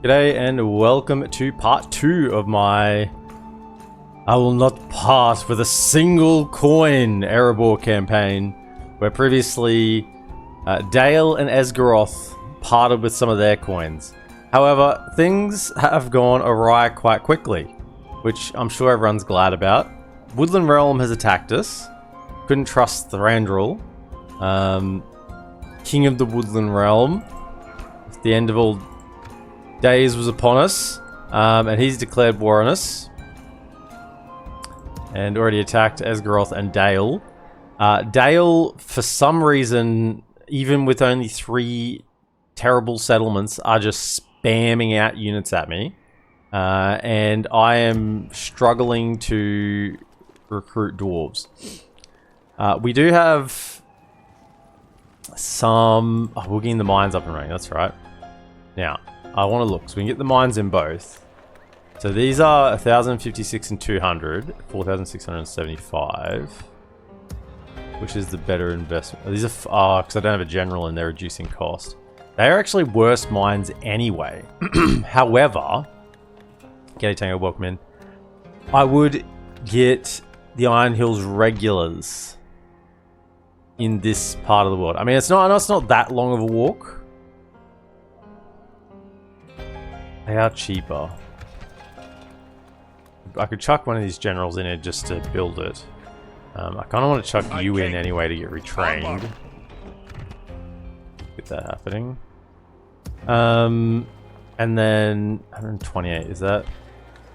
G'day and welcome to part 2 of my I will not part with a single coin Erebor campaign, where previously Dale and Esgaroth parted with some of their coins. However, things have gone awry quite quickly, which I'm sure everyone's glad about. Woodland Realm has attacked us. Couldn't trust Thranduil, King of the Woodland Realm. The end of all days was upon us, and he's declared war on us and already attacked Esgaroth and Dale. Dale, for some reason, even with only 3 terrible settlements, are just spamming out units at me, and I am struggling to recruit dwarves. We do have some... Oh, we're getting the mines up and running, that's right. Now, I want to look, so we can get the mines in both. So these are 1,056 and 200, 4,675. Which is the better investment? These are, because I don't have a general and they're reducing cost. They are actually worse mines anyway. However, G'day Tango, welcome in. I would get the Iron Hills regulars in this part of the world. I mean, it's not that long of a walk. They are cheaper. I could chuck one of these generals in here just to build it. I kind of want to chuck you in anyway to get retrained. Get that happening. And then 128, is that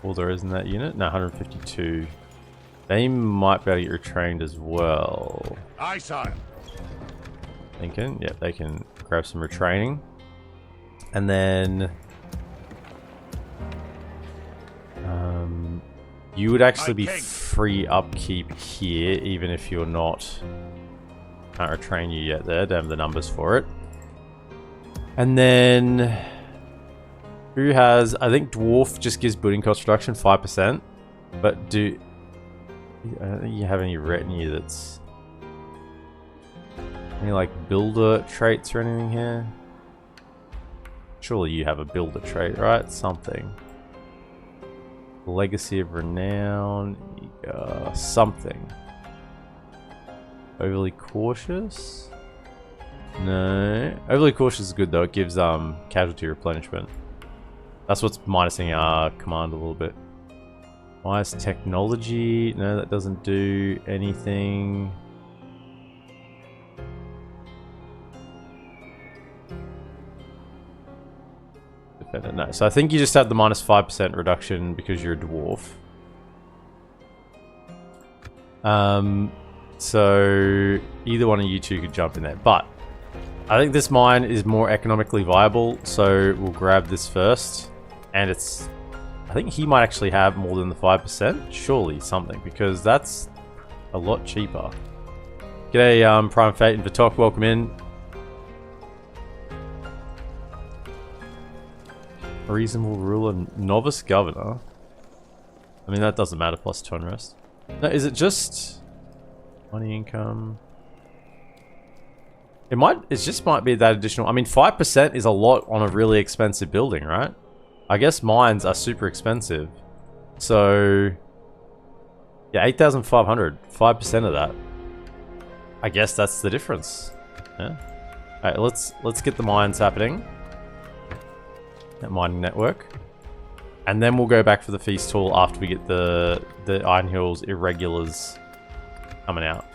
all there is in that unit? No, 152. They might be able to get retrained as well. Aye, sire. Thinking, yep, they can grab some retraining. And then you would actually be free upkeep here, even if you're not... Can't retrain you yet there, don't have the numbers for it. And then... Who has... I think Dwarf just gives building cost reduction, 5%. But I don't think you have any retinue that's... Any, like, builder traits or anything here? Surely you have a builder trait, right? Something. Legacy of Renown, something. Overly Cautious? No. Overly Cautious is good though, it gives casualty replenishment. That's what's minusing our command a little bit. Minus Technology, no, that doesn't do anything. No, so I think you just have the minus 5% reduction because you're a dwarf. So either one of you two could jump in there, but I think this mine is more economically viable, so we'll grab this first. And it's, I think he might actually have more than the 5%, surely something, because that's a lot cheaper. G'day, Prime Fate and Vitok, welcome in. Reasonable ruler, novice governor. I mean, that doesn't matter, plus 2 unrest. No, is it just money income? It just might be that additional. I mean, 5% is a lot on a really expensive building, right? I guess mines are super expensive. So, yeah, 8,500, 5% of that. I guess that's the difference. Yeah. Alright, let's get the mines happening. That mining network, and then we'll go back for the feast hall after we get the Iron Hills irregulars coming out.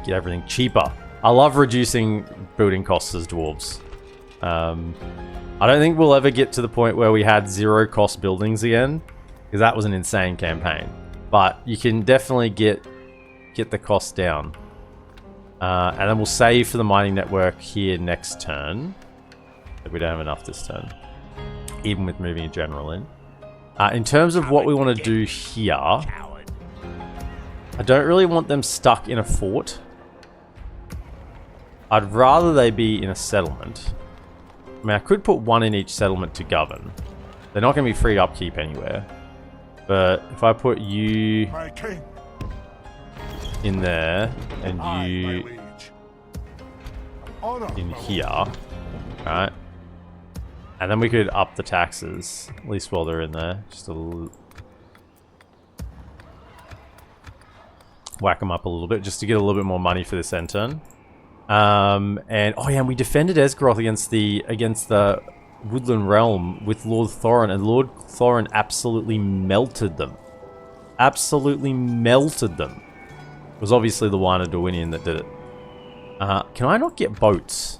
Get everything cheaper. I love reducing building costs as dwarves. I don't think we'll ever get to the point where we had 0 cost buildings again, because that was an insane campaign. But you can definitely get the cost down, and then we'll save for the mining network here next turn. But we don't have enough this turn, even with moving a general in. In terms of what we want to do here, I don't really want them stuck in a fort. I'd rather they be in a settlement. I mean, I could put 1 in each settlement to govern. They're not going to be free upkeep anywhere. But if I put you in there, and you in here, right? And then we could up the taxes, at least while they're in there. Just a little... Whack them up a little bit, just to get a little bit more money for this end turn. And oh yeah, and we defended Esgaroth against the Woodland Realm with Lord Thorin, and Lord Thorin absolutely melted them. Absolutely melted them. It was obviously the Wine of Dorwinion that did it. Can I not get boats?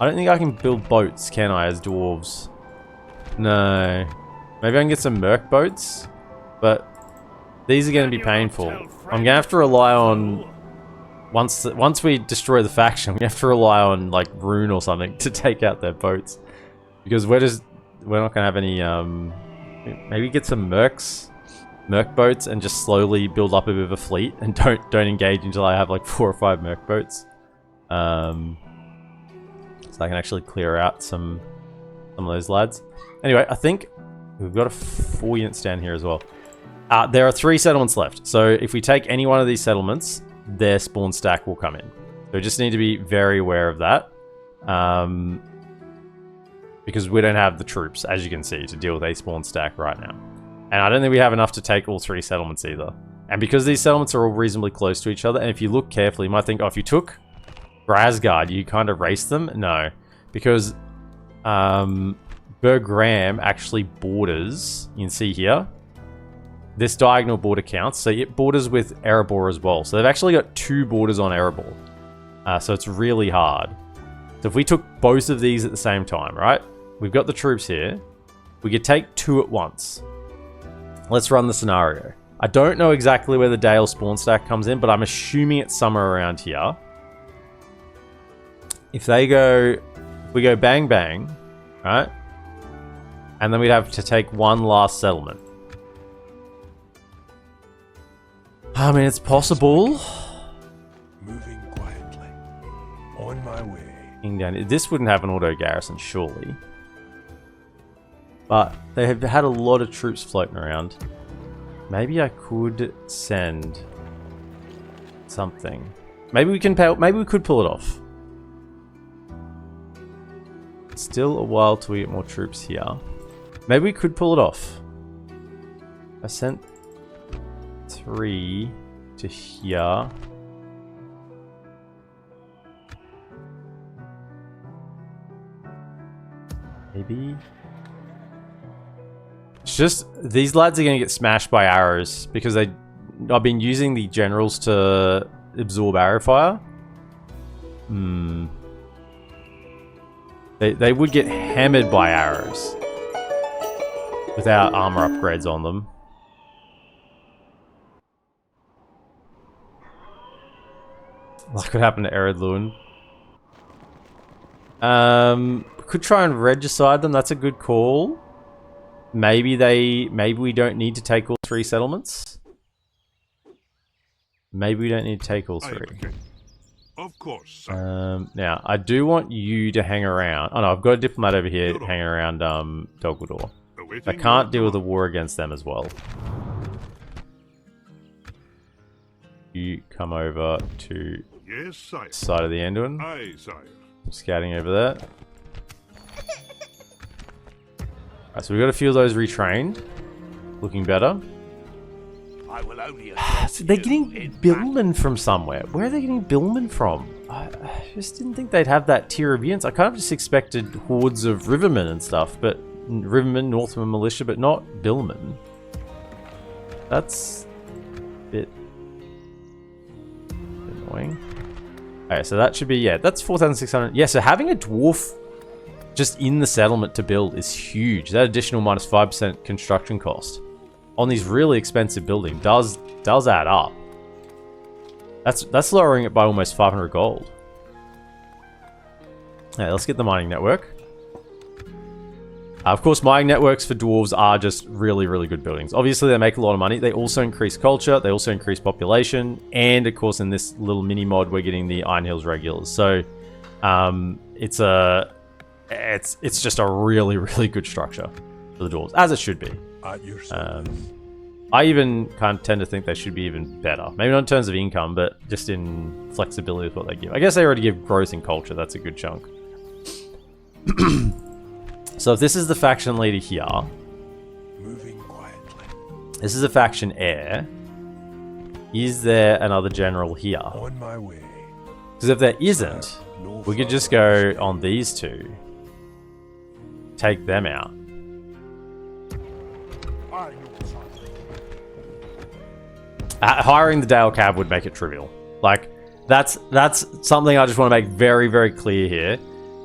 I don't think I can build boats, can I, as dwarves? No. Maybe I can get some merc boats, but these are going to be painful. I'm going to have to rely on... Once we destroy the faction, we have to rely on, like, Rune or something to take out their boats. Because we're not going to have any, maybe get some merc boats and just slowly build up a bit of a fleet and don't engage until I have, like, 4 or 5 merc boats. So I can actually clear out some of those lads. Anyway, I think we've got a 4 unit stand here as well. There are 3 settlements left. So if we take any one of these settlements, their spawn stack will come in. So we just need to be very aware of that. Because we don't have the troops, as you can see, to deal with a spawn stack right now. And I don't think we have enough to take all 3 settlements either. And because these settlements are all reasonably close to each other, and if you look carefully, you might think, oh, if you took Grasgard, you kind of race them? No. Because Bergram actually borders, you can see here, this diagonal border counts, so it borders with Erebor as well. So they've actually got 2 borders on Erebor. So it's really hard. So if we took both of these at the same time, right? We've got the troops here. We could take 2 at once. Let's run the scenario. I don't know exactly where the Dale spawn stack comes in, but I'm assuming it's somewhere around here. If we go bang bang, right? And then we'd have to take 1 last settlement. I mean, it's possible. Moving quietly. On my way. This wouldn't have an auto garrison, surely. But they have had a lot of troops floating around. Maybe I could send something. Maybe we could pull it off. Still a while till we get more troops here. Maybe we could pull it off. I sent 3 to here. Maybe. It's just these lads are going to get smashed by arrows because I've been using the generals to absorb arrow fire. They would get hammered by arrows without armor upgrades on them. That could happen to Eredluin. Could try and regicide them. That's a good call. Maybe we don't need to take all 3 settlements. Maybe we don't need to take all 3. Of course. Sir. Now I do want you to hang around. Oh no, I've got a diplomat over here hanging around Dogwaldor. I can't deal with a war against them as well. You come over to yes, side of the Anduin. Aye, sire. Scouting over there. Alright, so we've got a few of those retrained. Looking better. I will only So they're getting billmen from somewhere. Where are they getting billmen from? I just didn't think they'd have that tier of units. I kind of just expected hordes of rivermen and stuff, but rivermen, Northman militia, but not billmen. That's a bit annoying. Okay, so that should be, yeah, that's 4,600. Yeah, so having a dwarf just in the settlement to build is huge. That additional minus 5% construction cost on these really expensive buildings does add up. That's lowering it by almost 500 gold. Yeah, let's get the mining network. Of course, mining networks for dwarves are just really, really good buildings. Obviously, they make a lot of money. They also increase culture. They also increase population. And, of course, in this little mini-mod, we're getting the Iron Hills regulars. So, it's just a really, really good structure for the dwarves, as it should be. I even kind of tend to think they should be even better. Maybe not in terms of income, but just in flexibility with what they give. I guess they already give growth in culture. That's a good chunk. So if this is the faction leader here, Moving quietly. this is a faction heir. Is there another general here? On my way. Because if there isn't, No we could just further go on these two. Take them out. I know something. Hiring the Dale Cab would make it trivial. Like, that's something I just want to make very, very clear here.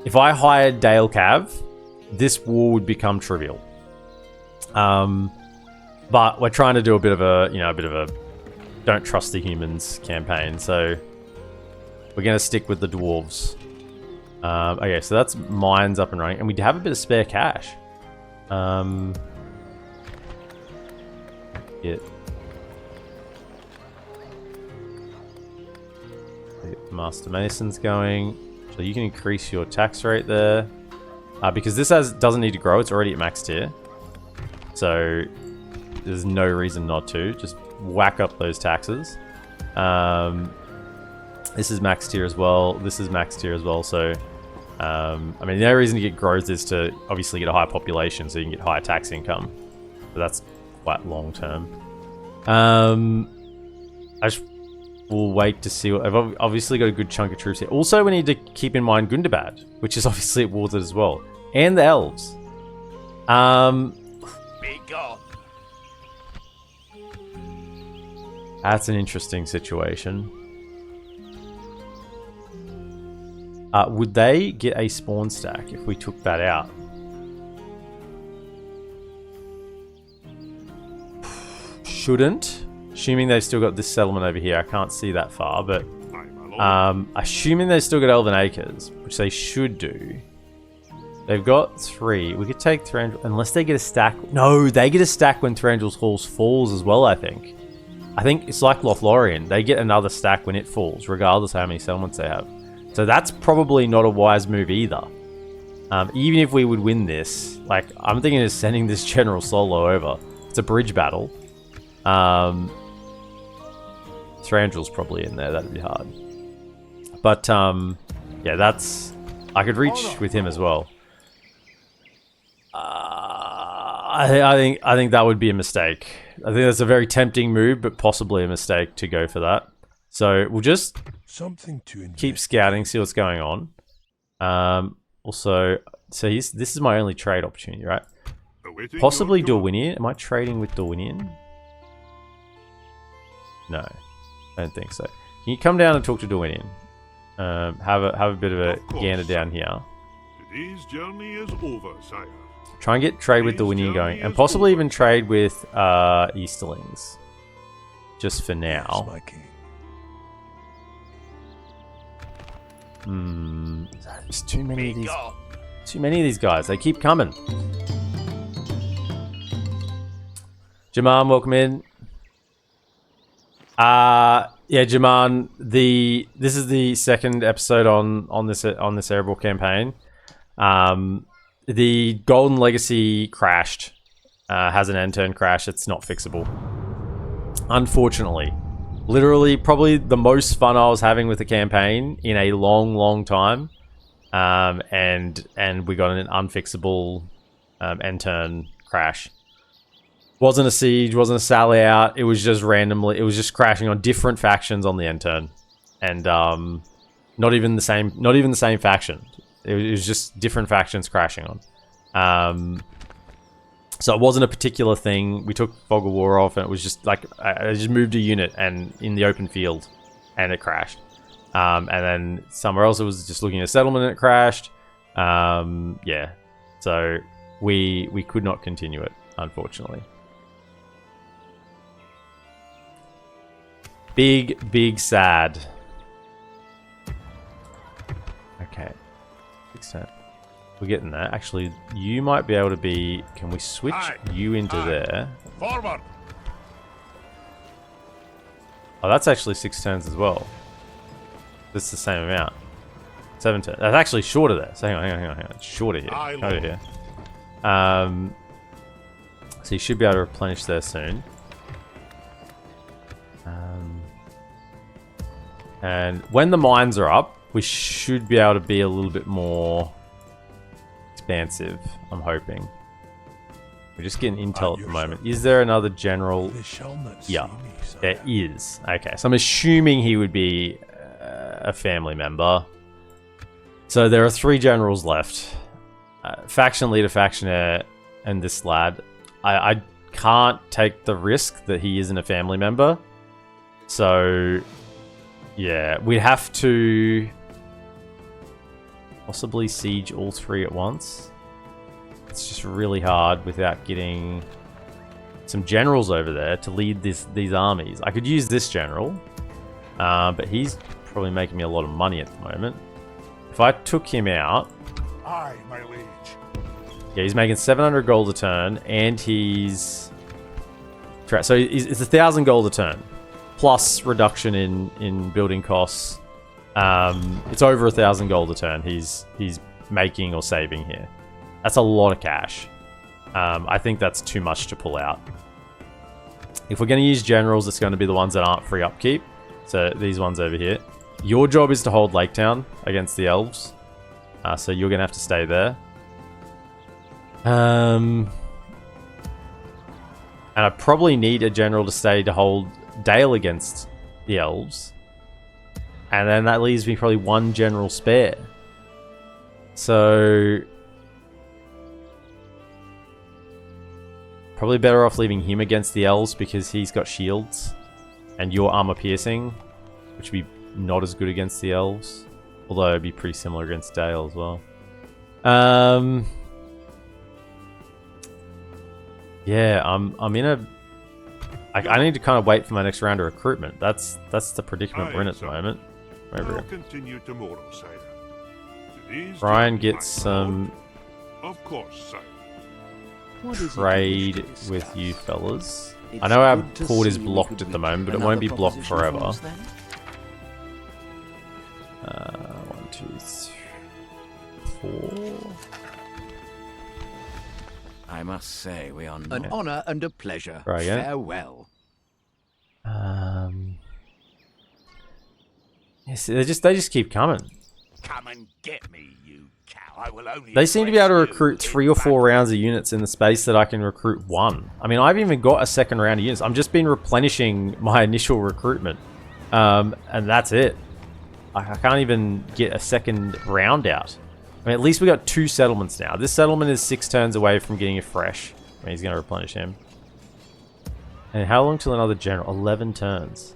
If I hired Dale Cav, this war would become trivial. But we're trying to do a bit of a don't trust the humans campaign, so we're going to stick with the dwarves. Okay, so that's mines up and running, and we have a bit of spare cash. Get Master Mason's going, so you can increase your tax rate there, because this doesn't need to grow. It's already at max tier, so there's no reason not to. Just whack up those taxes. This is max tier as well. This is max tier as well. So, I mean, the only reason to get growth is to obviously get a higher population, so you can get higher tax income. But that's quite long term. We'll wait to see. I've obviously got a good chunk of troops here. Also, we need to keep in mind Gundabad, which is obviously at Watered as well, and the Elves. Be gone. That's an interesting situation. Would they get a spawn stack if we took that out? Shouldn't. Assuming they've still got this settlement over here. I can't see that far, but assuming they've still got Elven Acres, which they should do. They've got 3. We could take Thranduil, unless they get a stack. No, they get a stack when Thranduil's Halls falls as well, I think. I think it's like Lothlorien. They get another stack when it falls, regardless of how many settlements they have. So that's probably not a wise move either. Even if we would win this, like, I'm thinking of sending this general solo over. It's a bridge battle. Thranduil's probably in there. That'd be hard. But yeah, that's. I could reach with him as well. I think that would be a mistake. I think that's a very tempting move, but possibly a mistake to go for that. So we'll just keep scouting, see what's going on. Also, so this is my only trade opportunity, right? Possibly Dorwinian. Am I trading with Dorwinian? No, I don't think so. Can you come down and talk to Dorwinian? Have a bit of a gander down here. Today's journey is over, sire. Try and get trade with Dorwinian going, and possibly even trade with Easterlings. Just for now. There's too many of these. Too many of these guys. They keep coming. Jaman, welcome in. Yeah, Jaman. This is the second episode on this Erebor campaign. The Golden Legacy crashed. Has an end turn crash. It's not fixable. Unfortunately. Literally, probably the most fun I was having with the campaign in a long, long time. And we got an unfixable end turn crash. Wasn't a siege, wasn't a sally out. It was just randomly. It was just crashing on different factions on the end turn, and not even the same faction. It was just different factions crashing on. So it wasn't a particular thing. We took Fog of War off, and it was just like I just moved a unit and in the open field, and it crashed. And then somewhere else, it was just looking at a settlement, and it crashed. Yeah, so we could not continue it, unfortunately. Big sad. Okay. 610. We're getting there. Actually, you might be able to be... Can we switch you into there? Forward. Oh, that's actually 6 turns as well. That's the same amount. 7 turns. That's actually shorter there. So hang on. It's shorter here. Over here. So you should be able to replenish there soon. And when the mines are up, we should be able to be a little bit more expansive, I'm hoping. We're just getting intel at the yes, moment. sir. Is there another general? They shall not see Yeah, me, sire. there is. Okay, so I'm assuming he would be a family member. So there are 3 generals left. Faction leader, faction heir, and this lad. I can't take the risk that he isn't a family member. So, yeah, we'd have to possibly siege all 3 at once. It's just really hard without getting some generals over there to lead these armies. I could use this general, but he's probably making me a lot of money at the moment. If I took him out... Aye, my liege. Yeah, he's making 700 gold a turn, and he's... So it's 1,000 gold a turn, plus reduction in building costs. It's over 1,000 gold a turn he's making or saving here. That's a lot of cash. I think that's too much to pull out. If we're going to use generals, it's going to be the ones that aren't free upkeep. So these ones over here. Your job is to hold Lake Town against the Elves. So you're going to have to stay there. And I probably need a general to stay to hold Dale against the Elves. And then that leaves me probably 1 general spare. So... probably better off leaving him against the Elves because he's got shields. And your armor piercing, which would be not as good against the Elves. Although it'd be pretty similar against Dale as well. Yeah, I'm in a... I need to kind of wait for my next round of recruitment. That's the predicament we're in at the moment. I'll continue tomorrow, sire. Today's Brian journey, gets my some lord. Of course, sire. trade with you fellas. I know our port is blocked at the moment, but it won't be blocked forever. 1, 2, 3, 4. I must say we are an honor and a pleasure. Right, yeah. Farewell. Yes, they just keep coming. Come and get me, you cow. I will only They seem to be able to recruit 3 or 4 rounds of units in the space that I can recruit 1. I mean, I've even got a second round of units. I'm just been replenishing my initial recruitment. And that's it. I can't even get a second round out. I mean, at least we got 2 settlements now. This settlement is 6 turns away from getting a fresh. I mean, he's going to replenish him. And how long till another general? 11 turns.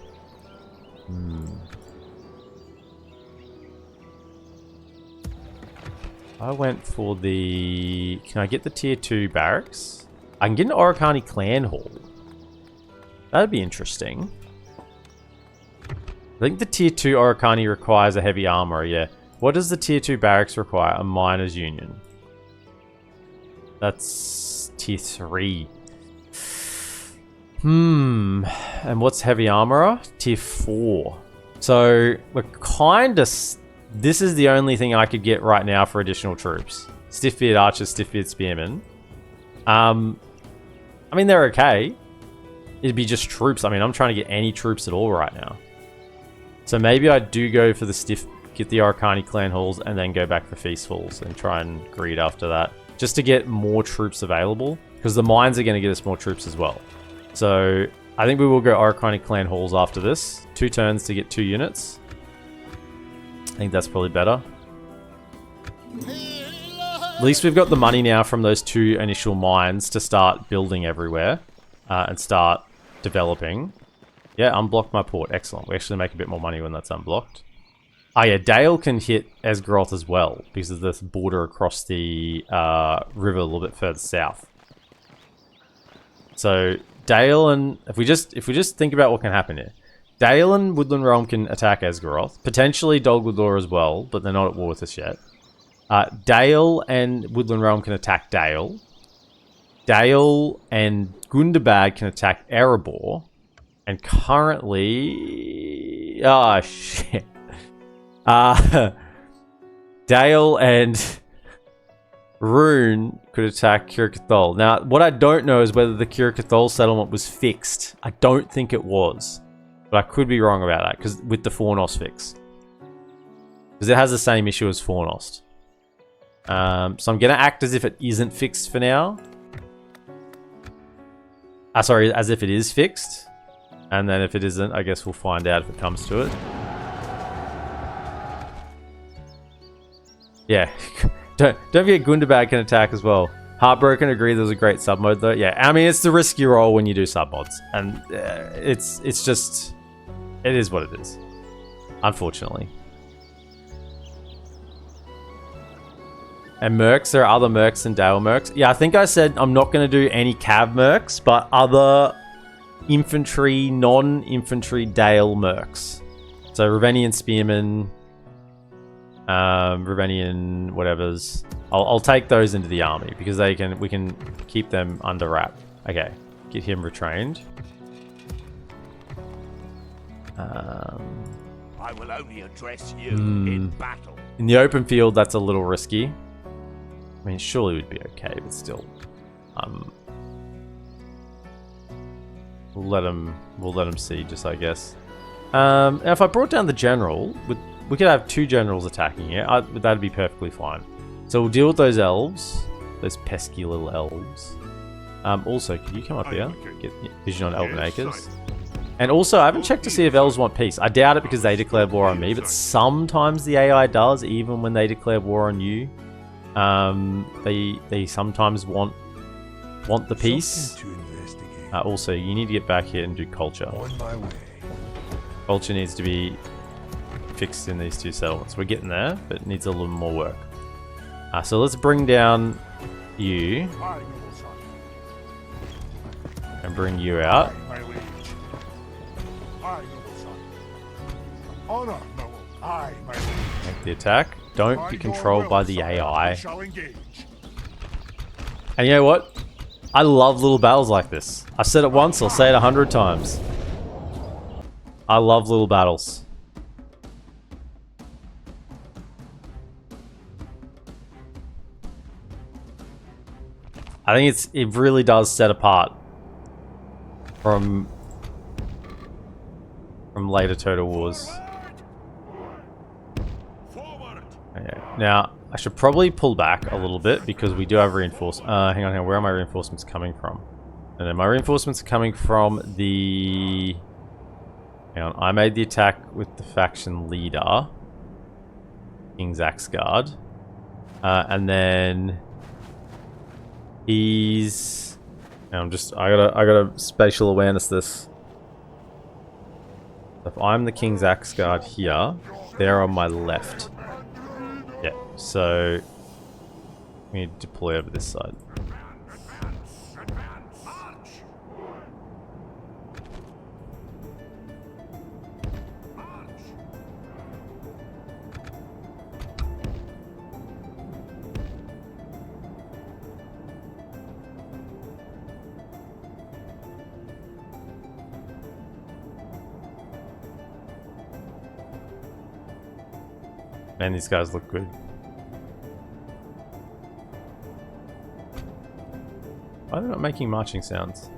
I went for the... Can I get the tier 2 barracks? I can get an Oricani clan hall. That'd be interesting. I think the tier 2 Oricani requires a heavy armor, yeah. What does the tier 2 barracks require? A miners union. That's tier 3. And what's heavy armorer? Tier 4. So we're kind of... This is the only thing I could get right now for additional troops. Stiff-beard archers, stiff-beard spearmen. I mean, they're okay. It'd be just troops. I mean, I'm trying to get any troops at all right now. So maybe I do go for the stiff... Get the Oricani clan halls and then go back for feastfuls and try and greed after that. Just to get more troops available. Because the mines are going to get us more troops as well. So I think we will go Oricani clan halls after this. 2 turns to get 2 units. I think that's probably better. At least we've got the money now from those 2 initial mines to start building everywhere. And start developing. Yeah, unblock my port. Excellent. We actually make a bit more money when that's unblocked. Oh yeah, Dale can hit Esgaroth as well because of the border across the river a little bit further south. So Dale and if we just think about what can happen here, Dale and Woodland Realm can attack Esgaroth, potentially Dol Guldur as well, but they're not at war with us yet. Dale and Woodland Realm can attack Dale. Dale and Gundabad can attack Erebor, and currently, shit. Dale and Rune could attack Kirkathol. Now, what I don't know is whether the Kirkathol settlement was fixed. I don't think it was. But I could be wrong about that, because with the Fornost fix. Because it has the same issue as Fornost. So I'm going to act as if it isn't fixed for now. Sorry, as if it is fixed. And then if it isn't, I guess we'll find out if it comes to it. Yeah. Don't forget Gundabad can attack as well. Heartbroken, agree there's a great sub mode though. Yeah, I mean, it's the risk you roll when you do sub mods. And it's just... It is what it is. Unfortunately. And mercs, there are other mercs than Dale mercs. Yeah, I think I said I'm not going to do any cav mercs, but other infantry, non-infantry Dale mercs. So Ravenian spearmen, Ravenian whatevers. I'll take those into the army because we can keep them under wrap. Okay, get him retrained. I will only address you in battle. In the open field, that's a little risky. I mean, surely we'd be okay, but still, we'll let him siege, I guess. Now if I brought down the general, we could have 2 generals attacking it. That'd be perfectly fine. So we'll deal with those elves, those pesky little elves. Also, could you come up here? Get vision on Elven Acres. And also, I haven't checked to see if elves want peace. I doubt it because they declared war on me, but sometimes the AI does, even when they declare war on you. They sometimes want the peace. Also, you need to get back here and do culture. Culture needs to be fixed in these 2 settlements. We're getting there, but it needs a little more work. So let's bring down you and bring you out. Make the attack. Don't be controlled by the AI. And you know what? I love little battles like this. I said it once, I'll say it 100 times. I love little battles. I think it really does set apart from later Total Wars. Okay. Now, I should probably pull back a little bit because we do have reinforcements. Hang on, where are my reinforcements coming from? And then my reinforcements are coming from the... Hang on, I made the attack with the faction leader, King Zaxgard. And then he's... I gotta spatial awareness this. If I'm the King Zaxgard here, they're on my left. Yeah, so we need to deploy over this side. Man, these guys look good. Why are they not making marching sounds?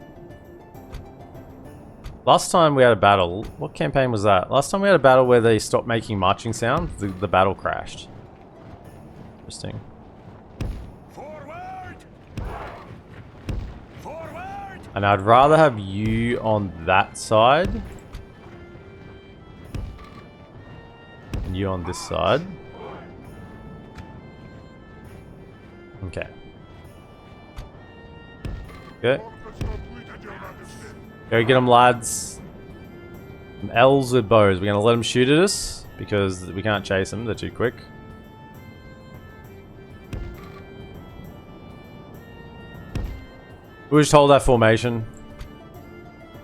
Last time we had a battle, what campaign was that? Last time we had a battle where they stopped making marching sounds, the battle crashed. Interesting. Forward! Forward! And I'd rather have you on that side. And you on this side. Okay. Go get them, lads. Some elves with bows. We're going to let them shoot at us because we can't chase them. They're too quick. We'll just hold that formation.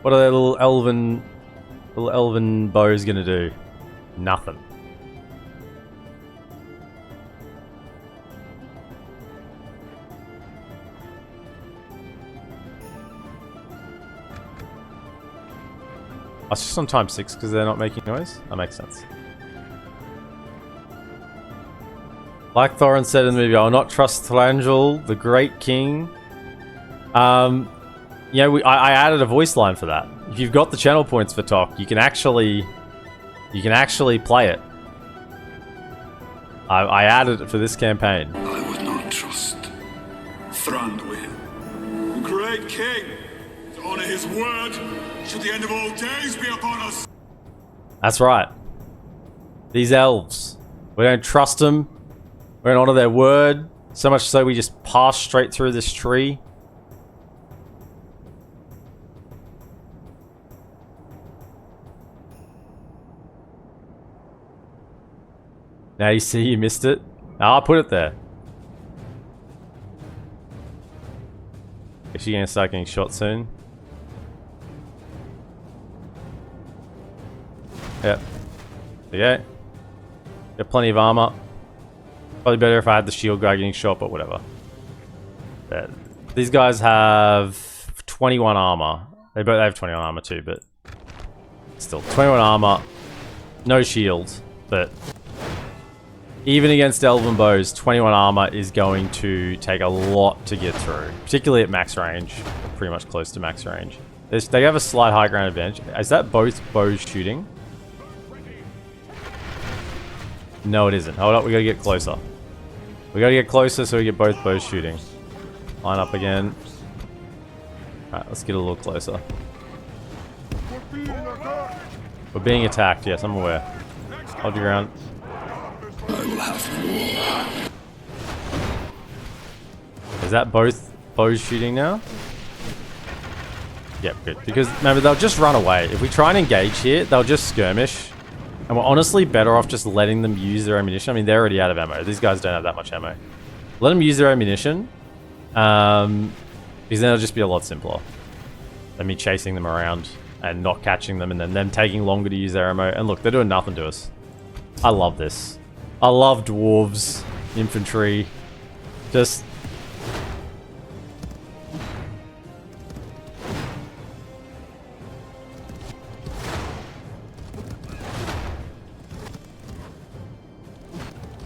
What are their little elven bows going to do? Nothing. Oh, it's just on time 6 because they're not making noise? That makes sense. Like Thorin said in the movie, I will not trust Thranduil, the great king. I added a voice line for that. If you've got the channel points for talk, you can actually play it. I added it for this campaign. I would him. Great king, to honor his word, should the end of all days be upon us. That's right. These elves. We don't trust them. We don't honor their word. So much so we just pass straight through this tree. Now you see you missed it. I'll put it there. Is she gonna start getting shot soon? Yep. Okay. Got plenty of armor. Probably better if I had the shield guy getting shot, but whatever. Yeah. These guys have 21 armor. They both have 21 armor too, but still 21 armor, no shield. But even against elven bows, 21 armor is going to take a lot to get through, particularly at max range, pretty much close to max range. They have a slight high ground advantage. Is that both bows shooting? No, it isn't. Hold up, we gotta get closer. We gotta get closer so we get both bows shooting. Line up again. Alright, let's get a little closer. We're being attacked, yes, I'm aware. Hold your ground. Is that both bows shooting now? Yep, good. Because, remember, they'll just run away. If we try and engage here, they'll just skirmish. And we're honestly better off just letting them use their ammunition. I mean, they're already out of ammo. These guys don't have that much ammo. Let them use their ammunition. Because then it'll just be a lot simpler than me chasing them around and not catching them and then them taking longer to use their ammo. And look, they're doing nothing to us. I love this. I love dwarves, infantry. Just...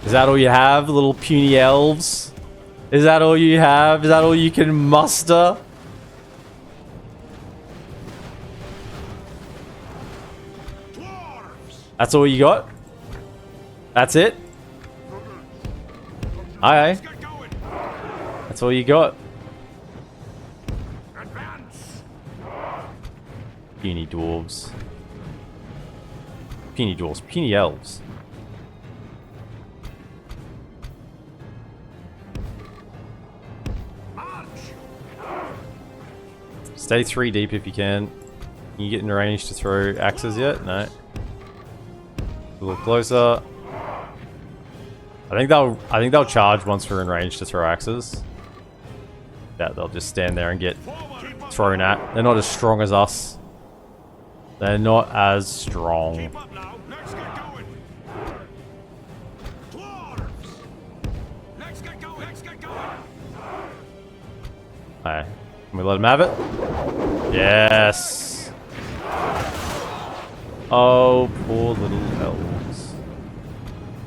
Is that all you have, little puny elves? Is that all you have? Is that all you can muster? That's all you got? That's it? Aye. That's all you got? Puny dwarves. Puny dwarves. Puny elves. Stay 3 deep if you can. Can you get in range to throw axes yet? No. A little closer. I think they'll charge once we're in range to throw axes. Yeah, they'll just stand there and get thrown at. They're not as strong as us. They're not as strong. Alright. Can we let him have it? Yes. Oh, poor little elves.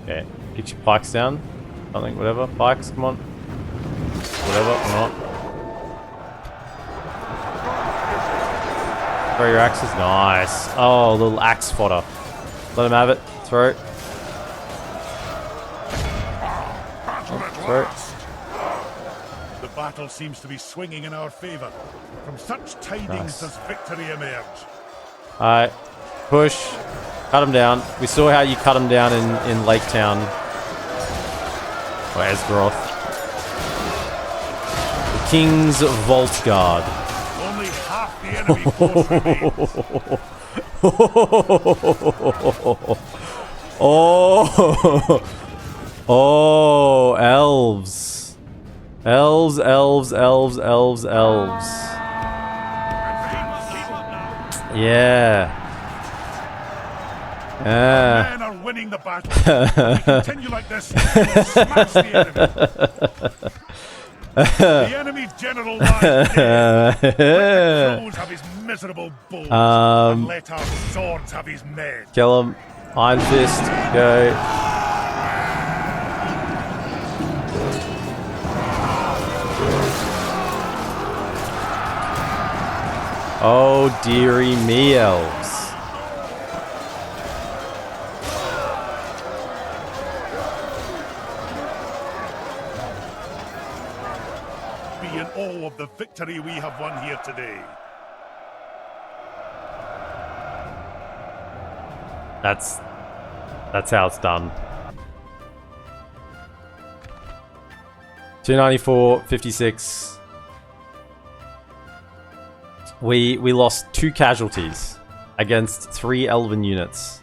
Okay, get your pikes down. Something, whatever. Pikes, come on. Whatever, or not. Throw your axes. Nice. Oh, little axe fodder. Let him have it. Throw it. Oh, throw it. The battle seems to be swinging in our favor. From such tidings does victory emerge. Alright. Push. Cut him down. We saw how you cut him down in Lake Town. Or Esgaroth. The King's Vault Guard. Only half the enemy force remains. Oh. Oh, elves. Elves, elves, elves, elves, elves. Yeah. Men are winning the battle. If we continue like this, we'll smash the enemy. The enemy general lies dead. Let the crows have his miserable bows, and let our swords have his men. Kill him. Iron Fist. Go. Oh, dearie me, elves. Be in of the victory we have won here today. That's how it's done. 294, 56. We lost 2 casualties against 3 elven units.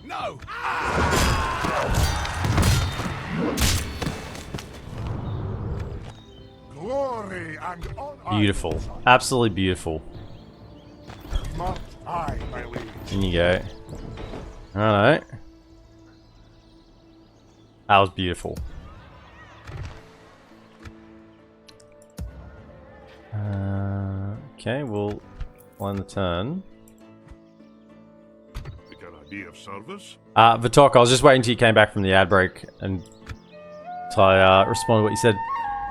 No! Glory and honor. Beautiful. Absolutely beautiful. Not I, my liege. In you go. Alright. That was beautiful. Okay, we'll end the turn. Can I be of service? Vitok, I was just waiting till you came back from the ad break and so I responded to what you said.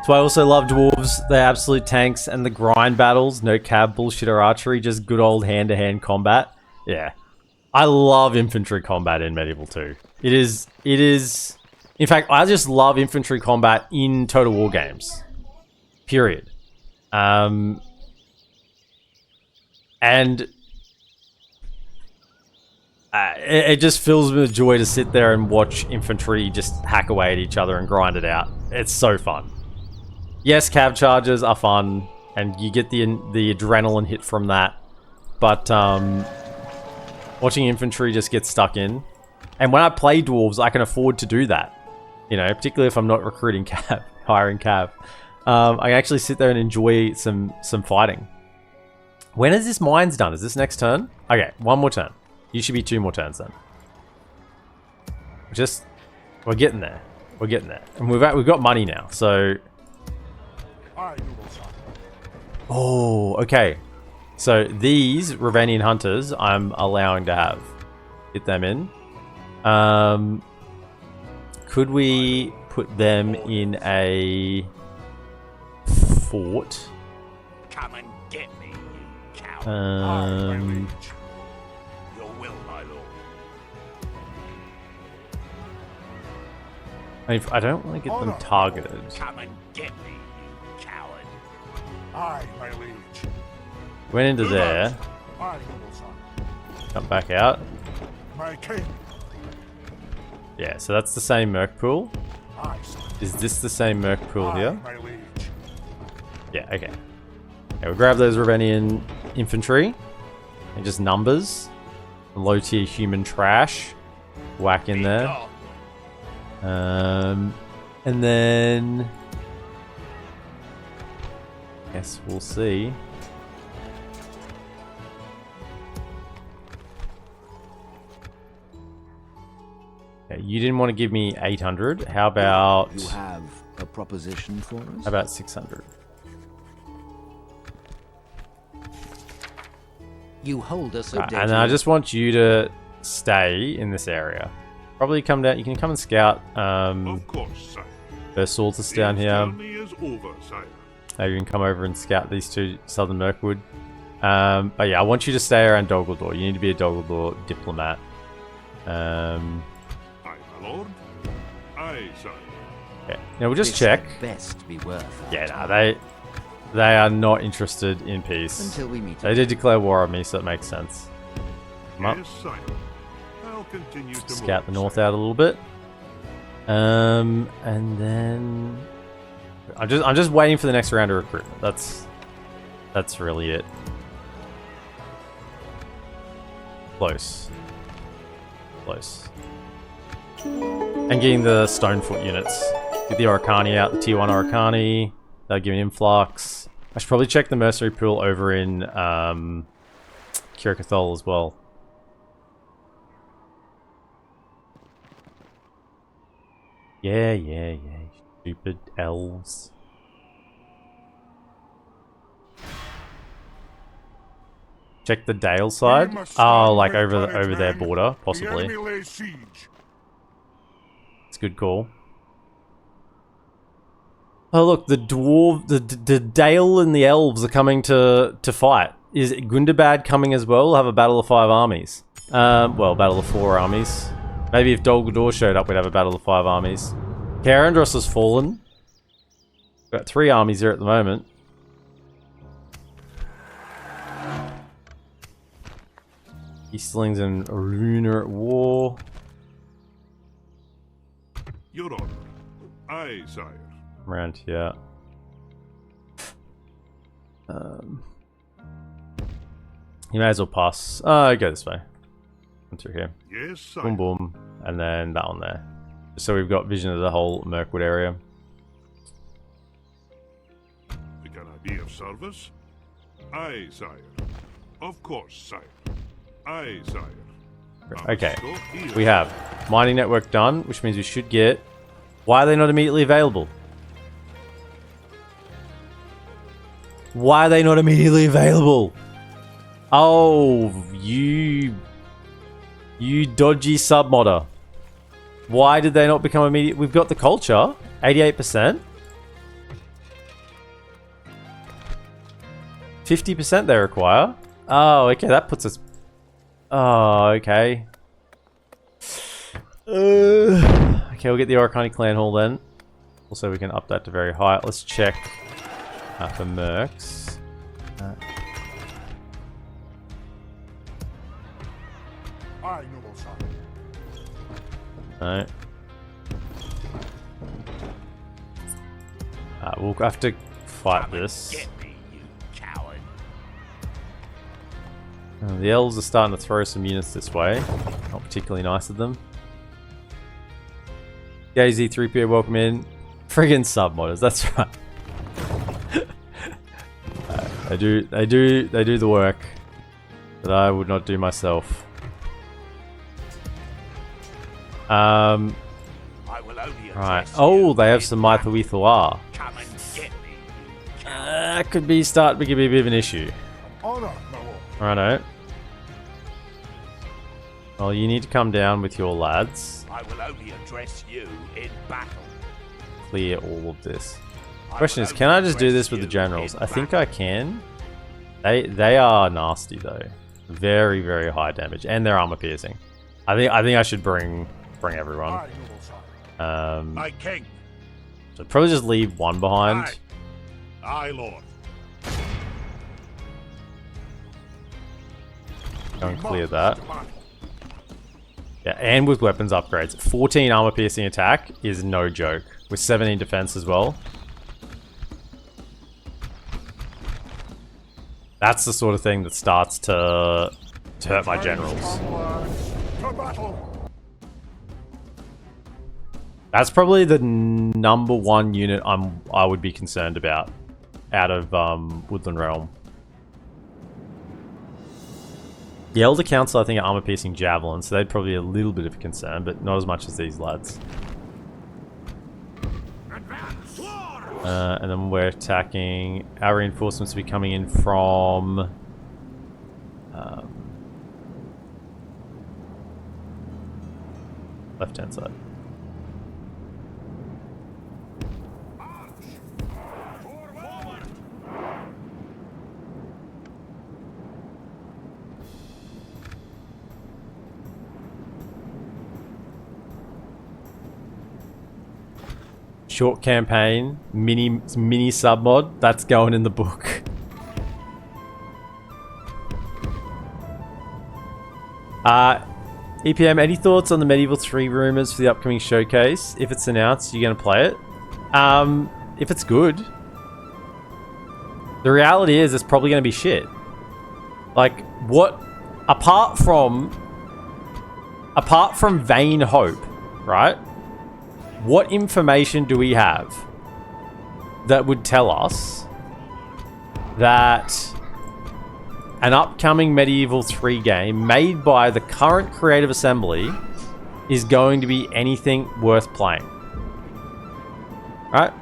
So I also love dwarves. They're absolute tanks and the grind battles, no cab bullshit or archery, just good old hand-to-hand combat. Yeah. I love infantry combat in Medieval 2. It is in fact, I just love infantry combat in Total War games. Period. And it just fills me with joy to sit there and watch infantry just hack away at each other and grind it out. It's so fun. Yes, cav charges are fun, and you get the adrenaline hit from that. But watching infantry just get stuck in, and when I play dwarves, I can afford to do that. You know, particularly if I'm not recruiting cav, hiring cav. I can actually sit there and enjoy some fighting. When is this mines done? Is this next turn? Okay, one more turn. You should be 2 more turns then. We're getting there. We're getting there, and we've got money now. So, oh, okay. So these Ravanian hunters, I'm allowing to have. Get them in. Could we put them in a fort? Come and get me, you coward. Your will, my lord. I don't want to get them targeted. Come and get me, you coward. Aye, my liege. Went into there. Aye, noble son. Come back out. My king. Yeah, so that's the same merc pool. Aye, son. Is this the same merc pool Aye, here? my liege. Yeah, okay. Okay, we'll grab those Ravanian infantry. And just numbers. Low tier human trash. Whack in there. And then... Guess we'll see. Okay, you didn't want to give me 800. How about... You have a proposition for us? How about 600? You hold us a Right, debt. and I just want you to stay in this area. Probably come down. You can come and scout. Of course, sire. There's Saltus down The here. journey is over, sire. Maybe you can come over and scout these 2 Southern Mirkwood. But yeah, I want you to stay around Dogledor. You need to be a Dogledor diplomat. Aye, my lord. Aye, sire. Okay. Now we'll just This check. had best be worth our Yeah, time. no, they are not interested in peace. Until we meet They did declare war on me, so it makes sense. Come up. Yes, sire. I'll continue to Scout the move, north sire. out a little bit. And then I'm just waiting for the next round of recruitment. That's really it. Close. Close. And getting the Stonefoot units. Get the Oricani out, the tier 1 Oricani. That'll give an influx. I should probably check the mercenary pool over in Kirikathol as well. Yeah. Stupid elves. Check the Dale side. Oh, like over their border, possibly. The enemy lays siege. It's a good call. Oh look, the Dale and the Elves are coming to fight. Is Gundabad coming as well? We'll have a battle of 5 armies. Well, battle of 4 armies. Maybe if Dol Guldur showed up, we'd have a battle of 5 armies. Karandros has fallen. We've got 3 armies here at the moment. Eastlings and Aruna are at war. Your honor. Aye, sire. Around here. You may as well pass. Go this way. Come through here. Yes, sire. Boom, boom. And then that one there. So we've got vision of the whole Mirkwood area. Can I be of service? Aye, sire. Of course, sire. Aye, sire. Okay. We have mining network done, which means we should get... Why are they not immediately available? Why are they not immediately available? Oh, you dodgy submodder. Why did they not become immediate? We've got the culture, 88%. 50% they require. Oh, okay, that puts us... Oh, okay. Okay, we'll get the Orikani Clan Hall then. Also, we can up that to very high. Let's check for mercs. Aye, noble sire. No. We'll have to fight this. Get me, you coward. The elves are starting to throw some units this way. Not particularly nice of them. GZ3PO, welcome in. Friggin' submodders, that's right. They do the work that I would not do myself. I will only Right. address Oh, you they have in some battle. Mythawithawar. Come and get me, you coward. That could be starting to be a bit of an issue. Honor, my lord. Righto. Well, you need to come down with your lads. I will only address you in battle. Clear all of this. I Question will is, can I only just do address this with the you generals? in I think battle. I can. They are nasty though. Very, very high damage. And they're armor piercing. I think I should bring everyone. Aye, noble sire. My king. So probably just leave one behind. Aye. Aye, lord. Go and We clear must that. to battle. Yeah, and with weapons upgrades. 14 armor piercing attack is no joke. With 17 defense as well. That's the sort of thing that starts to hurt my generals. Come, lads. To battle. That's probably the number one unit I would be concerned about out of Woodland Realm. The Elder Council, I think, are armor-piercing javelins, so they'd probably be a little bit of a concern, but not as much as these lads. And then we're attacking. Our reinforcements will be coming in from... left-hand side. Short campaign, mini sub mod, that's going in the book. EPM, any thoughts on the Medieval 3 rumors for the upcoming showcase? If it's announced, you're going to play it? If it's good. The reality is, it's probably going to be shit. Like, what... Apart from vain hope, right? What information do we have that would tell us that an upcoming Medieval 3 game made by the current Creative Assembly is going to be anything worth playing. Right?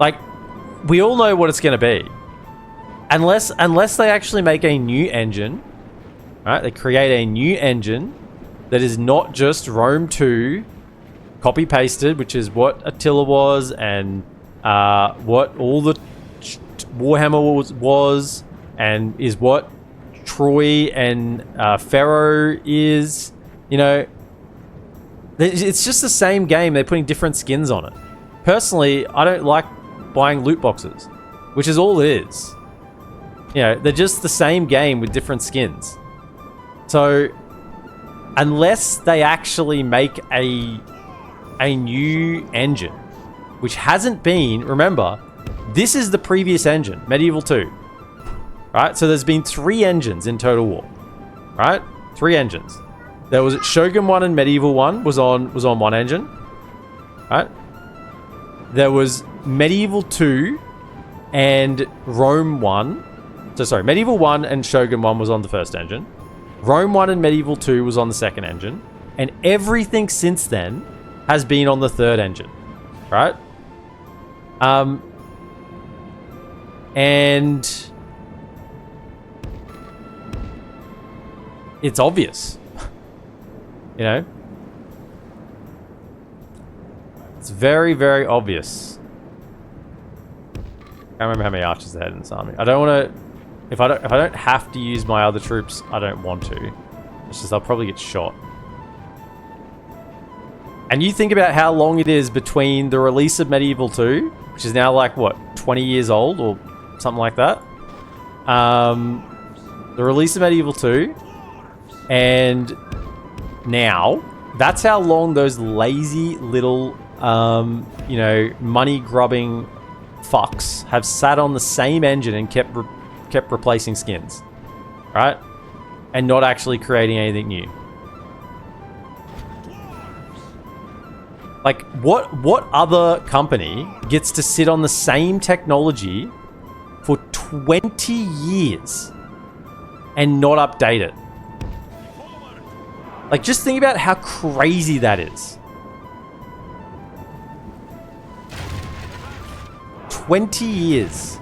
Like, we all know what it's going to be. Unless they actually make a new engine, right? They create a new engine that is not just Rome 2 copy-pasted, which is what Attila was and what all the Warhammer was and is what Troy and Pharaoh is. You know, it's just the same game. They're putting different skins on it. Personally, I don't like buying loot boxes, which is all it is. You know, they're just the same game with different skins. So, unless they actually make a new engine, which hasn't been, remember, this is the previous engine, Medieval 2. Right? So there's been 3 engines in Total War. Right? 3 engines. There was Shogun 1 and Medieval 1 was on one engine. Right? There was Medieval 2 and Rome 1. So sorry, Medieval 1 and Shogun 1 was on the first engine. Rome 1 and Medieval 2 was on the second engine. And everything since then has been on the third engine. Right? And it's obvious. You know? It's very, very obvious. I can't remember how many archers they had in this army. I don't want to... If I don't have to use my other troops, I don't want to. It's just I'll probably get shot. And you think about how long it is between the release of Medieval 2, which is now like, what, 20 years old or something like that? The release of Medieval 2 and now, that's how long those lazy little, you know, money-grubbing fucks have sat on the same engine and kept replacing skins, right? And not actually creating anything new. Like, what other company gets to sit on the same technology for 20 years and not update it? Like, just think about how crazy that is. 20 years.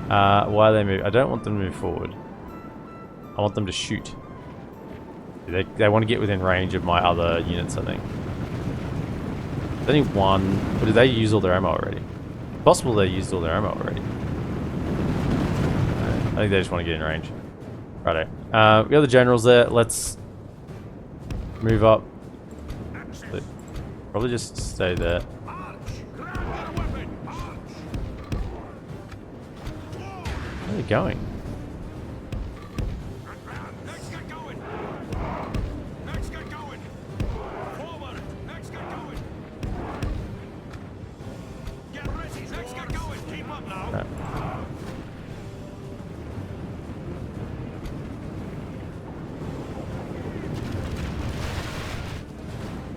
Why are they moving? I don't want them to move forward. I want them to shoot. They want to get within range of my other units, I think. There's only one. But did they use all their ammo already? Possible they used all their ammo already. I think they just want to get in range. Righto. We got the generals there. Let's move up. Probably just stay there. Where are they going?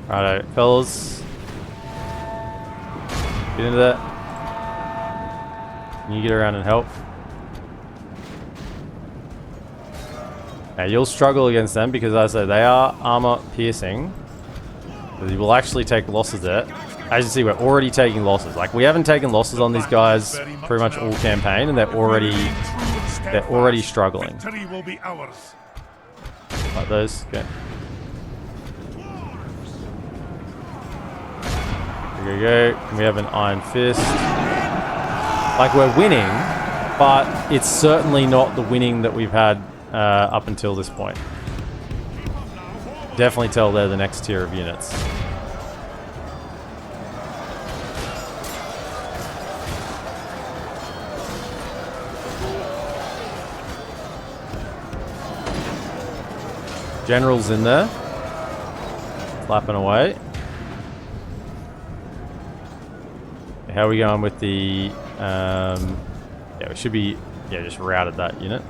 Righto, fellas. Get into that. Can you get around and help? Now you'll struggle against them because, as I say, they are armor piercing. You will actually take losses there. As you see, we're already taking losses. Like, we haven't taken losses on these guys pretty much all campaign, and they're already struggling. Like those. Okay. There we go. We have an Iron Fist. Like, we're winning, but it's certainly not the winning that we've had up until this point. Definitely tell they're the next tier of units. Generals in there. Flapping away. How are we going with the... yeah, we should be... Yeah, just routed that unit.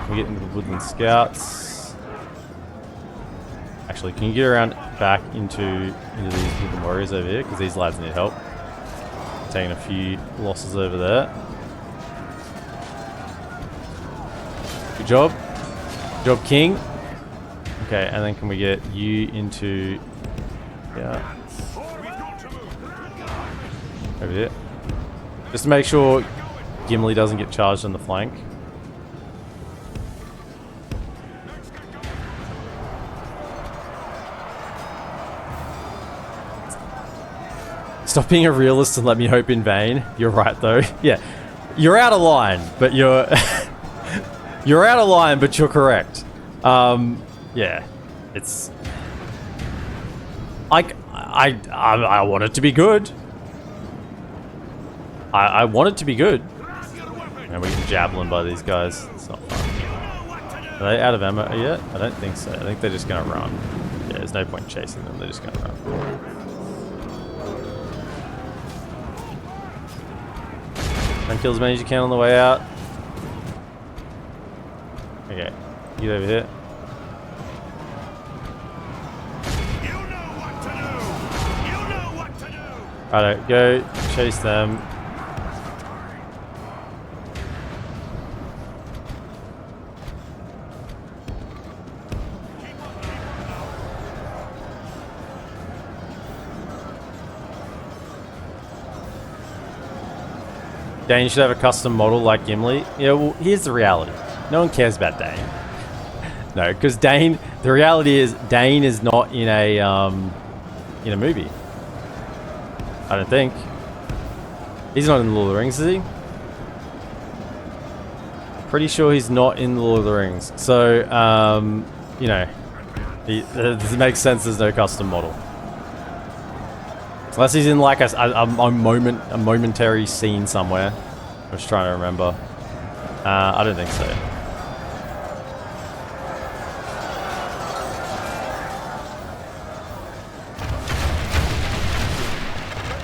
We get into the Woodland Scouts. Actually, can you get around back into these Woodland Warriors over here? Because these lads need help. taking a few losses over there. Good job. Good job, King. Okay, and then can we get you into... Yeah. Over here. Just to make sure Gimli doesn't get charged on the flank. Stop being a realist and let me hope in vain. You're right, though. Yeah. You're out of line, but you're... you're out of line, but you're correct. Yeah. It's... I want it to be good. I want it to be good. And we get javelin by these guys. It's not fun. Are they out of ammo yet? I don't think so. I think they're just going to run. Yeah, there's no point chasing them. They're just going to run. And kill as many as you can on the way out. Okay, get over here. Righto, go chase them. Dane should have a custom model like Gimli. Yeah, well, here's the reality. No one cares about Dane. No, because Dane... The reality is, Dane is not in a movie. I don't think. He's not in the Lord of the Rings, is he? Pretty sure he's not in the Lord of the Rings. So, you know... It makes sense there's no custom model. Unless he's in like a momentary scene somewhere. I was trying to remember. I don't think so.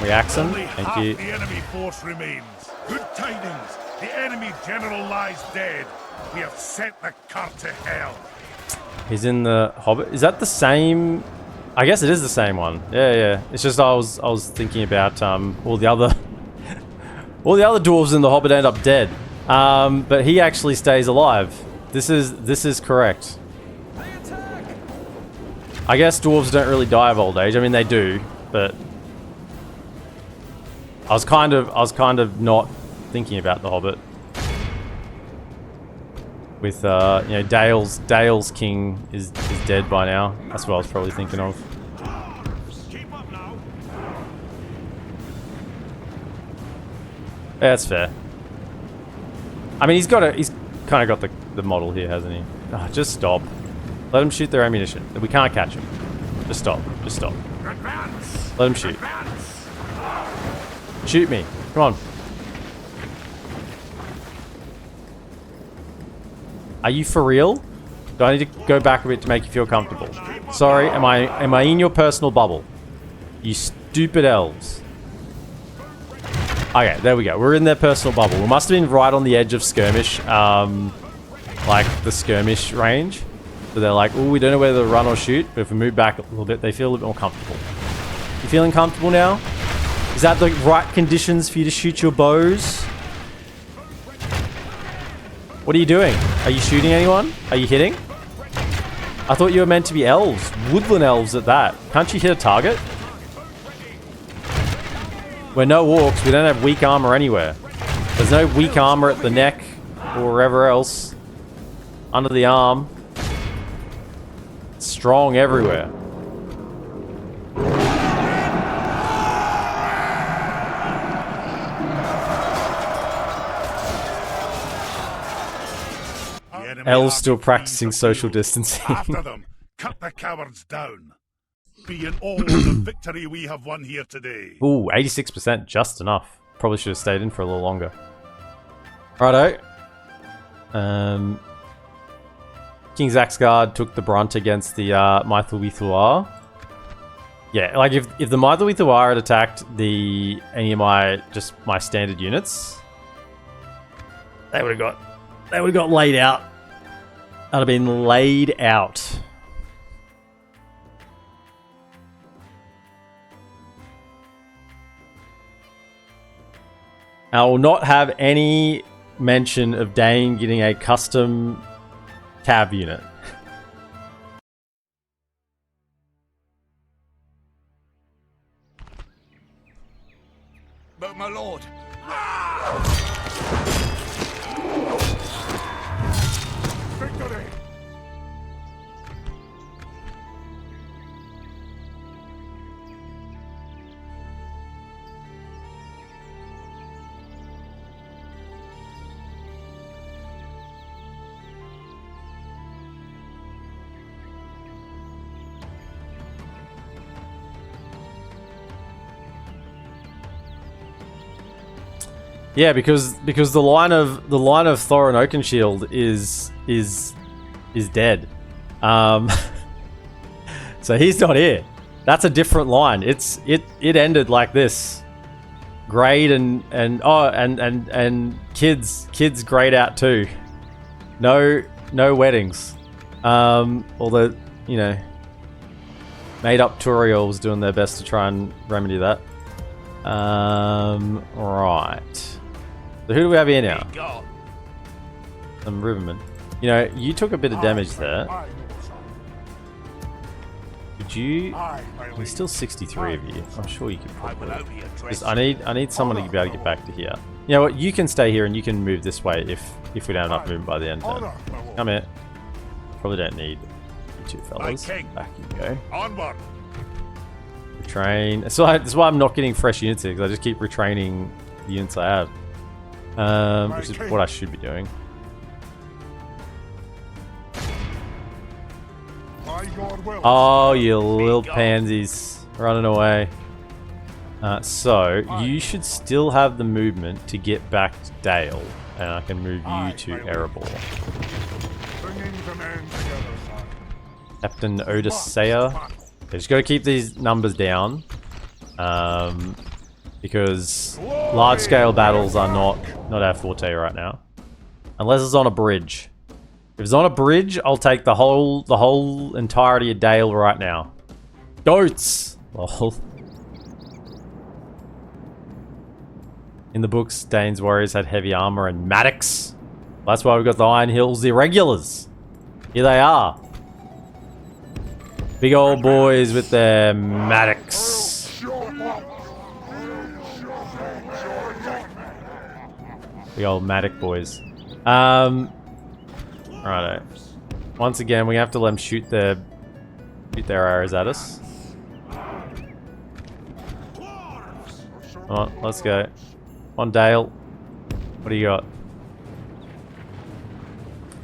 We axe him. Only Thank half you. the enemy force remains. Good tidings. The enemy general lies dead. We have sent the cart to hell. He's in the Hobbit. Is that the same? I guess it is the same one. Yeah. It's just I was thinking about all the other dwarves in the Hobbit end up dead. But he actually stays alive. This is correct. I guess dwarves don't really die of old age. I mean they do, but I was kind of not thinking about the Hobbit. With you know, Dale's king is dead by now. That's what I was probably thinking of. Yeah, that's fair. I mean, he's kind of got the model here, hasn't he? Oh, just stop. Let him shoot their ammunition. We can't catch him. Just stop. Just stop. Let him shoot. Shoot me. Come on. Are you for real? Do I need to go back a bit to make you feel comfortable? Sorry, am I in your personal bubble? You stupid elves. Okay, there we go. We're in their personal bubble. We must have been right on the edge of skirmish, like the skirmish range. So they're like, oh, we don't know whether to run or shoot, but if we move back a little bit, they feel a little bit more comfortable. You feeling comfortable now? Is that the right conditions for you to shoot your bows? What are you doing? Are you shooting anyone? Are you hitting? I thought you were meant to be elves. Woodland elves at that. Can't you hit a target? We're no orcs. We don't have weak armor anywhere. There's no weak armor at the neck or wherever else. Under the arm. Strong everywhere. Elves still practicing social distancing. After them, cut the cowards down. Be in all the victory we have won here today. Ooh, 86%, just enough. Probably should have stayed in for a little longer. Righto. King Zaxgard took the brunt against the Mythal-Withuar. Yeah, like if the Mythal-Withuar had attacked any of my standard units, they would have got laid out. I'd have been laid out. I will not have any mention of Dane getting a custom cab unit. But my lord, Victory! Yeah, because the line of Thorin Oakenshield is dead. So he's not here. That's a different line. It ended like this. Grayed and kids grayed out too. No weddings. Although, you know, made up Turiel's doing their best to try and remedy that. Right. So who do we have here now? God, Some Riverman. You know, you took a bit of damage there. Aye, Could you? aye, my There's liege. still 63 of you. I'm sure you could I will probably. only address Just, I need someone to be able to get back to here. You know what? You can stay here and you can move this way if we don't have enough movement by the end. Then. Honor, my lord. Come here. Probably don't need you two fellas. king. Back you go. onward. Retrain. So that's why I'm not getting fresh units here, because I just keep retraining the units I have. Which is what I should be doing. By your will. Oh, you little pansies. Running away. So, you should still have the movement to get back to Dale. And I can move you to Erebor. Bringing the men together, son. Captain Odysseia. Just got to keep these numbers down. Because large-scale battles are not our forte right now. Unless it's on a bridge. If it's on a bridge, I'll take the whole entirety of Dale right now. Goats! Lol. In the books, Dane's warriors had heavy armor and mattocks. That's why we've got the Iron Hills Irregulars. Here they are. Big old boys with their mattocks. Big old mattock boys. Righto. Once again, we have to let them shoot their arrows at us. Come on, let's go. On Dale. What do you got?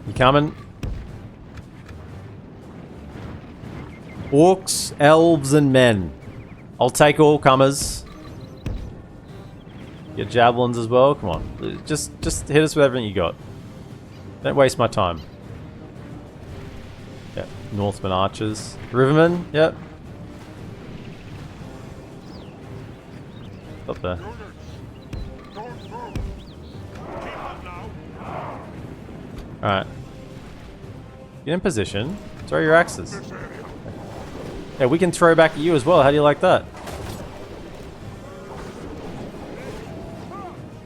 You coming? Orcs, elves, and men. I'll take all comers. Get javelins as well. Come on, just hit us with everything you got. Don't waste my time. Yep, Northman archers, Rivermen. Yep. Up there. All right. Get in position. Throw your axes. Yeah, we can throw back at you as well. How do you like that?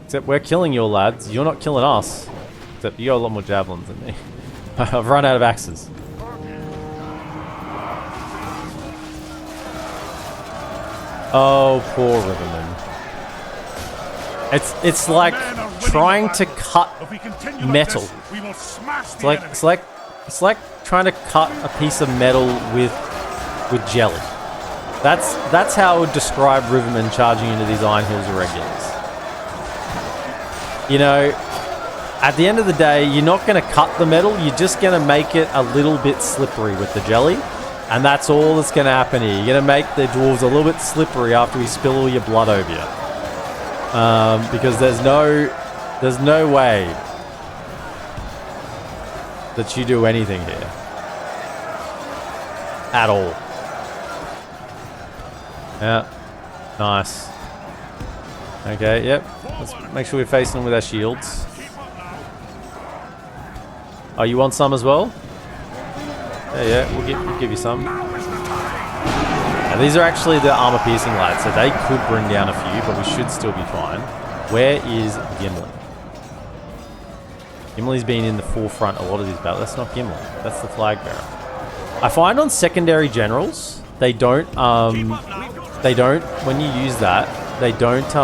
Except we're killing your lads. You're not killing us. Except you got a lot more javelins than me. I've run out of axes. Oh, poor Riverman. It's like trying to cut metal. It's like trying to cut a piece of metal with jelly. That's how I would describe Rivermen charging into these Iron Hills Irregulars. You know, at the end of the day, you're not going to cut the metal, you're just going to make it a little bit slippery with the jelly. And that's all that's going to happen here. You're going to make the dwarves a little bit slippery after we spill all your blood over you. Because there's no way that you do anything here. At all. Yeah. Nice. Okay, yep. Let's make sure we're facing them with our shields. Oh, you want some as well? Yeah, we'll give you some. Now, these are actually the armor-piercing lads, so they could bring down a few, but we should still be fine. Where is Gimli? Gimli's been in the forefront a lot of these battles. That's not Gimli. That's the flag bearer. I find on secondary generals, they don't, when you use that, they don't,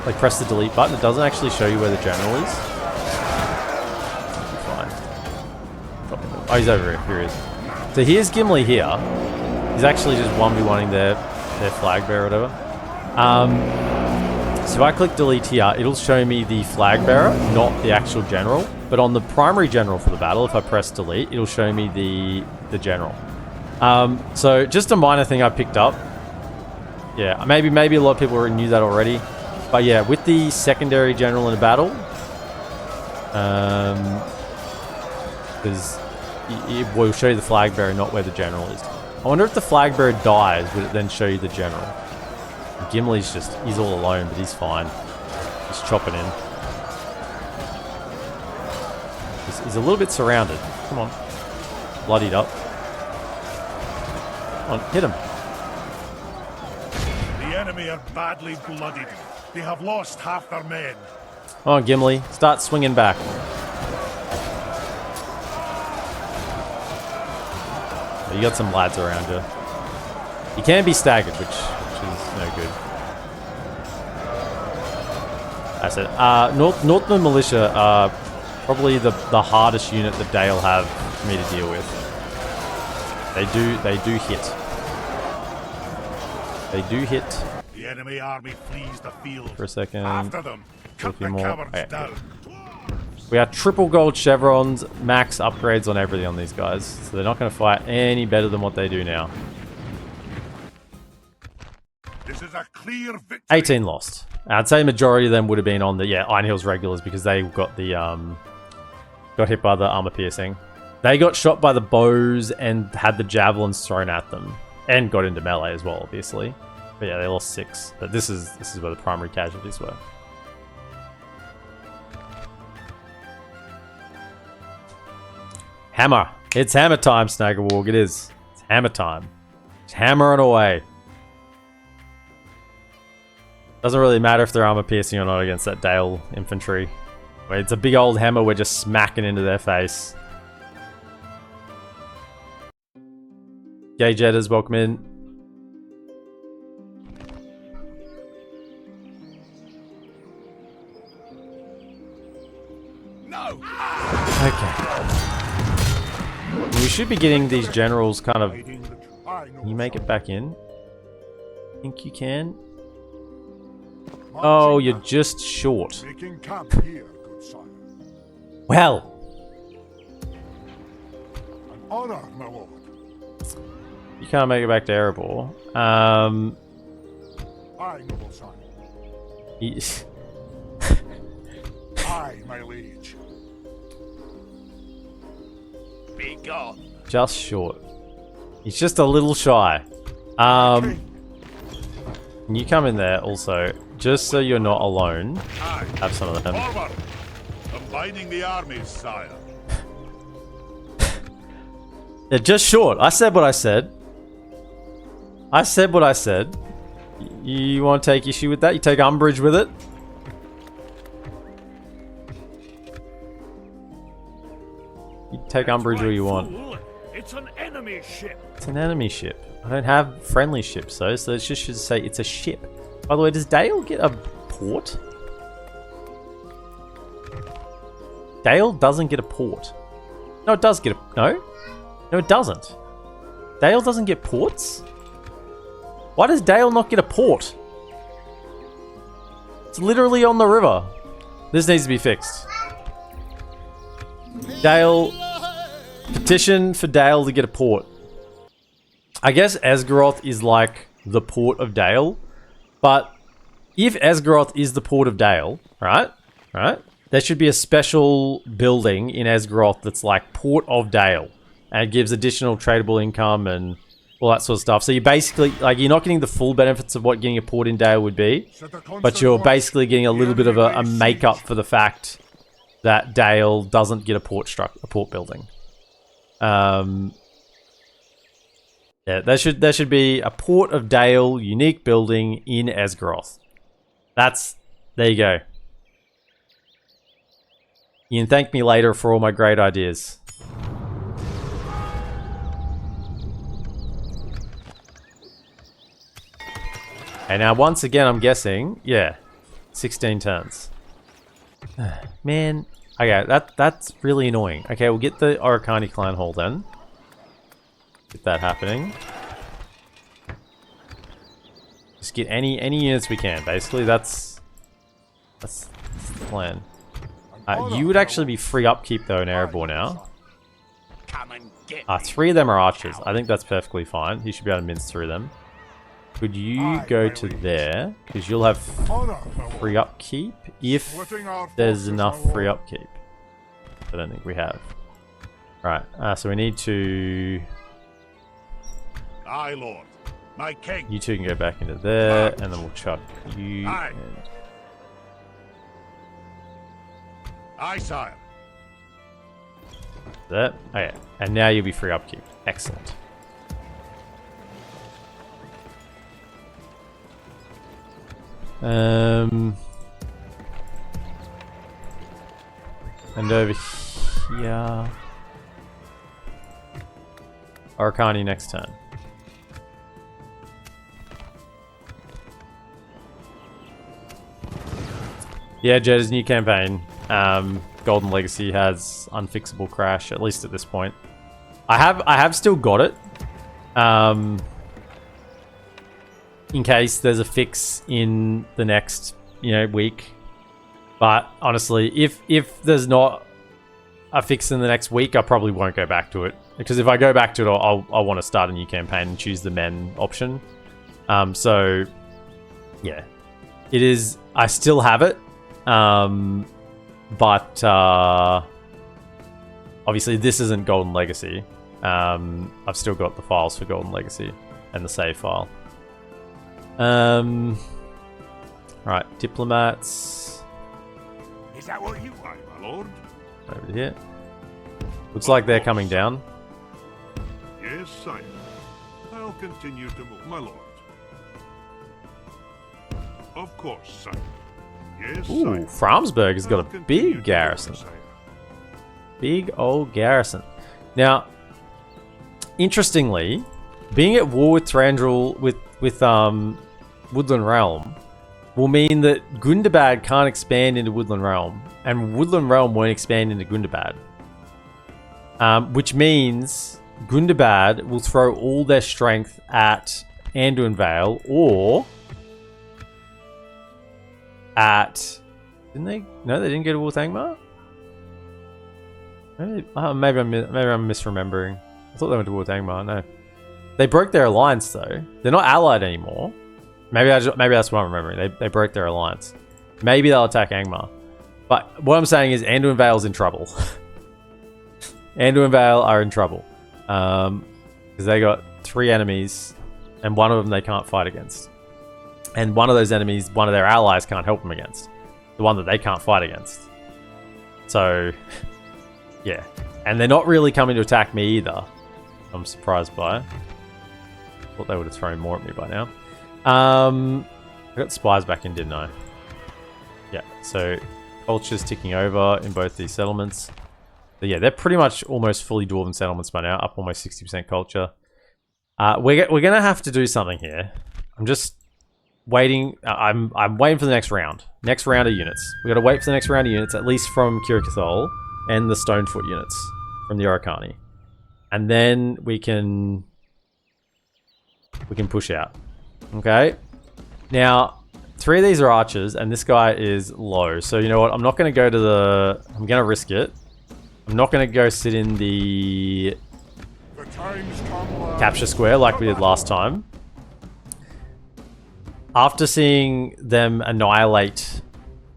like press the delete button. It doesn't actually show you where the general is. Fine. Oh, he's over here. Here he is. So here's Gimli here. He's actually just 1v1ing their flag bearer or whatever. So if I click delete here, it'll show me the flag bearer, not the actual general. But on the primary general for the battle, if I press delete, it'll show me the general. So just a minor thing I picked up. Yeah, maybe a lot of people already knew that already. But yeah, with the secondary general in a battle, because it will show you the flag bearer, not where the general is. I wonder if the flag bearer dies, would it then show you the general? Gimli's he's all alone, but he's fine. Just chopping in. He's a little bit surrounded. Come on. Bloodied up. Come on, hit him. The enemy are badly bloodied. They have lost half their men. Come on, Gimli. Start swinging back. You got some lads around you. You can be staggered, which is no good. I said, Northern Militia are probably the hardest unit that Dale have for me to deal with. They do hit. They do hit. The enemy army flees the field. For a second. After them. Cut the cowards down. We have triple gold chevrons, max upgrades on everything on these guys. So they're not going to fight any better than what they do now. This is a clear victory. 18 lost. I'd say majority of them would have been on the Iron Hills regulars because they got the got hit by the armor piercing. They got shot by the bows and had the javelins thrown at them and got into melee as well, obviously. But yeah, they lost 6. But this is where the primary casualties were. Hammer. It's hammer time, Snaggerwarg. It is. It's hammer time. It's hammering away. Doesn't really matter if they're armor piercing or not against that Dale infantry. It's a big old hammer we're just smacking into their face. Gay Jetters, welcome in. No. Okay. We should be getting these generals kind of... Can you make it back in? Think you can? Oh, you're just short. Well. You can't make it back to Erebor. Aye, my liege. Be gone. Just short. He's just a little shy. Can you come in there also, just so you're not alone? Aye. Have some of them. Forward. Combining the armies, sire. They're just short. I said what I said. I said what I said. You want to take issue with that? You take umbrage with it? You take umbrage where you want. It's an enemy ship. It's an enemy ship. I don't have friendly ships though, so it just should say it's a ship. By the way, does Dale get a port? Dale doesn't get a port. No, it does get a... No? No, it doesn't. Dale doesn't get ports? Why does Dale not get a port? It's literally on the river. This needs to be fixed. Dale... Petition for Dale to get a port. I guess Esgaroth is like the port of Dale, but if Esgaroth is the port of Dale, right? There should be a special building in Esgaroth that's like Port of Dale, and it gives additional tradable income and all that sort of stuff. So you're basically, like, you're not getting the full benefits of what getting a port in Dale would be, but you're basically getting a little bit of a make-up for the fact that Dale doesn't get a port building. Yeah, there should be a Port of Dale unique building in Esgaroth. That's There you go. You can thank me later for all my great ideas. And now once again, I'm guessing, yeah, 16 turns. Man, okay, that's really annoying. Okay, we'll get the Orikani Clan Hall then. Get that happening. Just get any units we can. Basically, that's the plan. You would actually be free upkeep though in Erebor now. Come and get 3 of them are archers. I think that's perfectly fine. He should be able to mince through them. Could you go to there? Because you'll have free upkeep if there's enough free upkeep. I don't think we have. Right, so we need to... Aye, Lord. My king. You two can go back into there, and then we'll chuck you. Aye. And... Aye, sire. that. Oh yeah, and now you'll be free upkeep. Excellent. And over here, Orikani next turn. Yeah, Jed's new campaign. Golden Legacy has unfixable crash, at least at this point. I have still got it. In case there's a fix in the next, week. But honestly, if there's not a fix in the next week, I probably won't go back to it. Because if I go back to it, I'll want to start a new campaign and choose the men option. So, yeah. It is... I still have it. But obviously this isn't Golden Legacy. I've still got the files for Golden Legacy and the save file. Right, diplomats. Is that what you want, My lord? Over here. Looks like they're coming down. Yes, sire. I'll continue to move. My lord. Of course, sire. Yes, Ooh, sire. Framsburg has got I'll a continue big to move, garrison. sire. Big old garrison. Now, interestingly, being at war with Thranduil with Woodland Realm will mean that Gundabad can't expand into Woodland Realm, and Woodland Realm won't expand into Gundabad. Which means Gundabad will throw all their strength at Anduin Vale or at... Didn't they? No, they didn't go to Wuthangmar? Maybe I'm misremembering. I thought they went to Wuthangmar. No. They broke their alliance though. They're not allied anymore. Maybe that's what I'm remembering. They broke their alliance. Maybe they'll attack Angmar. But what I'm saying is Anduin Vale's in trouble. Anduin Vale are in trouble. Because they got 3 enemies and one of them they can't fight against. And one of those enemies, one of their allies can't help them against. The one that they can't fight against. So, yeah. And they're not really coming to attack me either. I'm surprised by it. Thought they would have thrown more at me by now. I got spies back in, didn't I? Yeah, so culture's ticking over in both these settlements. But yeah, they're pretty much almost fully dwarven settlements by now, up almost 60% culture. We're gonna have to do something here. I'm just waiting. I'm waiting for the next round. Next round of units. We got to wait for the next round of units, at least from Kirikathol and the Stonefoot units from the Orikani, and then we can push out. Okay. Now, 3 of these are archers, and this guy is low. So you know what? I'm not going to go to the. I'm going to risk it. I'm not going to go sit in the capture square like we did last time. After seeing them annihilate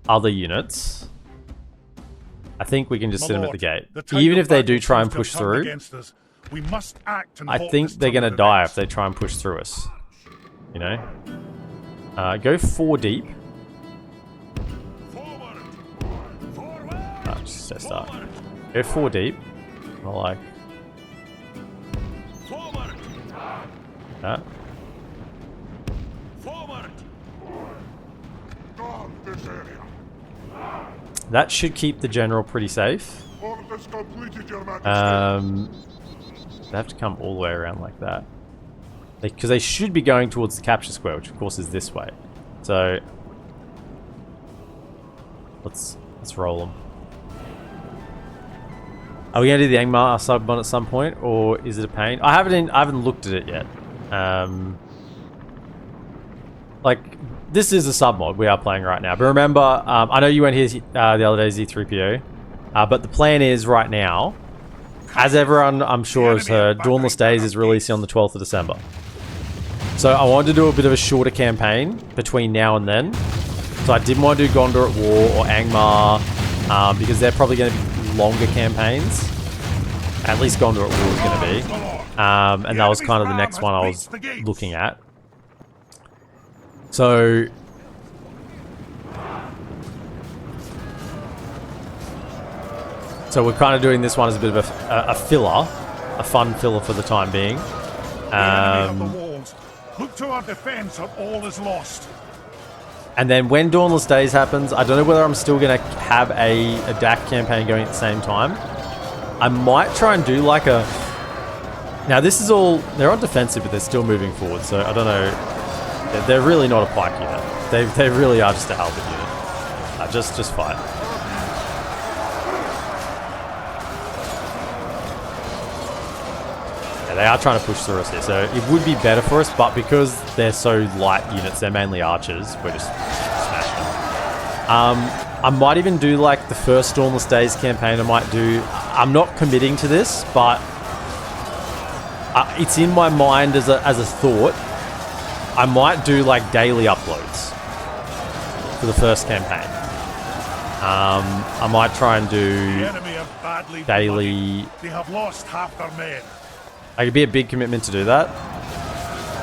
other units, I think we can just sit them at the gate. Even if they do try and push through, we must act and I halt think this they're turn going to of die events. if they try and push through us. You know? Go 4 deep. Just say start. Go 4 deep. I like that. Guard this area. That should keep the general pretty safe. Orders completed, Your Majesty. They have to come all the way around like that. Because they should be going towards the capture square, which of course is this way. So let's roll them. Are we going to do the Angmar sub-mod at some point, or is it a pain? I haven't looked at it yet. Like, this is a sub-mod we are playing right now. But remember, I know you went here the other day, Z3PO, but the plan is right now, as everyone I'm sure has heard, Dauntless Days is releasing on the 12th of December. So I wanted to do a bit of a shorter campaign between now and then. So I didn't want to do Gondor at War or Angmar, because they're probably going to be longer campaigns. At least Gondor at War is going to be. And that was kind of the next one I was looking at. So we're kind of doing this one as a bit of a filler, a fun filler for the time being. Look to our defense or all is lost. And then when Dauntless Days happens, I don't know whether I'm still going to have a DaC campaign going at the same time. I might try and do like a... Now this is all... They're on defensive, but they're still moving forward, so I don't know. They're really not a pike unit. They really are just a halberd unit. Just fight. Yeah, they are trying to push through us here, so it would be better for us, but because they're so light units, they're mainly archers, we're just smashing them. I might even do like the first Dauntless Days campaign. I'm not committing to this, but it's in my mind as a thought. I might do like daily uploads for the first campaign. I might try and do daily. They have lost half their men. It could be a big commitment to do that,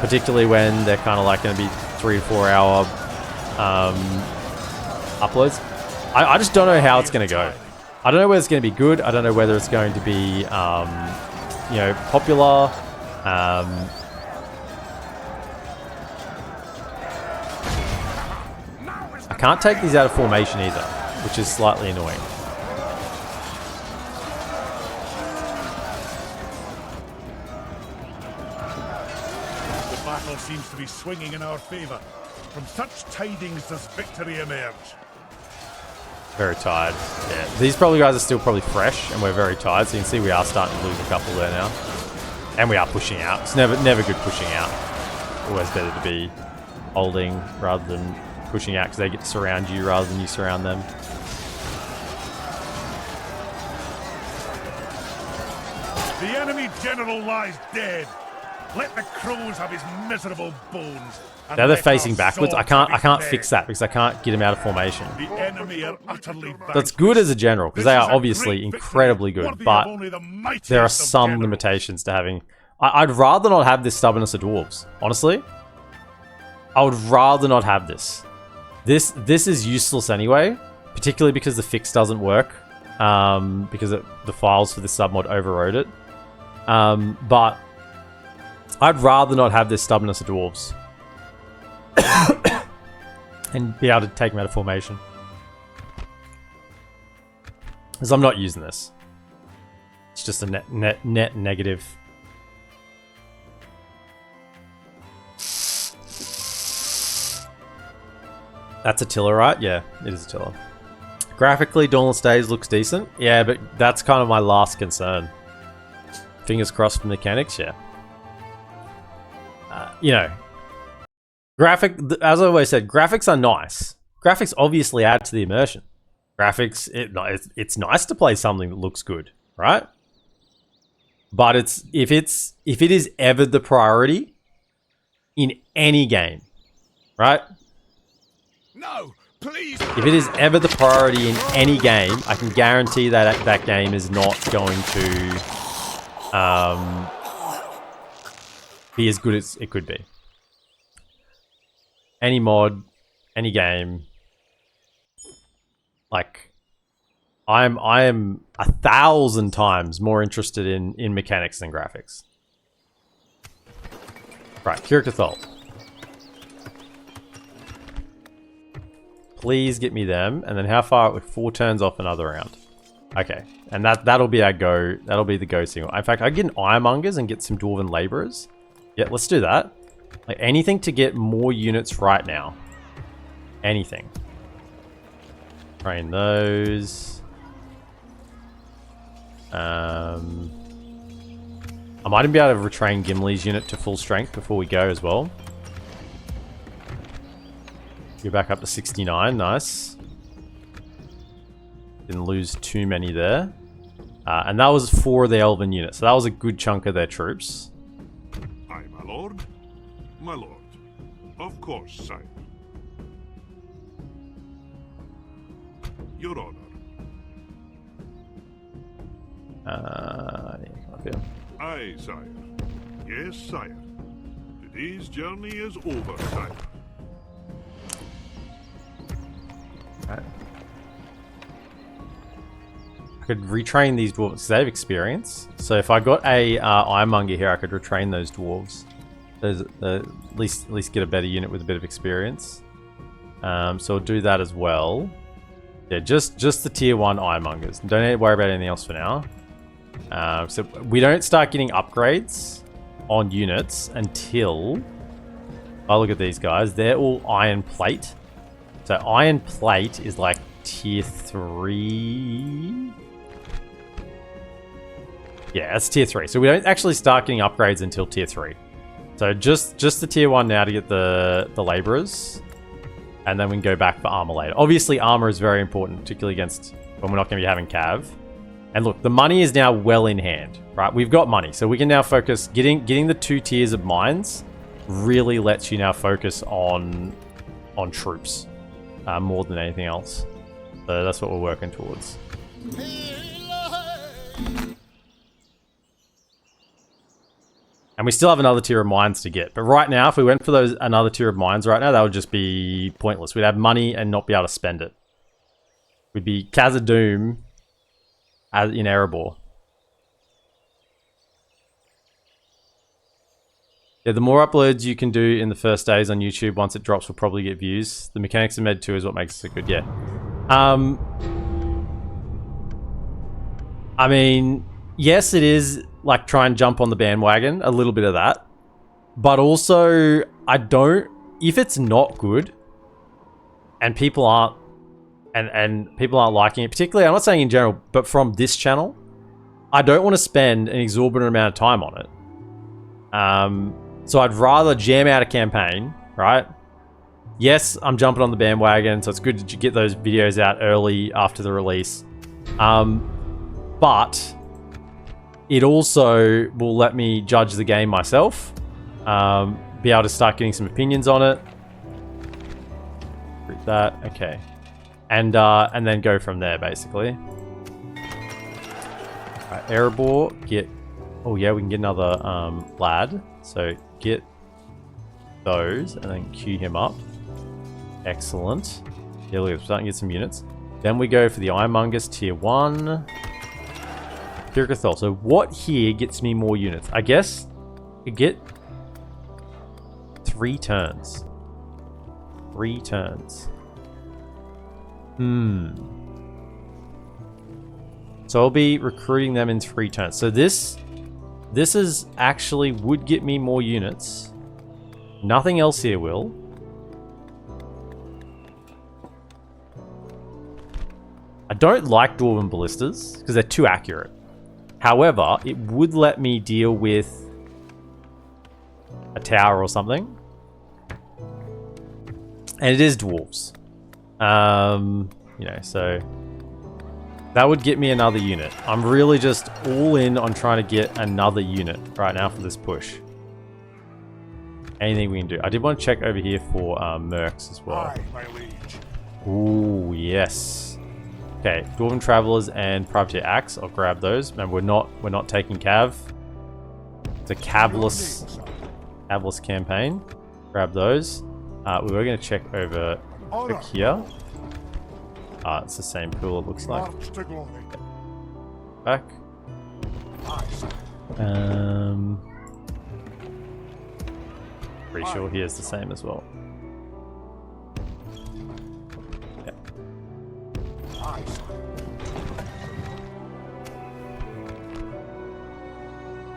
particularly when they're kind of like going to be 3 to 4 hour uploads. I just don't know how it's going to go. I don't know whether it's going to be good. I don't know whether it's going to be, you know, popular. I can't take these out of formation either, which is slightly annoying. The battle seems to be swinging in our favour. From such tidings does victory emerge. Very tired. Yeah, these guys are still probably fresh, and we're very tired. So you can see we are starting to lose a couple there now, and we are pushing out. It's never good pushing out. Always better to be holding rather than pushing out, because they get to surround you rather than you surround them. The enemy general lies dead. Let the crows have his miserable bones. Now they're facing backwards. I can't fix that because I can't get him out of formation. The enemy are utterly That's good as a general, because they are obviously incredibly good, but there are some limitations to having... I'd rather not have this stubbornness of dwarves, honestly. I would rather not have this. This is useless anyway, particularly because the fix doesn't work, because the files for this submod overrode it. But I'd rather not have this stubbornness of dwarves. And be able to take them out of formation. Because I'm not using this. It's just a net negative. That's Attila, right? Yeah, it is Attila. Graphically, Dauntless Days looks decent. Yeah, but that's kind of my last concern. Fingers crossed for mechanics, yeah. You know, as I always said, graphics are nice. Graphics obviously add to the immersion. Graphics, it's nice to play something that looks good, right? But if it is ever the priority in any game, right? No, please. If it is ever the priority in any game, I can guarantee that that game is not going to be as good as it could be. Any mod, any game, like I am 1,000 times more interested in mechanics than graphics. Right, Kirkathol. Please get me them. And then how far? With 4 turns off another round. Okay. And that'll be our go. That'll be the go signal. In fact, I get an Ironmongers and get some Dwarven Laborers. Yeah, let's do that. Like anything to get more units right now. Anything. Train those. I might even be able to retrain Gimli's unit to full strength before we go as well. You're back up to 69, nice. Didn't lose too many there. And that was 4 of the Elven units, so that was a good chunk of their troops. Aye, my lord. My lord. Of course, sire. Your honor. Yeah, come up here. Aye, sire. Yes, sire. Today's journey is over, sire. Right. I could retrain these dwarves because they have experience. So if I got a Ironmonger here, I could retrain those dwarves. Those at least get a better unit with a bit of experience. So I'll do that as well. Yeah, just the tier 1 Ironmongers. Don't need to worry about anything else for now. So we don't start getting upgrades on units until... Oh, look at these guys. They're all Iron Plate. So Iron Plate is like tier 3. Yeah, that's tier 3. So we don't actually start getting upgrades until tier 3. So just the tier 1 now to get the laborers. And then we can go back for armor later. Obviously, armor is very important, particularly against when we're not going to be having cav. And look, the money is now well in hand, right? We've got money, so we can now focus. Getting the 2 tiers of mines really lets you now focus on troops more than anything else. So that's what we're working towards. And we still have another tier of mines to get. But right now, if we went for another tier of mines right now, that would just be pointless. We'd have money and not be able to spend it. We'd be Khazad-dûm as in Erebor. Yeah, the more uploads you can do in the first days on YouTube, once it drops, will probably get views. The mechanics of Med 2 is what makes it good, yeah. I mean, yes, it is like try and jump on the bandwagon, a little bit of that. But also, if it's not good, and people aren't, and people aren't liking it, particularly, I'm not saying in general, but from this channel, I don't want to spend an exorbitant amount of time on it. So I'd rather jam out a campaign, right? Yes, I'm jumping on the bandwagon, so it's good to get those videos out early after the release. But it also will let me judge the game myself, be able to start getting some opinions on it. Read that, okay. And then go from there, basically. Alright, Erebor, get... Oh yeah, we can get another lad. So get those and then queue him up. Excellent. Yeah, look, we're starting to get some units. Then we go for the Ironmongers tier 1. Kirkathol. So what here gets me more units? I guess you get 3 turns. 3 turns. So I'll be recruiting them in 3 turns. So this is actually would get me more units. Nothing else here will. I don't like Dwarven Ballistas because they're too accurate. However, it would let me deal with a tower or something. And it is dwarves. You know, so that would get me another unit. I'm really just all in on trying to get another unit right now for this push. Anything we can do. I did want to check over here for mercs as well. Aye, my liege. Ooh, yes. Okay, Dwarven Travelers and Privateer Axe. I'll grab those. And we're not taking cav. It's a cavless campaign. Grab those. We were going to check over here. It's the same pool, it looks like. Back. Pretty sure he is the same as well.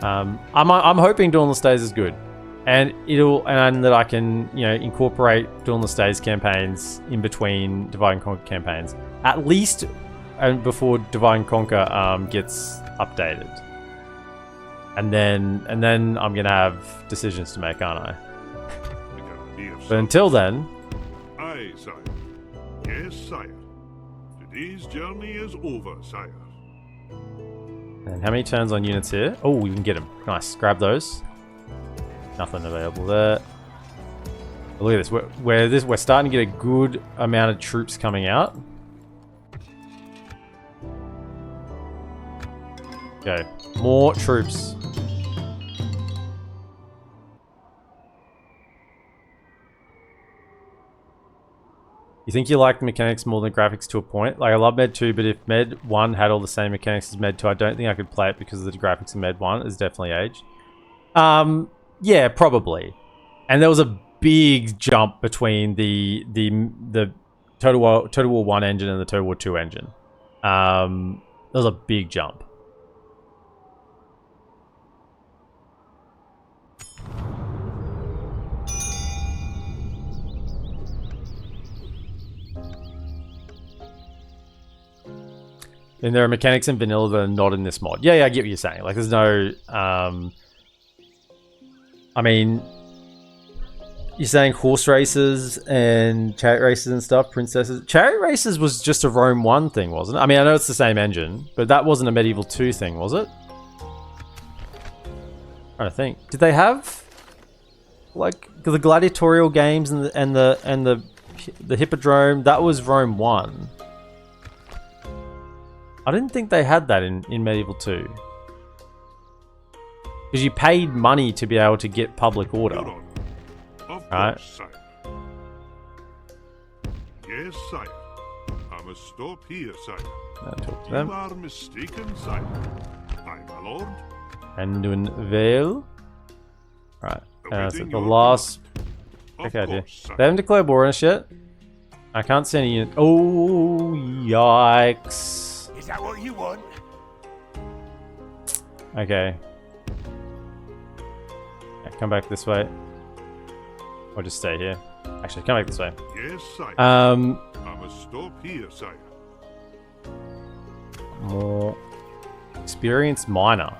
I'm hoping Dauntless Days is good, and that I can incorporate Dauntless Days campaigns in between Divide and Conquer campaigns, at least, and before Divide and Conquer gets updated, and then I'm gonna have decisions to make, aren't I? But until then, Aye, sire. Yes, sire. Today's journey is over, sire. and how many turns on units here? Oh, we can get them. Nice, grab those. Nothing available there. But look at this. We're starting to get a good amount of troops coming out. Okay, more troops. You think you like the mechanics more than graphics to a point? Like, I love Med 2, but if Med 1 had all the same mechanics as Med 2, I don't think I could play it because the graphics in Med 1 is definitely aged. Yeah, probably. And there was a big jump between the Total War 1 engine and the Total War 2 engine. There was a big jump. And there are mechanics in vanilla that are not in this mod. Yeah, I get what you're saying. Like, there's no... I mean... You're saying horse races and chariot races and stuff, princesses... Chariot races was just a Rome 1 thing, wasn't it? I mean, I know it's the same engine, but that wasn't a Medieval 2 thing, was it? I'm trying to think. Did they have... Like, the gladiatorial games and the Hippodrome? That was Rome 1. I didn't think they had that in Medieval 2. Because you paid money to be able to get public order. Right? Sire. Yes, sire. I must stop here, sire. Talk to them. You are mistaken, sire. Aye, my lord. Anduin Vale. Right. So Awaiting the your last... command. Okay, Of idea. course, sire. They haven't declared war on us yet. I can't see any unit. Oh, yikes. Is that what you want? Okay. Yeah, come back this way. Or just stay here. Actually, come back this way. Yes, sire. Uh, I must stop here, sire. More experienced miner.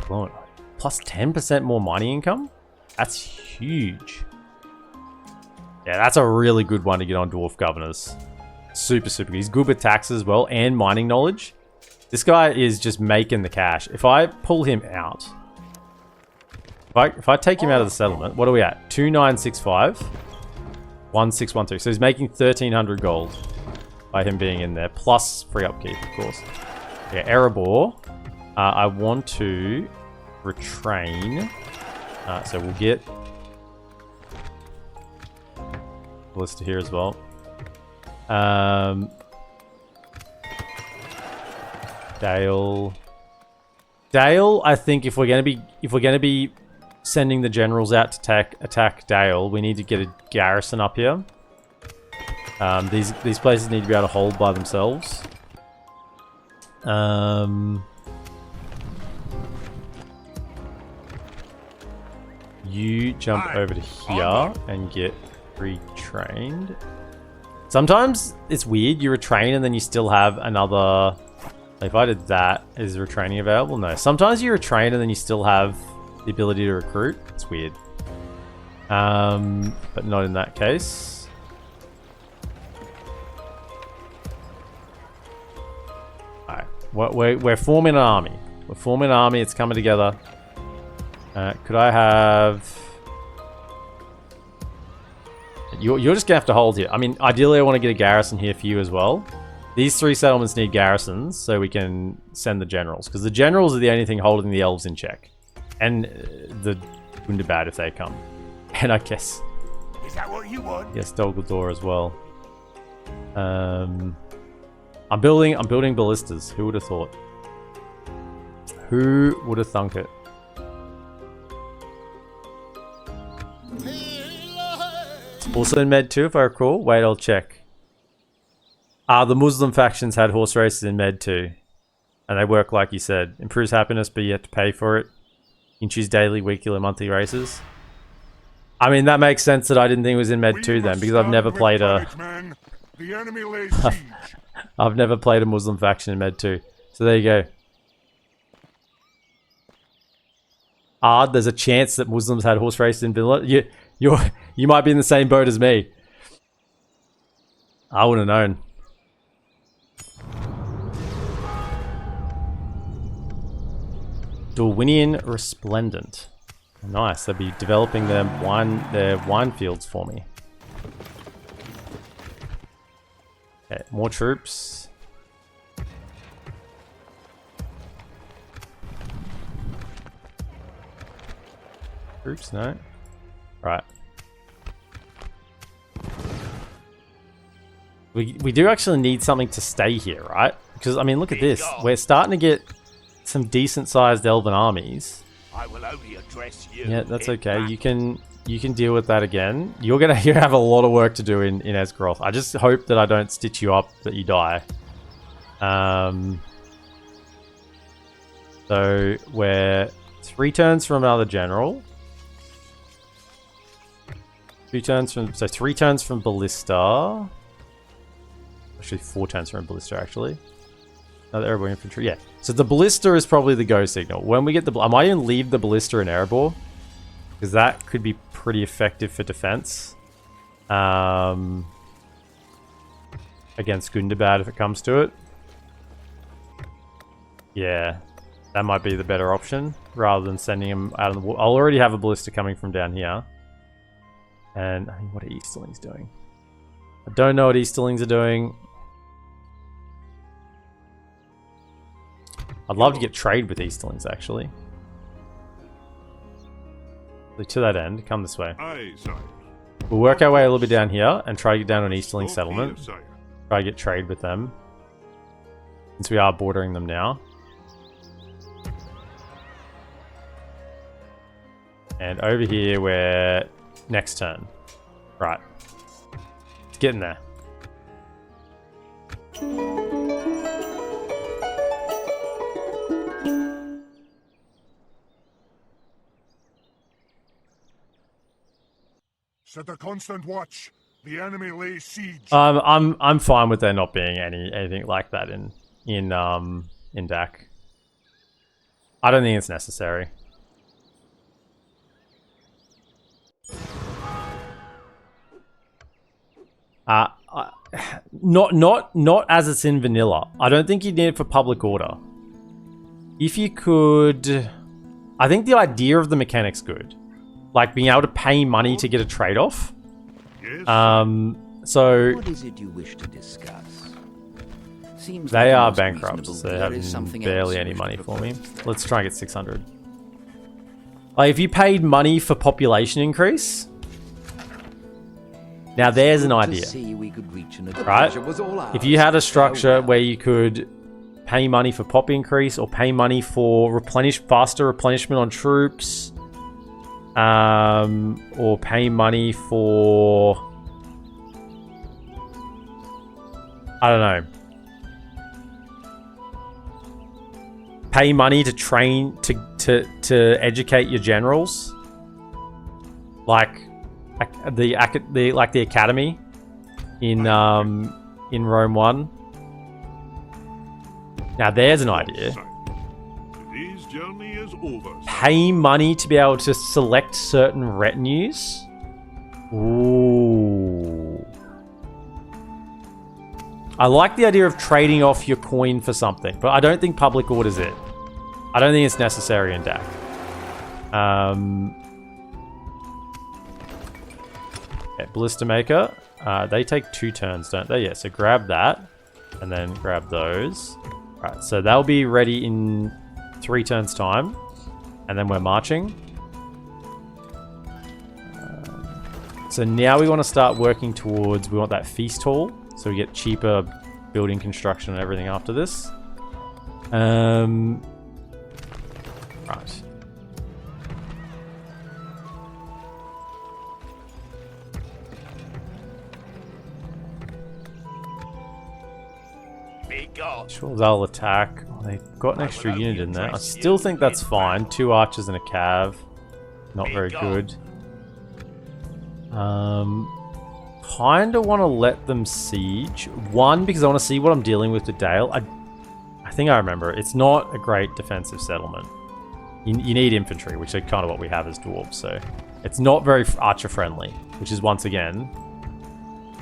Fluent. Plus 10% more mining income? That's huge. Yeah, that's a really good one to get on Dwarf Governors. Super good. He's good with taxes as well and mining knowledge. This guy is just making the cash. If I pull him out... If I take him out of the settlement, what are we at? 2965. 1612. So he's making 1300 gold by him being in there, plus free upkeep, of course. Yeah, Erebor. I want to retrain. So we'll get Ballista here as well. Dale, I think if we're gonna be sending the generals out to attack Dale, we need to get a garrison up here. These places need to be able to hold by themselves. You jump over to here and get retrained. Sometimes it's weird, you retrain and then you still have another... If I did that, is retraining available? No. Sometimes you retrain and then you still have the ability to recruit. It's weird. But not in that case. Alright. We're forming an army. We're forming an army. It's coming together. Could I have... You're just going to have to hold here. I mean, ideally I want to get a garrison here for you as well. These 3 settlements need garrisons so we can send the generals. Because the generals are the only thing holding the elves in check. And the Wunderbad if they come. And I guess... Is that what you want? Yes, Dolgador as well. I'm building ballistas. Who would have thought? Who would have thunk it? It's also in Med 2 if I recall. Wait, I'll check. The Muslim factions had horse races in Med 2. And they work like you said. Improves happiness, but you have to pay for it. You can choose daily, weekly, or monthly races. I mean, that makes sense that I didn't think it was in Med 2 then, because I've never played a... The enemy lays siege. I've never played a Muslim faction in Med 2. So there you go. There's a chance that Muslims had horse races in Vinland. You might be in the same boat as me. I wouldn't have known. Dorwinian Resplendent. Nice. They'll be developing their wine fields for me. Okay, more troops. Troops, no. Right. We do actually need something to stay here, right? Because, I mean, look at this. We're starting to get some decent-sized elven armies. I will only address you. Yeah, that's okay. You can deal with that again. You're gonna have a lot of work to do in Esgaroth. I just hope that I don't stitch you up, that you die. So we're 3 turns from another general. 3 turns from Ballista. Actually, 4 turns from Ballista, actually. Another Erebor infantry, yeah. So the Ballista is probably the go signal. When we get the... I might even leave the Ballista in Erebor, because that could be pretty effective for defense. Against Gundabad if it comes to it. Yeah, that might be the better option, rather than sending him out of the wall. I'll already have a Ballista coming from down here. And, I mean, what are Easterlings doing? I don't know what Easterlings are doing. I'd love to get trade with Easterlings, actually. So to that end, come this way. Aye, sire. We'll work our way a little bit down here and try to get down to an Easterling Go settlement. here, sire. Try to get trade with them. Since we are bordering them now. And over here, we're next turn. Right. It's getting there. Set a constant watch. The enemy lays siege. I'm fine with there not being anything like that in DaC. I don't think it's necessary. Not as it's in vanilla. I don't think you need it for public order. If you could, I think the idea of the mechanic's good, like being able to pay money to get a trade-off. Yes. So What is it you wish to discuss? Seems they like the are most bankrupt. reasonable So they there have is something barely else any you wish money to for me. propose. Let's try and get 600. Like if you paid money for population increase. Now there's an Good to idea. see we could reach an Right? agreement. Was all ours. If you had a structure Farewell. where you could pay money for pop increase or pay money for faster replenishment on troops, or pay money for, I don't know, pay money to train to educate your generals, like the academy in Rome 1. Now there's an idea. Sire. Today's journey is over. sire. Pay money to be able to select certain retinues. Ooh. I like the idea of trading off your coin for something, but I don't think public order's it. I don't think it's necessary in DaC. Okay, Ballista Maker. They take 2 turns, don't they? Yeah, so grab that. And then grab those. Right, so they'll be ready in 3 turns' time. And then we're marching. So now we want to start working towards... We want that feast hall. So we get cheaper building construction and everything after this. Right. Be gone. Sure, they'll attack. Oh, they got an extra unit in there. I still think that's fine. 2 archers and a cav. Not very good. Kinda want to let them siege. One, because I want to see what I'm dealing with Dale. I think I remember. It's not a great defensive settlement. You need infantry, which is kind of what we have as dwarves, so... It's not very archer-friendly, which is, once again,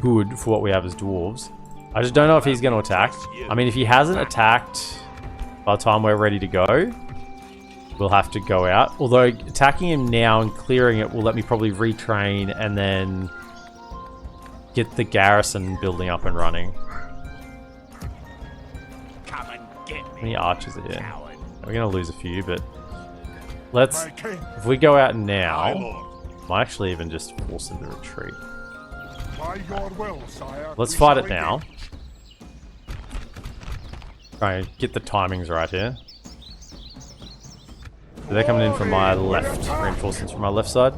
good for what we have as dwarves. I just don't know if he's going to attack. I mean, if he hasn't attacked by the time we're ready to go, we'll have to go out. Although, attacking him now and clearing it will let me probably retrain and then get the garrison building up and running. Come and get How me, many archers are here? coward. We're going to lose a few, but... Let's... My king, If we go out my now... lord. Might actually even just force them to retreat. By your will, sire. Let's we fight shall it now. engage. Try and get the timings right here. So they're coming in from my left. Reinforcements from my left side.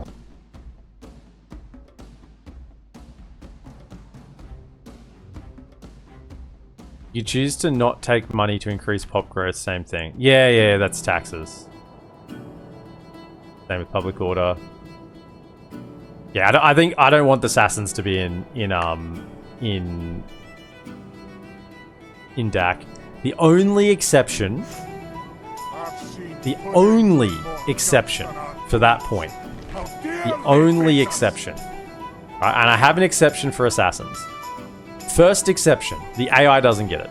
You choose to not take money to increase pop growth, same thing. Yeah, that's taxes. Same with public order. Yeah, I think I don't want the assassins to be in DaC. The only exception for that point, the only exception, right, and I have an exception for assassins. First exception, the AI doesn't get it.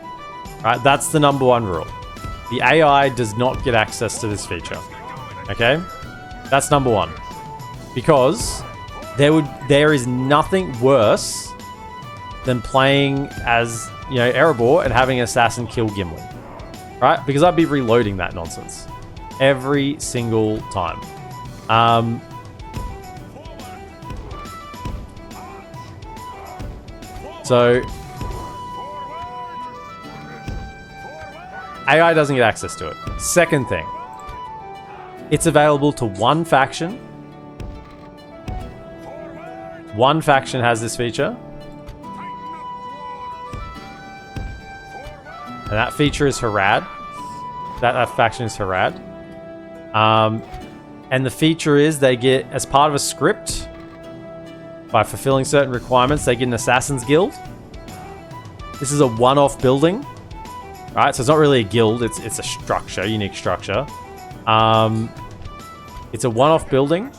Right, that's the #1 rule. The AI does not get access to this feature. Okay, that's #1, because there is nothing worse than playing as, you know, Erebor and having an assassin kill Gimli, right? Because I'd be reloading that nonsense every single time. So AI doesn't get access to it. Second thing, it's available to one faction. One faction has this feature. And that feature is Harad. That faction is Harad. And the feature is they get, as part of a script, by fulfilling certain requirements, they get an Assassin's Guild. This is a one-off building. Right, so it's not really a guild, it's a structure, unique structure. It's a one-off building.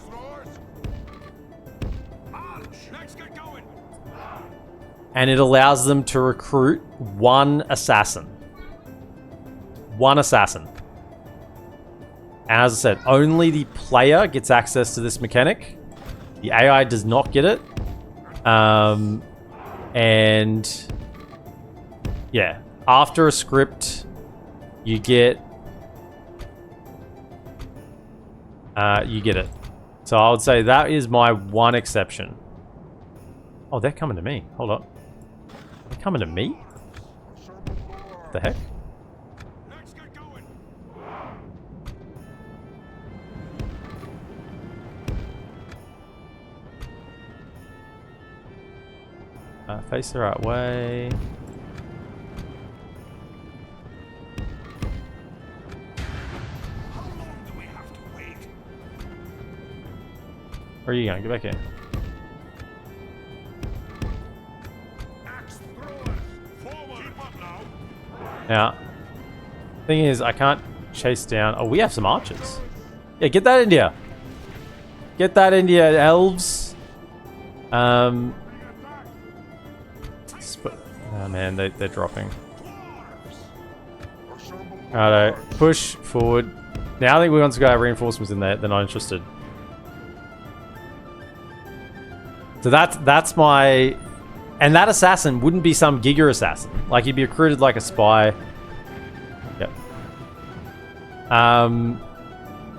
And it allows them to recruit one assassin. One assassin. And as I said, only the player gets access to this mechanic. The AI does not get it. And yeah, after a script, you get it. So I would say that is my one exception. Oh, they're coming to me. Hold up. They're coming to me? What the heck? Face the right way. Where are you going? Get back here. Now, thing is, I can't chase down. Oh, we have some archers. Yeah, get that in here. Get that in here, elves. Oh man, they're dropping. Righto, push forward. Now I think we want to go have reinforcements in there. They're not interested. So that's my... And that assassin wouldn't be some Giga assassin. Like, he'd be recruited like a spy. Yep.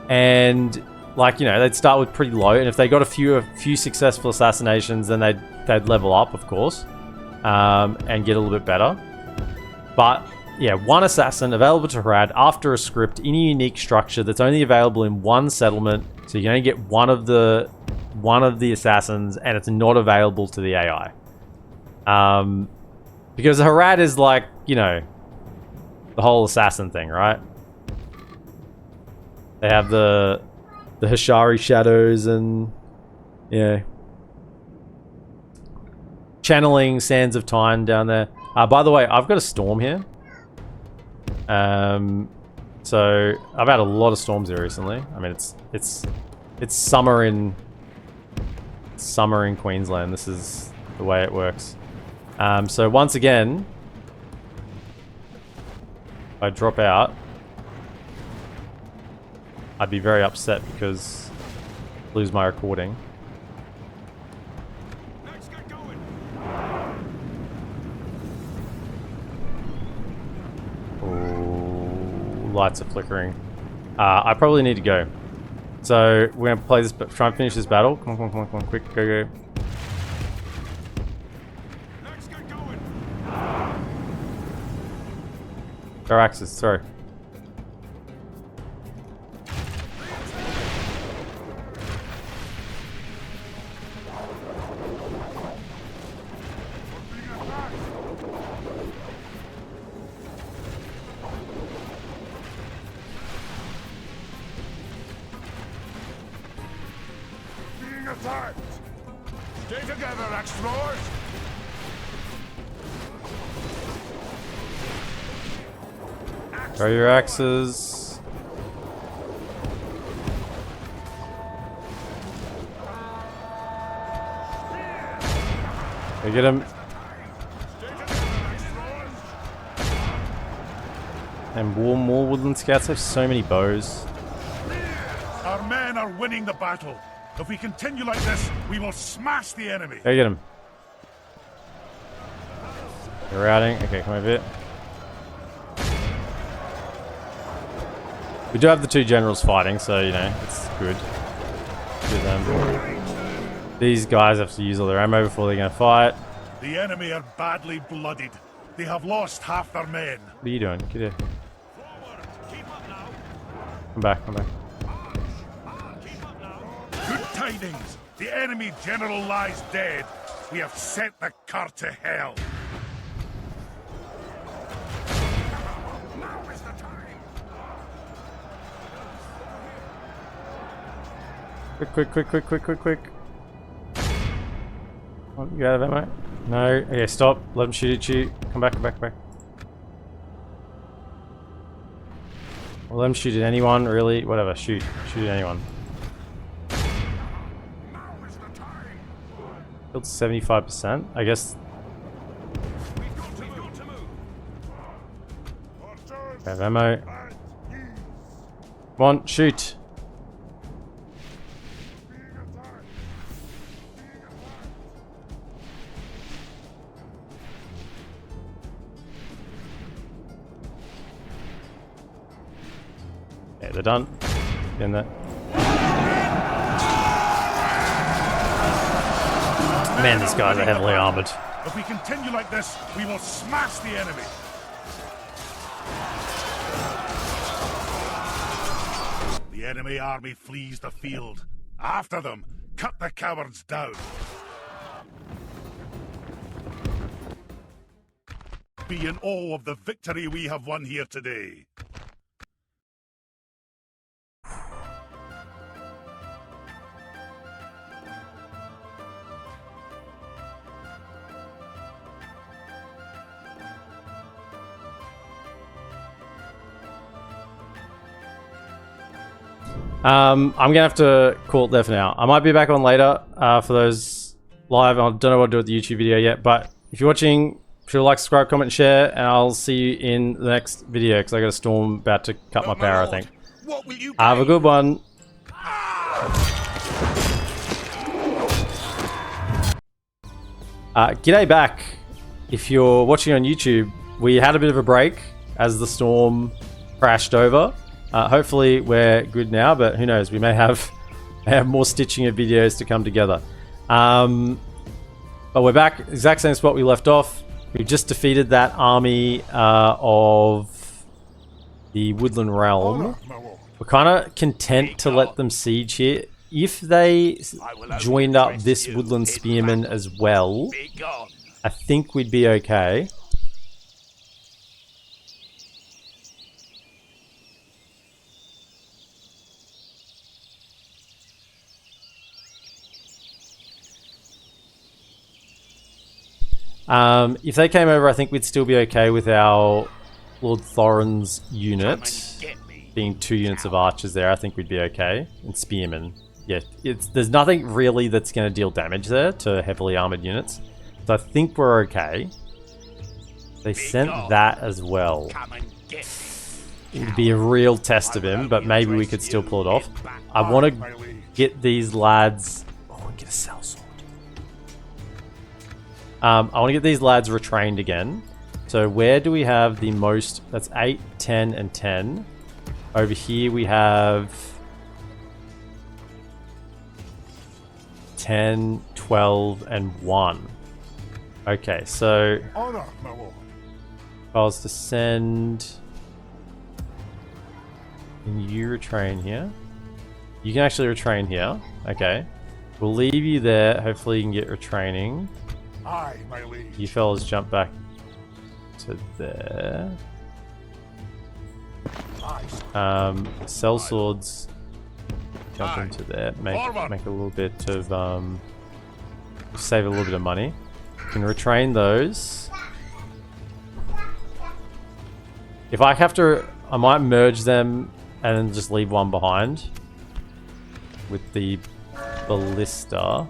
And, like, you know, they'd start with pretty low. And if they got a few successful assassinations, then they'd level up, of course. And get a little bit better. But, yeah, one assassin available to Harad after a script in a unique structure that's only available in one settlement. So you only get one of the assassins, and it's not available to the AI. Because Harad is like, you know, the whole assassin thing, right? They have the Hishari shadows and yeah, channeling Sands of Time down there. By the way, I've got a storm here. So I've had a lot of storms here recently. I mean, it's summer in Queensland. This is the way it works. So once again, if I drop out, I'd be very upset because I lose my recording. Oh, lights are flickering. I probably need to go. So we're gonna play this, try and finish this battle. Come on, quick, go. Our axes, sorry. Stay together, explorers! Throw your axes. We get him. And more woodland scouts have so many bows. Our men are winning the battle. If we continue like this, we will smash the enemy. Go get him. You're routing. Okay, come over here. We do have the two generals fighting, so you know it's good. Good them. These guys have to use all their ammo before they're going to fight. The enemy are badly blooded. They have lost half their men. What are you doing? Get here. Come back. Good tidings. The enemy general lies dead. We have sent the car to hell. Now is the time. Quick. Oh, you out of ammo? No. Okay, stop. Let him shoot at you. Come back. Well, let him shoot at anyone, really. Whatever. Shoot at anyone. Killed 75%. I guess. I have ammo. Come on, shoot. Okay, they're done. Get in there. Man, these guys are heavily armored. If we continue like this, we will smash the enemy. The enemy army flees the field. After them, cut the cowards down. Be in awe of the victory we have won here today. I'm gonna have to call it there for now. I might be back on later for those live. I don't know what to do with the YouTube video yet, but if you're watching, be sure to like, subscribe, comment, and share, and I'll see you in the next video because I got a storm about to cut my power, I think. Have a good one. G'day back. If you're watching on YouTube, we had a bit of a break as the storm crashed over. Hopefully we're good now, but who knows? We may have more stitching of videos to come together. But we're back, exact same spot we left off. We've just defeated that army of the Woodland Realm. We're kind of content to let them siege here. If they joined up this Woodland Spearman as well, I think we'd be okay. If they came over, I think we'd still be okay with our Lord Thorin's unit being 2 units of archers there. I think we'd be okay. And spearmen. Yeah, there's nothing really that's going to deal damage there to heavily armored units. So I think we're okay. They sent that as well. It would be a real test of him, but maybe we could still pull it off. I want to get these lads... Oh, we get a sellsword. I want to get these lads retrained again. So where do we have the most? That's 8, 10, and 10. Over here we have 10, 12, and 1. Okay, so Honor, my lord. if I was to send... Can you retrain here? You can actually retrain here. Okay. We'll leave you there. Hopefully you can get retraining. Aye, my liege. You fellas jump back to there. Sell swords. Jump into there. Make a little bit of save a little bit of money. You can retrain those. If I have to, I might merge them and then just leave one behind with the ballista.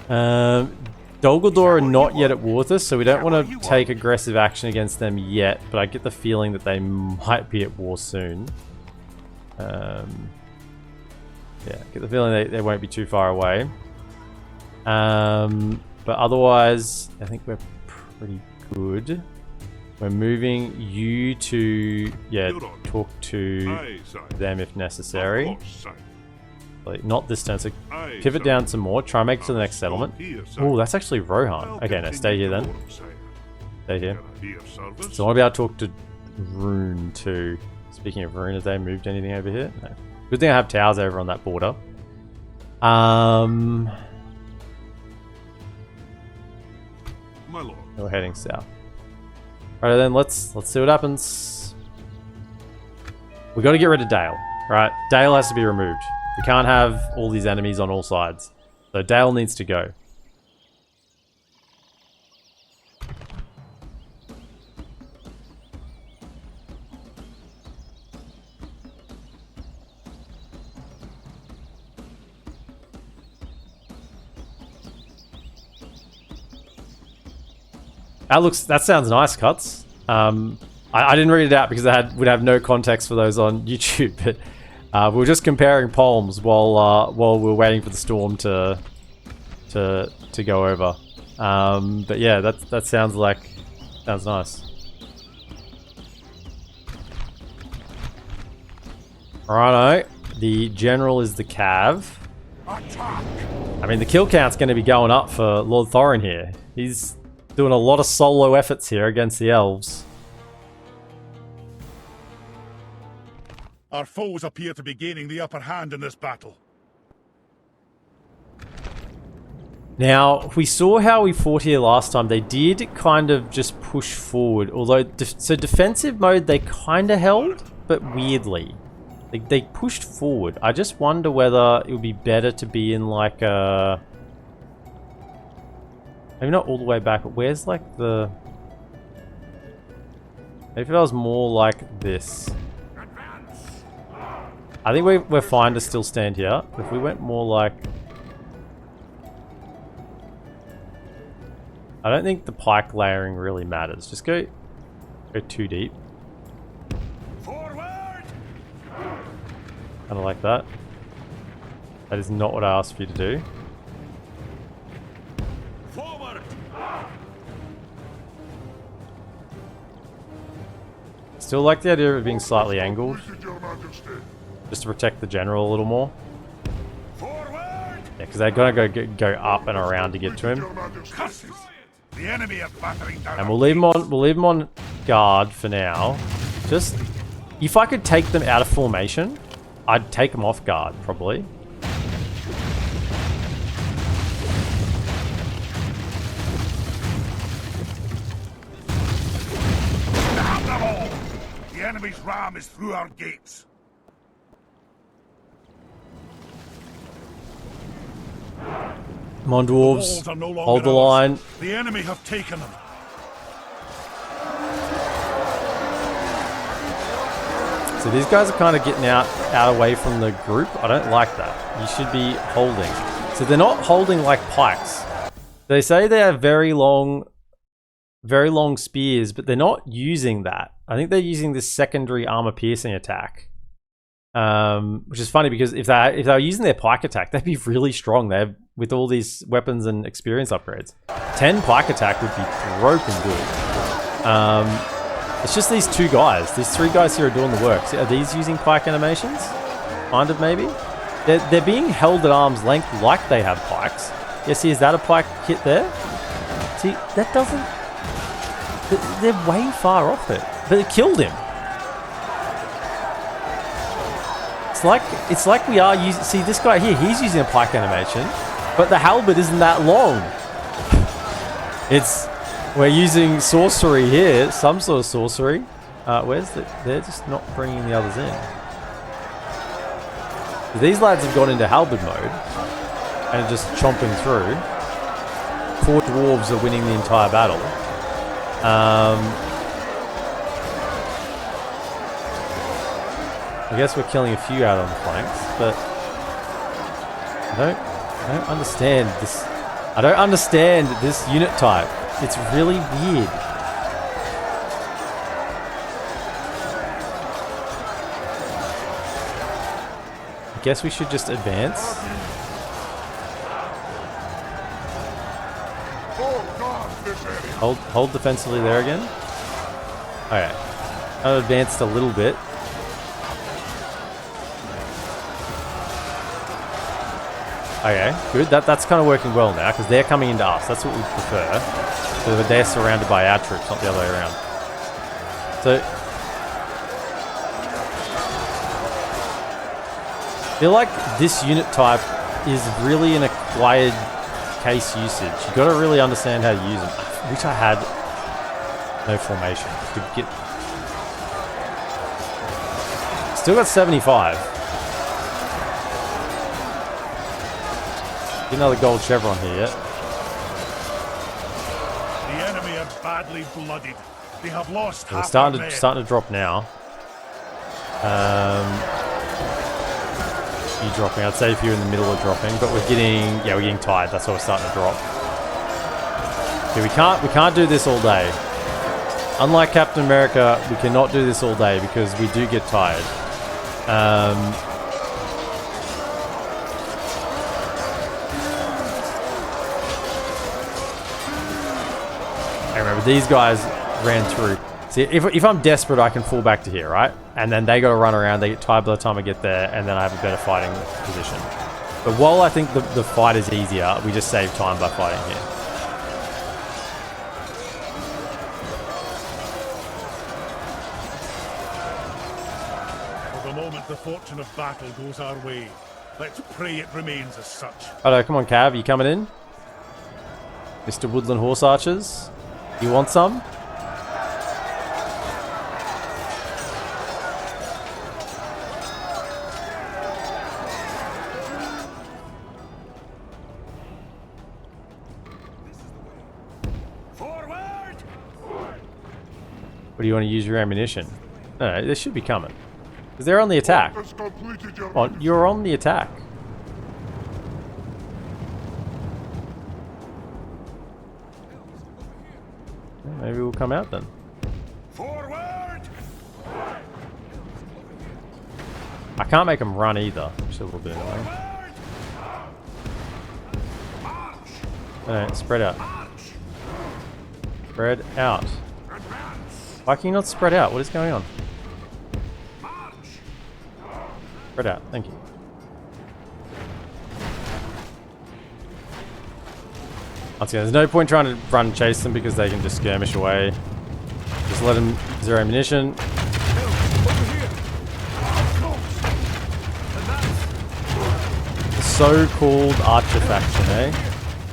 Dolgador are not yet at war with us, so we don't want to take aggressive action against them yet, but I get the feeling that they might be at war soon. Yeah, I get the feeling they won't be too far away. But otherwise, I think we're pretty good. We're moving you to, yeah, talk to them if necessary. Like, not this turn, so pivot down some more. Try and make it to the next settlement. Oh, that's actually Rohan. Okay, no, stay here then. Stay here. So I want to be able to talk to Rune too. Speaking of Rune, have they moved anything over here? No. Good thing I have towers over on that border. My lord. We're heading south. Right then, let's see what happens. We got to get rid of Dale, right? Dale has to be removed. We can't have all these enemies on all sides. So Dale needs to go. That sounds nice, Cuts. I didn't read it out because would have no context for those on YouTube, but we were just comparing poems while we were waiting for the storm to go over. But yeah, that sounds nice. Righto, the general is the Cav. I mean, the kill count's going to be going up for Lord Thorin here. He's doing a lot of solo efforts here against the elves. Our foes appear to be gaining the upper hand in this battle. Now, we saw how we fought here last time. They did kind of just push forward. Although, so defensive mode, they kind of held, but weirdly. They pushed forward. I just wonder whether it would be better to be in like a... Maybe not all the way back, but where's like the... Maybe if I was more like this. I think we're fine to still stand here. If we went more like... I don't think the pike layering really matters. Just go too deep. Forward! Kind of like that. That is not what I asked for you to do. Forward! Still like the idea of it being slightly angled. Just to protect the general a little more. Forward! Yeah, because they're gonna go up and around to get to him. The enemy are battering down. And we'll leave him on guard for now. Just if I could take them out of formation, I'd take them off guard probably. Down them all! The enemy's ram is through our gates. Come on, The dwarves. walls are no longer Hold the ours. line. The enemy have taken them. So these guys are kind of getting out away from the group. I don't like that. You should be holding. So they're not holding like pikes. They say they have very long spears, but they're not using that. I think they're using this secondary armor piercing attack. Which is funny because if they were using their pike attack, they'd be really strong there with all these weapons and experience upgrades. 10 pike attack would be broken good. It's just these two guys. These three guys here are doing the work. See, are these using pike animations? Kind of, maybe? They're being held at arm's length like they have pikes. Yeah, see, is that a pike hit there? See, that doesn't... They're way far off it. But it killed him. It's like we are using... See, this guy here, he's using a pike animation, but the halberd isn't that long. We're using sorcery here, some sort of sorcery. They're just not bringing the others in. These lads have gone into halberd mode and are just chomping through. 4 dwarves are winning the entire battle. I guess we're killing a few out on the flanks, but I don't understand this. I don't understand this unit type. It's really weird. I guess we should just advance. Hold defensively there again. Okay. I've advanced a little bit. Okay, good. That's kind of working well now because they're coming into us. That's what we prefer. So that they're surrounded by our troops, not the other way around. So I feel like this unit type is really an acquired case usage. You got to really understand how to use them. I wish I had no formation. Could get still got 75. Get another gold chevron here yet. The enemy are badly blooded. They have lost We're half starting their men. to drop now. You dropping? I'd say if you're in the middle of dropping, but we're getting tired. That's why we're starting to drop. Okay, we can't do this all day. Unlike Captain America, we cannot do this all day because we do get tired. I remember these guys ran through. See, if I'm desperate, I can fall back to here, right? And then they got to run around. They get tired by the time I get there, and then I have a better fighting position. But while I think the fight is easier, we just save time by fighting here. For the moment the fortune of battle goes our way, let's pray it remains as such. Hello, come on, Cav. You coming in? Mr. Woodland Horse Archers? You want some? Or do you want to use your ammunition? No, they should be coming. Because they're on the attack. Oh, you're on the attack. Maybe we'll come out then. Forward! I can't make them run either, which is a little bit annoying. Alright, spread out. Spread out. Why can you not spread out? What is going on? Spread out, thank you. Once again, there's no point trying to run and chase them because they can just skirmish away. Just let them zero ammunition. The so-called archer faction, eh?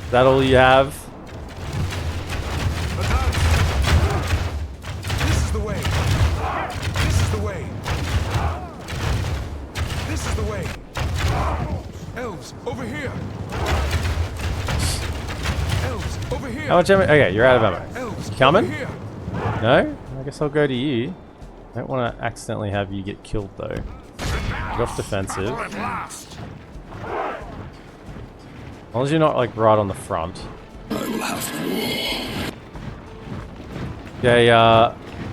Is that all you have? This is the way. This is the way. This is the way. Elves, over here. How much ammo? Okay, you're out of ammo. Elves, You coming? over here. No? I guess I'll go to you. I don't want to accidentally have you get killed though. Get off defensive. At last. As long as you're not like right on the front. Okay,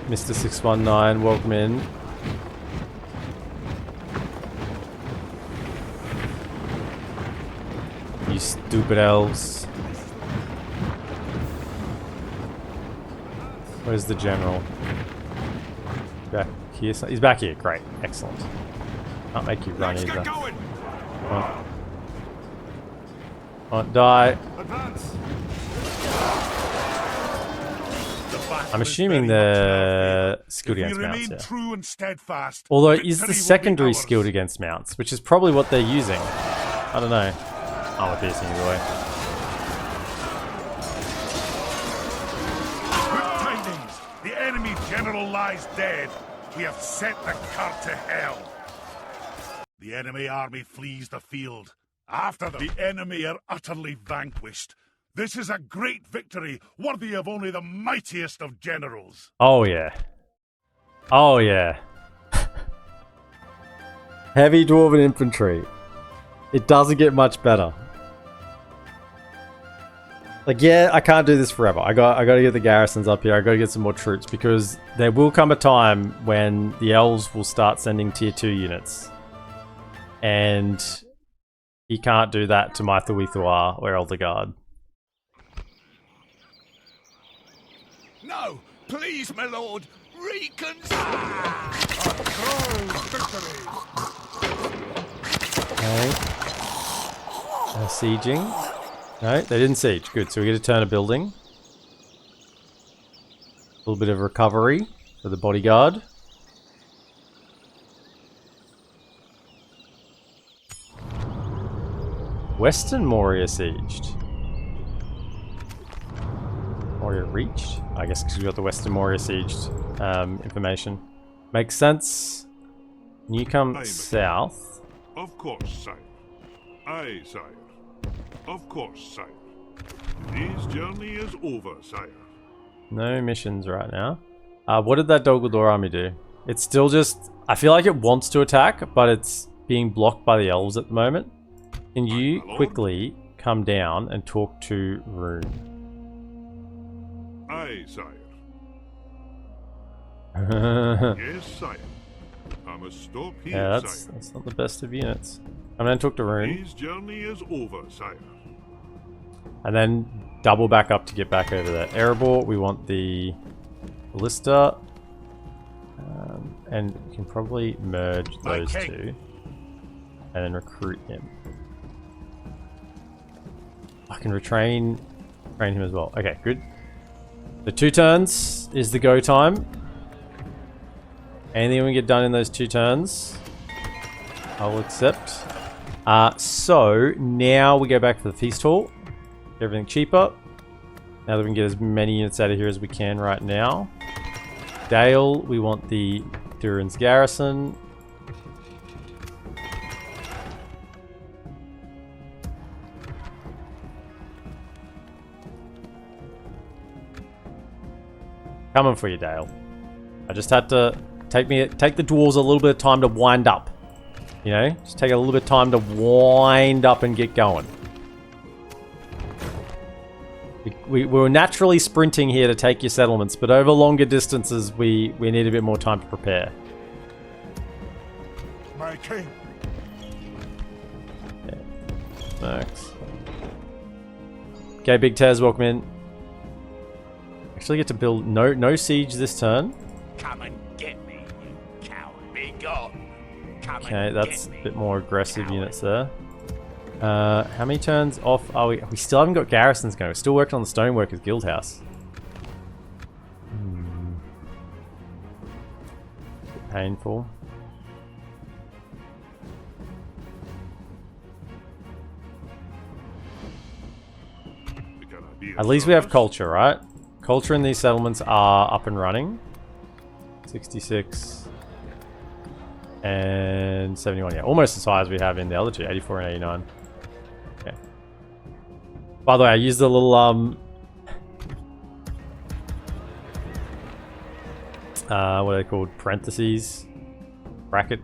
Mr. 619, welcome in. You stupid elves. Where's the general? Back here? He's back here. Great. Excellent. Can't make you run either. Don't die. I'm assuming the skilled against mounts, yeah. True and steadfast, Although, is the victory will be secondary ours. skilled against mounts, which is probably what they're using. I don't know. Armor piercing either way. Good tidings. The enemy general lies dead. We have sent the cart to hell. The enemy army flees the field. After them, the enemy are utterly vanquished. This is a great victory, worthy of only the mightiest of generals. Oh yeah. Oh yeah. Heavy dwarven infantry. It doesn't get much better. Like, yeah, I can't do this forever. I got to get the garrisons up here. I got to get some more troops because there will come a time when the elves will start sending tier 2 units. And he can't do that to my Thuithua or Elder Guard. No, please, my lord, reconsider. Okay. Sieging. No, they didn't siege. Good. So we get to turn a building. A little bit of recovery for the bodyguard. Western Moria sieged. Moria reached? I guess because we got the Western Moria sieged information. Makes sense. You come south. Of course, sire. Aye, sire. Of course, sire. His journey is over, sire. No missions right now. What did that Dogaldor army do? It's still just... I feel like it wants to attack, but it's being blocked by the elves at the moment. Can you quickly come down and talk to Rune? Aye, sire. Yes, sire. I must stop here, Yeah, sire. that's not the best of units. Come down and talk to Rune. His journey is over, sire. And then double back up to get back over there. Erebor, we want the ballista. And you can probably merge those two. And then recruit him. I can train him as well. Okay, good. The 2 turns is the go time. Anything we get done in those 2 turns, I'll accept. So now we go back to the feast hall. Get everything cheaper. Now that we can get as many units out of here as we can right now. Dale, we want the Durin's garrison. Coming for you, Dale. I just had to take the dwarves a little bit of time to wind up. You know, just take a little bit of time to wind up and get going. We were naturally sprinting here to take your settlements, but over longer distances, we need a bit more time to prepare. My king. Yeah. Max. Okay, Big Tez, welcome in. Actually get to build no siege this turn. Come and get me, you coward. Be gone. Come Okay, and that's get a me, bit more aggressive coward. units there. How many turns off are we? We still haven't got garrisons going. We're still working on the Stoneworkers Guild House. Bit painful. At least we have culture, right? Culture in these settlements are up and running. 66 and 71, yeah, almost as high as we have in the other two, 84 and 89. Okay. By the way, I used the little what are they called? Parentheses, bracket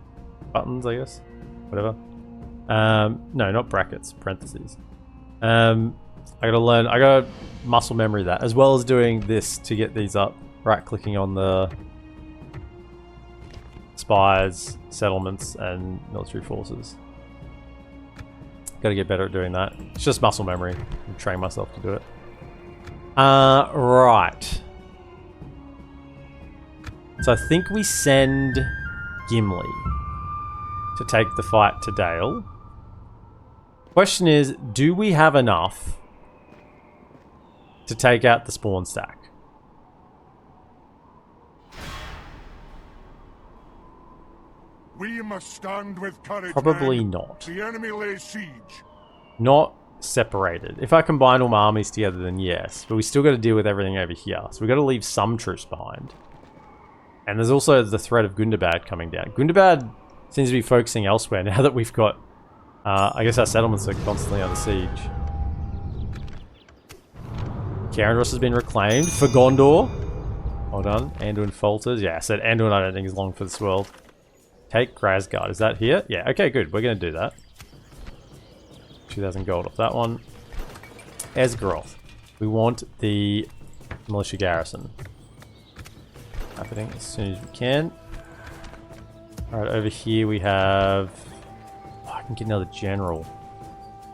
buttons, I guess. Whatever. No, not brackets. Parentheses. I gotta muscle memory that, as well as doing this to get these up. Right clicking on the spies, settlements, and military forces. Gotta get better at doing that. It's just muscle memory. I'm training myself to do it. Right. So I think we send Gimli to take the fight to Dale. Question is, do we have enough to take out the spawn stack? We must stand with courage. Probably men. not. The enemy lays siege. Not separated. If I combine all my armies together, then yes. But we still got to deal with everything over here. So we got to leave some troops behind. And there's also the threat of Gundabad coming down. Gundabad seems to be focusing elsewhere now that we've got... I guess our settlements are constantly under siege. Carindros has been reclaimed for Gondor. Hold on. Anduin falters. Yeah, I said Anduin I don't think is long for this world. Take Grasgard. Is that here? Yeah, okay, good. We're going to do that. 2,000 gold off that one. Esgaroth. We want the militia garrison. Happening as soon as we can. Alright, over here we have... Oh, I can get another general.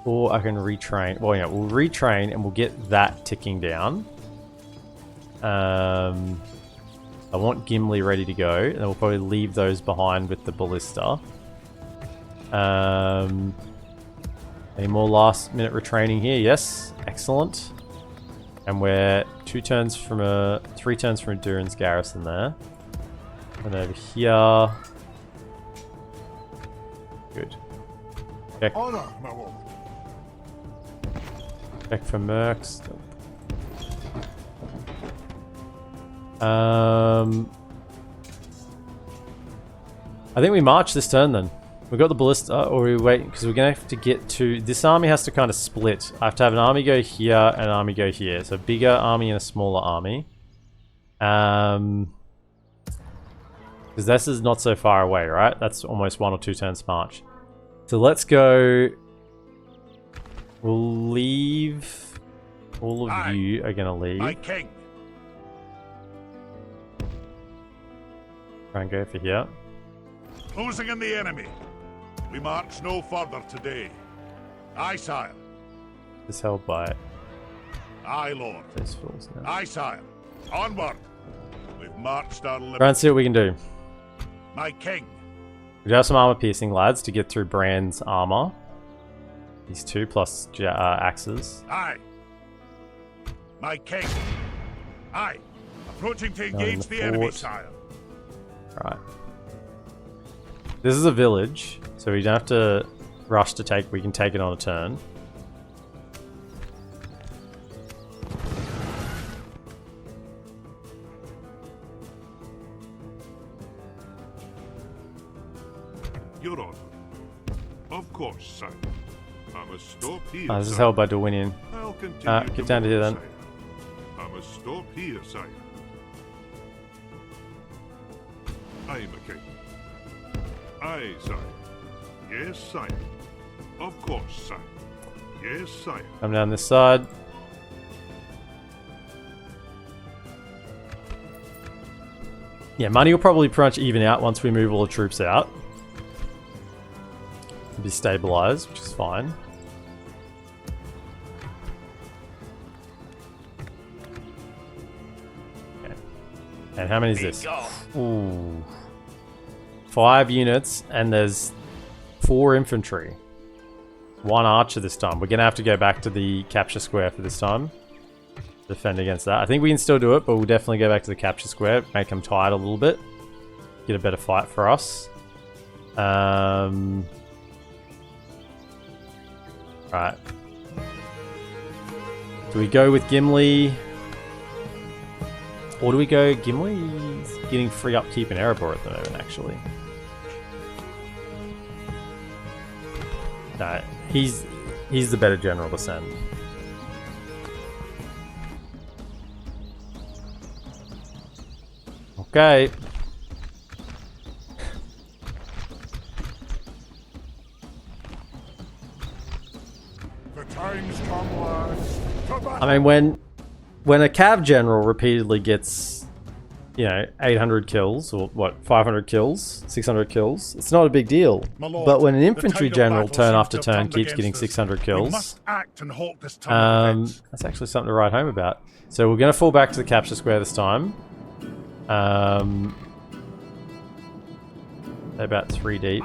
Or I can retrain. Well, yeah, we'll retrain and we'll get that ticking down. I want Gimli ready to go, and then we'll probably leave those behind with the ballista. Any more last minute retraining here? Yes, excellent. And we're 3 turns from Durin's garrison there. And over here. Good. Check, Honor, my lord. check for mercs. I think we march this turn then. We got the ballista, or we wait, because we're going to have to get to... This army has to kind of split. I have to have an army go here and an army go here. So a bigger army and a smaller army. Because this is not so far away, right? That's almost 1 or 2 turns march. So let's go... We'll leave... All of you are going to leave. My king. Try and go for here. Closing in the enemy. We march no further today. Aye, sire. It's held by Aye, lord. those fools now. Aye, sire. Onward. We've marched our limit. Try and see what we can do. My king. We do have some armor piercing lads to get through Brand's armor. These 2 plus axes. Aye. My king. Aye. Approaching to Now in engage the the enemy, fort. sire. Right. This is a village, so we don't have to rush to take. We can take it on a turn. Your honor. Of course, sire. I must stop here. This is sire. held by Dorwinian. I'll continue Get down to here then. sire. I must stop here, sire. Aye, my king. Aye, sire. Yes, sire. Of course, sire. Yes, sire. Come down this side. Yeah, money will probably pretty much even out once we move all the troops out. It'll be stabilized, which is fine. Okay. And how many is this? Ooh. 5 units, and there's 4 infantry. 1 archer this time. We're going to have to go back to the capture square for this time. Defend against that. I think we can still do it, but we'll definitely go back to the capture square. Make them tired a little bit. Get a better fight for us. Right. Do we go with Gimli? Or do we go... Gimli's getting free upkeep in Erebor at the moment, actually. No, he's the better general to send. Okay. The time's come, lads. To battle. I mean, when a cav general repeatedly gets, you know, 800 kills, or what, 500 kills, 600 kills, it's not a big deal. My lord, But when an the infantry tide of general battle turn seems after to have turn turned keeps getting against us. 600 We kills, must act and halt this turn of events. that's actually something to write home about. So we're going to fall back to the capture square this time. They're about 3 deep.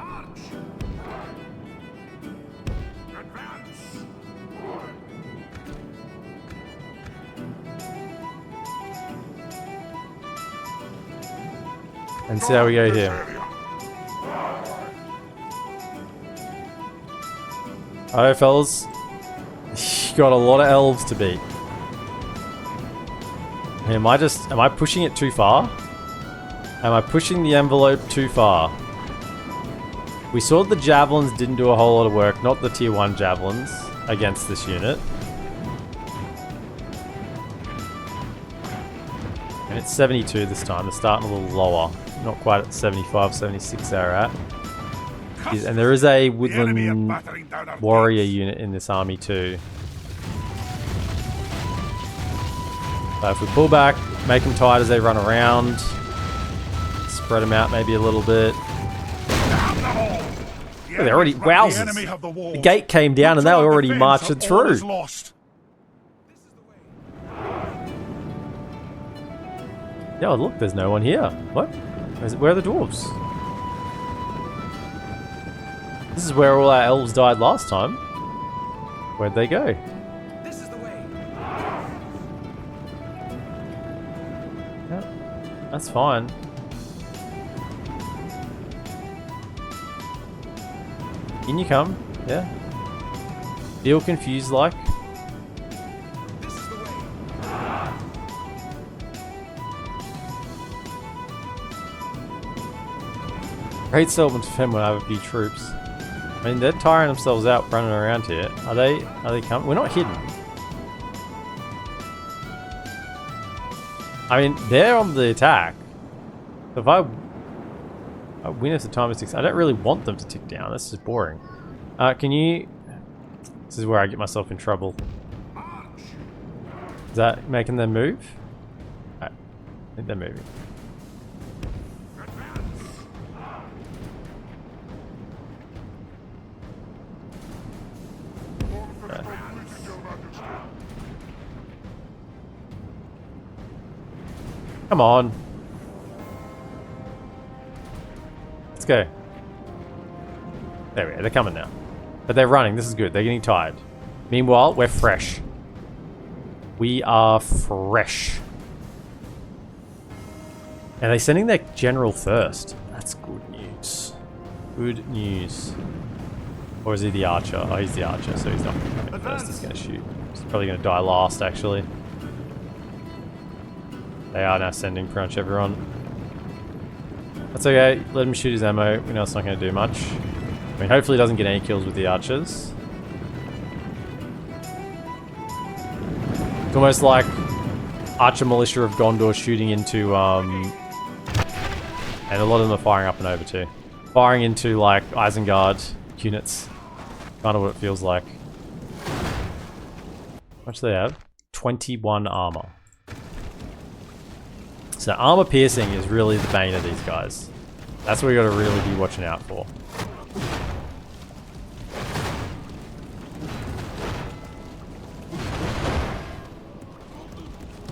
And see how we go here. Alright, fellas. You got a lot of elves to beat. Am I pushing it too far? Am I pushing the envelope too far? We saw the javelins didn't do a whole lot of work, not the tier 1 javelins, against this unit. And it's 72 this time, they're starting a little lower. Not quite at 75, 76 they're at. And there is a woodland warrior unit in this army too. So if we pull back, make them tight as they run around, spread them out maybe a little bit. Oh, they're already, wowzers! The gate came down and they were already marching through. Yeah, look, there's no one here. What? Where are the dwarves? This is where all our elves died last time. Where'd they go? This is the way. Yeah, that's fine. In you come. Yeah. Feel confused like. This is the way. Great settlement for them when I have a few troops. I mean, they're tiring themselves out running around here. Are they coming? We're not hidden. I mean, they're on the attack. If I win at the time of 6, I don't really want them to tick down. This is boring. Can you... This is where I get myself in trouble. Is that making them move? I think they're moving. Come on. Let's go. There we go. They're coming now. But they're running. This is good. They're getting tired. Meanwhile, we're fresh. We are fresh. And they're sending their general first. That's good news. Good news. Or is he the archer? Oh, he's the archer, so he's not going to come in first. He's going to shoot. He's probably going to die last, actually. They are now sending pretty much everyone. That's okay. Let him shoot his ammo. We know it's not going to do much. I mean, hopefully he doesn't get any kills with the archers. It's almost like Archer Militia of Gondor shooting into, and a lot of them are firing up and over too. Firing into, like, Isengard units. Kind of what it feels like. How much do they have? 21 armor. So armor piercing is really the bane of these guys. That's what we got to really be watching out for.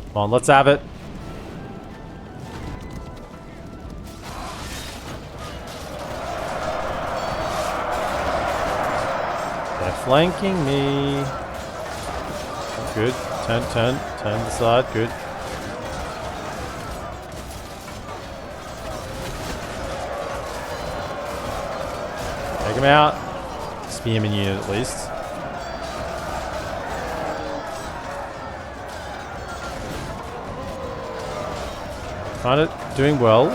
Come on, let's have it. They're flanking me. Good. Turn the side. Good. Take him out. Spearman unit at least. Kind of doing well.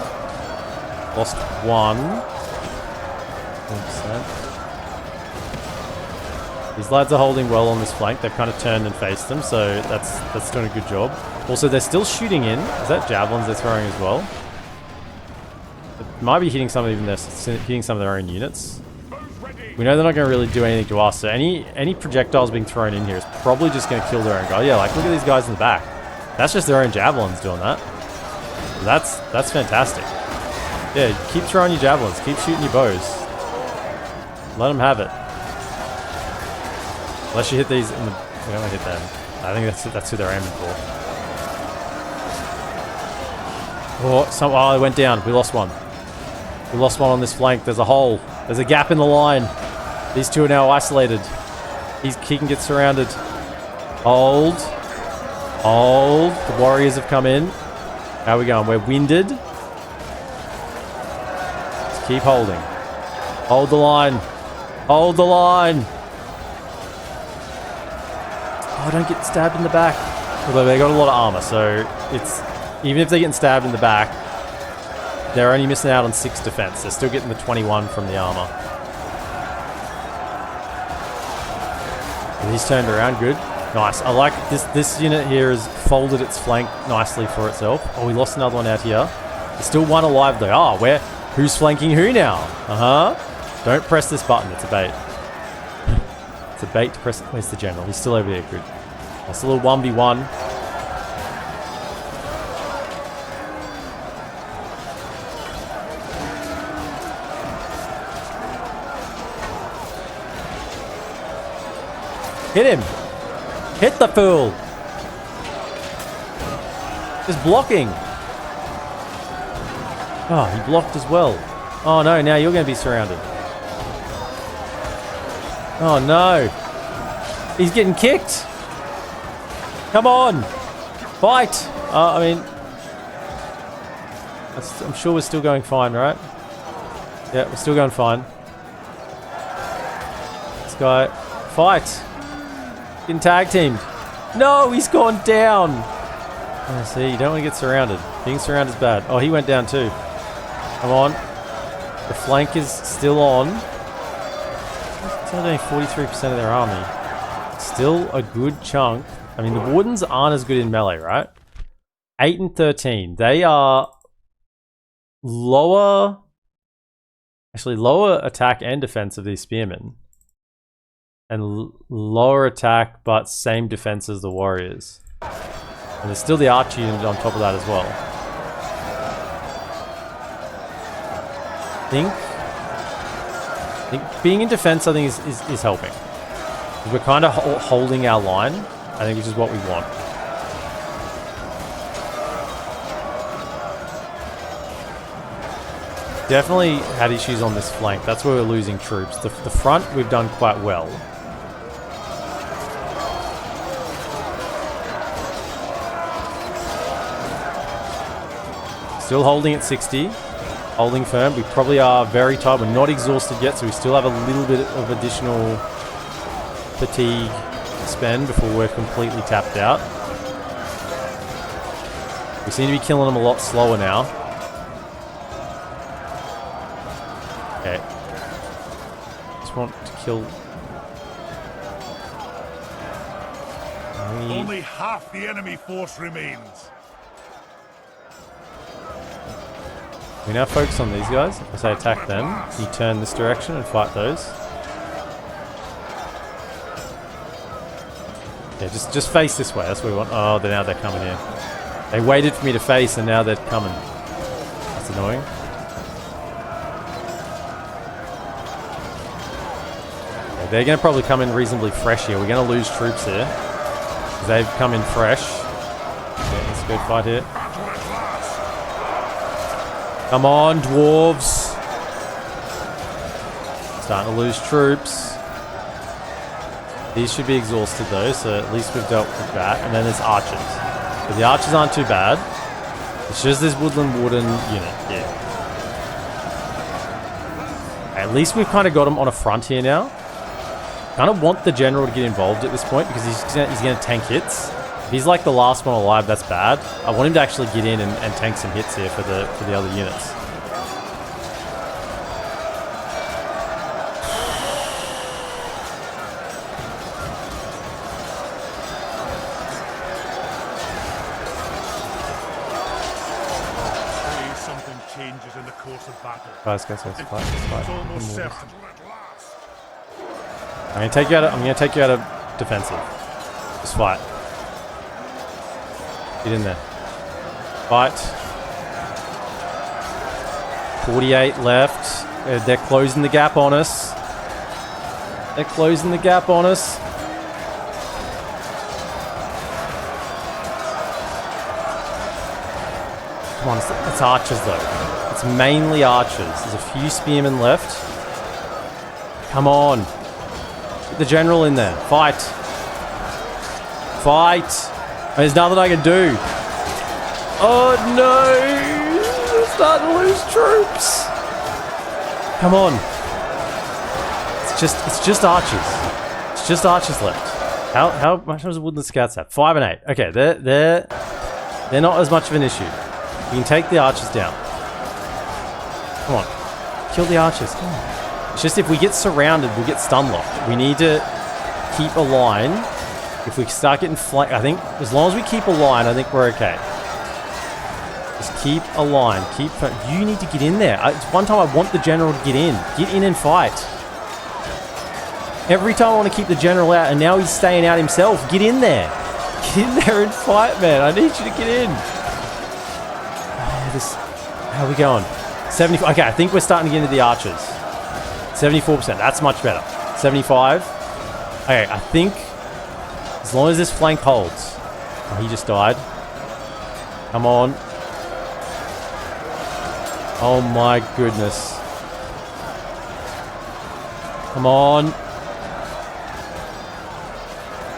Lost one. 1%. These lads are holding well on this flank. They've kind of turned and faced them, so that's doing a good job. Also, they're still shooting in. Is that javelins they're throwing as well? might be hitting some of their own units. We know they're not going to really do anything to us, so any projectiles being thrown in here is probably just going to kill their own guy. Yeah, like look at these guys in the back. That's just their own javelins doing that. That's fantastic. Yeah, keep throwing your javelins, keep shooting your bows. Let them have it. Unless you hit these in the... We don't want to hit them. I think that's who they're aiming for. Oh, it went down. We lost one. We lost one on this flank. There's a hole. There's a gap in the line. These two are now isolated. He can get surrounded. Hold. Hold. The warriors have come in. How are we going? We're winded. Just keep holding. Hold the line. Hold the line. Oh, don't get stabbed in the back. Although they got a lot of armor, so it's... Even if they're getting stabbed in the back, they're only missing out on 6 defense. They're still getting the 21 from the armor. And he's turned around. Good. Nice. I like this unit here has folded its flank nicely for itself. Oh, we lost another one out here. There's still one alive though. Oh, who's flanking who now? Uh-huh. Don't press this button. It's a bait. It's a bait to press. Where's the general? He's still over there. Good. That's a little 1v1. Hit him! Hit the fool! Just blocking! Oh, he blocked as well. Oh no, now you're going to be surrounded. Oh no! He's getting kicked! Come on! Fight! I mean... I'm sure we're still going fine, right? Yeah, we're still going fine. This guy... Fight! Getting tag teamed. No, he's gone down. Oh, see, you don't want to get surrounded. Being surrounded is bad. Oh, he went down too. Come on. The flank is still on. It's only 43% of their army. Still a good chunk. I mean, the Wardens aren't as good in melee, right? 8 and 13. They are lower... Actually, lower attack and defense of these spearmen. And lower attack, but same defense as the warriors. And there's still the archer unit on top of that as well. I think being in defense, I think, is helping. We're kind of holding our line, I think, which is what we want. Definitely had issues on this flank. That's where we're losing troops. The front, we've done quite well. Still holding at 60. Holding firm. We probably are very tired. We're not exhausted yet, so we still have a little bit of additional fatigue spend before we're completely tapped out. We seem to be killing them a lot slower now. Okay. Just want to kill... Only half the enemy force remains. We now focus on these guys. As I attack them, you turn this direction and fight those. Yeah, just face this way. That's what we want. Oh, now they're coming in. They waited for me to face and now they're coming. That's annoying. Okay, they're going to probably come in reasonably fresh here. We're going to lose troops here. They've come in fresh. Okay, let's go fight here. Come on, dwarves. Starting to lose troops. These should be exhausted though, so at least we've dealt with that. And then there's archers. But the archers aren't too bad. It's just this woodland warden unit here. At least we've kind of got him on a front here now. Kind of want the general to get involved at this point because he's going to tank hits. If he's like the last one alive, that's bad. I want him to actually get in and tank some hits here for the other units. Something changes in the course course of battle. Guys, It's fight. almost certain. I'm gonna take you out of defensive. Just fight. Get in there. Fight. 48 left. They're closing the gap on us. They're closing the gap on us. Come on, it's archers though. It's mainly archers. There's a few spearmen left. Come on. Get the general in there. Fight. Fight. There's nothing I can do. Oh no. We're starting to lose troops. Come on. It's just archers. It's just archers left. How much does Woodland Scouts have? 5 and 8. Okay, they're not as much of an issue. You can take the archers down. Come on. Kill the archers. Come on. It's just if we get surrounded, we'll get stun locked. We need to keep a line. If we start getting flanked, I think as long as we keep a line, I think we're okay. Just keep a line. You need to get in there. It's one time I want the general to get in. Get in and fight. Every time I want to keep the general out, and now he's staying out himself. Get in there. Get in there and fight, man. I need you to get in. How are we going? 70. Okay, I think we're starting to get into the archers. 74%. That's much better. 75. Okay, I think as long as this flank holds. Oh, he just died. Come on. Oh my goodness. Come on.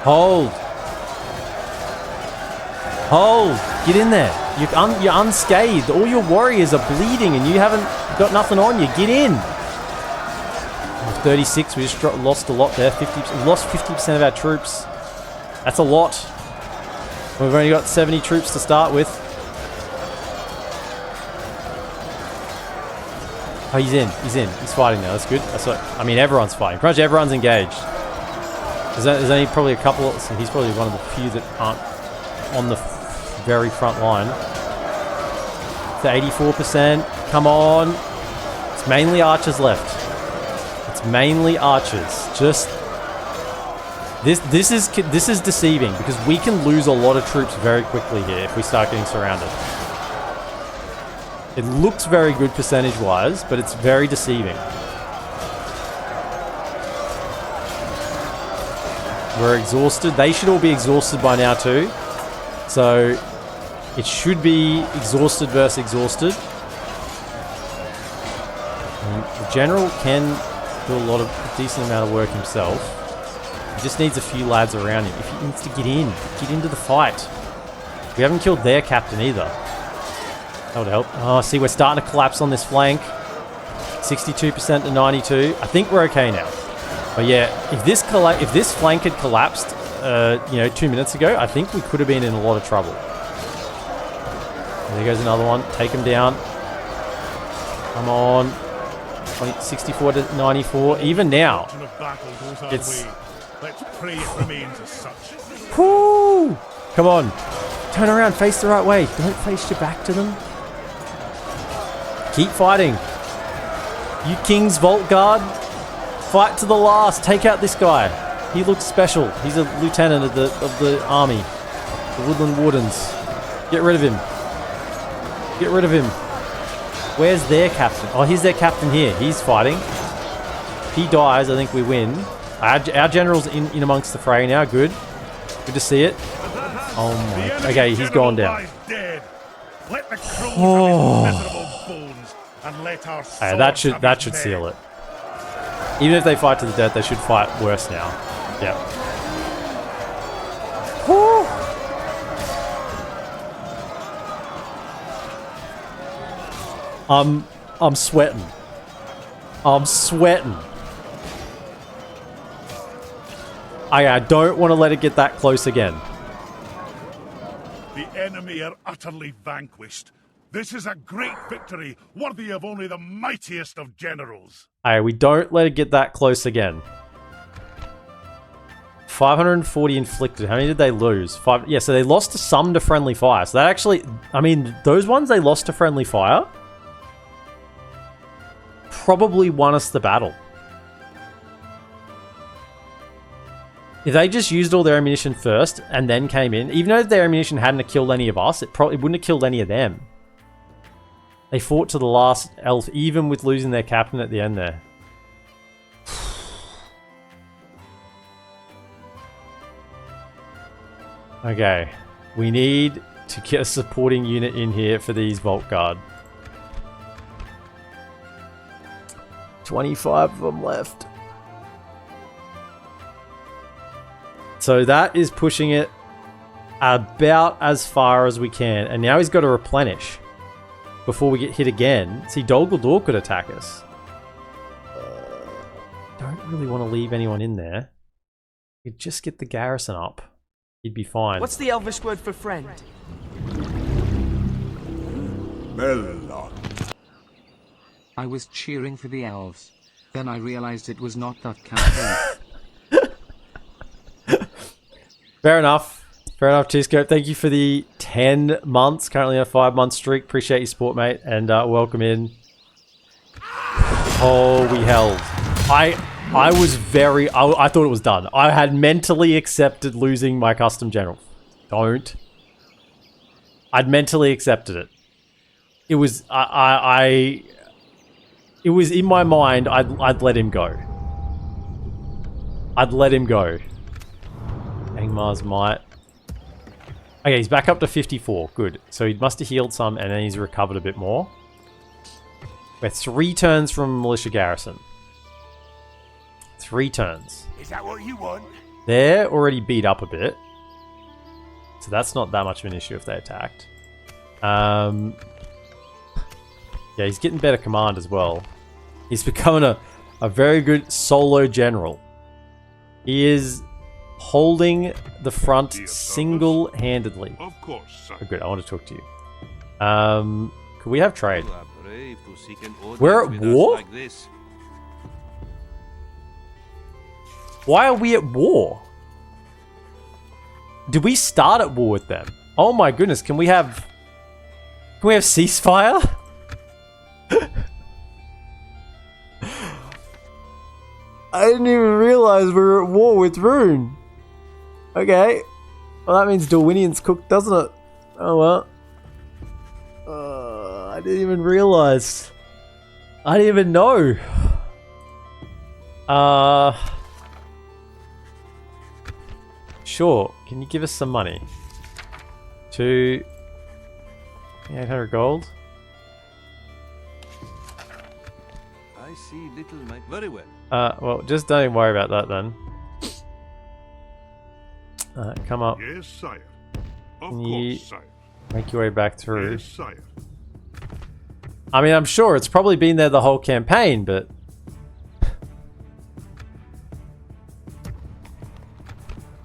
Hold. Hold. Get in there. You're unscathed. All your warriors are bleeding and you haven't got nothing on you. Get in. Oh, 36. We just lost a lot there. 50%. We lost 50% of our troops. That's a lot. We've only got 70 troops to start with. Oh, he's in. He's in. He's fighting now. That's good. That's what, I mean, everyone's fighting. Pretty much everyone's engaged. There's only probably a couple. He's probably one of the few that aren't on the very front line. It's 84%. Come on. It's mainly archers left. It's mainly archers. Just this is deceiving because we can lose a lot of troops very quickly here if we start getting surrounded. It looks very good percentage-wise, but it's very deceiving. We're exhausted. They should all be exhausted by now too. So it should be exhausted versus exhausted. And the general can do a decent amount of work himself. He just needs a few lads around him. If he needs to get into the fight. We haven't killed their captain either. That would help. Oh, see, we're starting to collapse on this flank. 62% to 92. I think we're okay now. But yeah, if this flank had collapsed, 2 minutes ago, I think we could have been in a lot of trouble. There goes another one. Take him down. Come on. 64 to 94. Even now, it's. Let's pray it remains as such. Whoo! Come on. Turn around. Face the right way. Don't face your back to them. Keep fighting. You King's Vault Guard. Fight to the last. Take out this guy. He looks special. He's a lieutenant of the army. The Woodland Wardens. Get rid of him. Get rid of him. Where's their captain? Oh, here's their captain here. He's fighting. If he dies, I think we win. Our general's in amongst the fray now. Good. Good to see it. Oh my. Okay, he's gone down. Let the crows have his miserable bones and let our that should seal it. Even if they fight to the death, they should fight worse now. Yeah. Woo. I'm sweating. I'm sweating. I don't want to let it get that close again. The enemy are utterly vanquished. This is a great victory, worthy of only the mightiest of generals. We don't let it get that close again. 540 inflicted. How many did they lose? 5. Yeah, so they lost some to friendly fire. So that actually, I mean, those ones they lost to friendly fire. probably won us the battle. If they just used all their ammunition first and then came in, even though their ammunition hadn't killed any of us, it probably wouldn't have killed any of them. They fought to the last elf, even with losing their captain at the end there. Okay, we need to get a supporting unit in here for these Vault Guard. 25 of them left. So that is pushing it about as far as we can. And now he's got to replenish before we get hit again. See, Dol Guldur could attack us. Don't really want to leave anyone in there. We'd just get the garrison up. He'd be fine. What's the Elvish word for friend? Melon. I was cheering for the elves. Then I realized it was not that campaign. Fair enough. Fair enough, T-Scope. Thank you for the 10 months. Currently on a 5-month streak. Appreciate your support, mate. And welcome in. Holy hell. I was very... I thought it was done. I had mentally accepted losing my custom general. Don't. I'd mentally accepted it. It was... It was in my mind, I'd let him go. I'd let him go. Angmar's Might. Okay, he's back up to 54. Good. So he must have healed some and then he's recovered a bit more. We're 3 turns from Militia Garrison. 3 turns. Is that what you want? They're already beat up a bit. So that's not that much of an issue if they attacked. Yeah, he's getting better command as well. He's becoming a very good solo general. He is holding the front single-handedly. Of course, sir. Oh, good, I want to talk to you. Could we have trade? We're at war? Why are we at war? Did we start at war with them? Oh my goodness, can we have ceasefire? I didn't even realize we were at war with Rune. Okay. Well, that means Dorwinian's cooked, doesn't it? Oh well. I didn't even realize. I didn't even know. Sure. Can you give us some money? 800 gold. I see little mate. Very well. Well, just don't even worry about that then. Come up. Yes, sire. Of Can you course, sire. make your way back through. Yes, sire. I mean, I'm sure it's probably been there the whole campaign, but...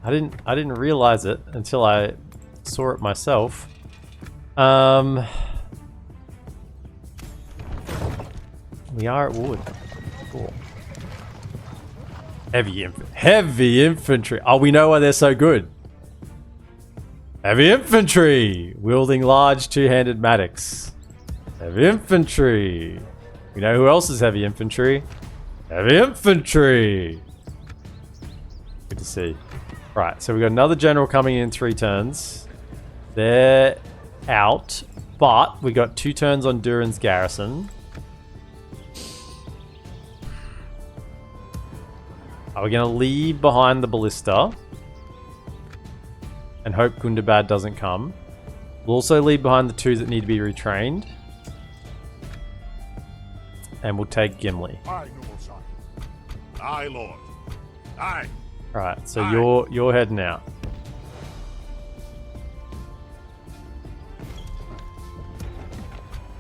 I didn't realize it until I saw it myself. We are at Wood. Cool. Heavy infantry. Oh, we know why they're so good. Heavy infantry, wielding large two-handed mattocks. Heavy infantry. We know who else is heavy infantry. Heavy infantry. Good to see. Right, so we got another general coming in 3 turns. They're out, but we got 2 turns on Durin's garrison. Are we going to leave behind the ballista and hope Gundabad doesn't come? We'll also leave behind the 2 that need to be retrained. And we'll take Gimli. Aye, noble sire. Aye, lord. Aye. Alright, so Aye. you're heading out.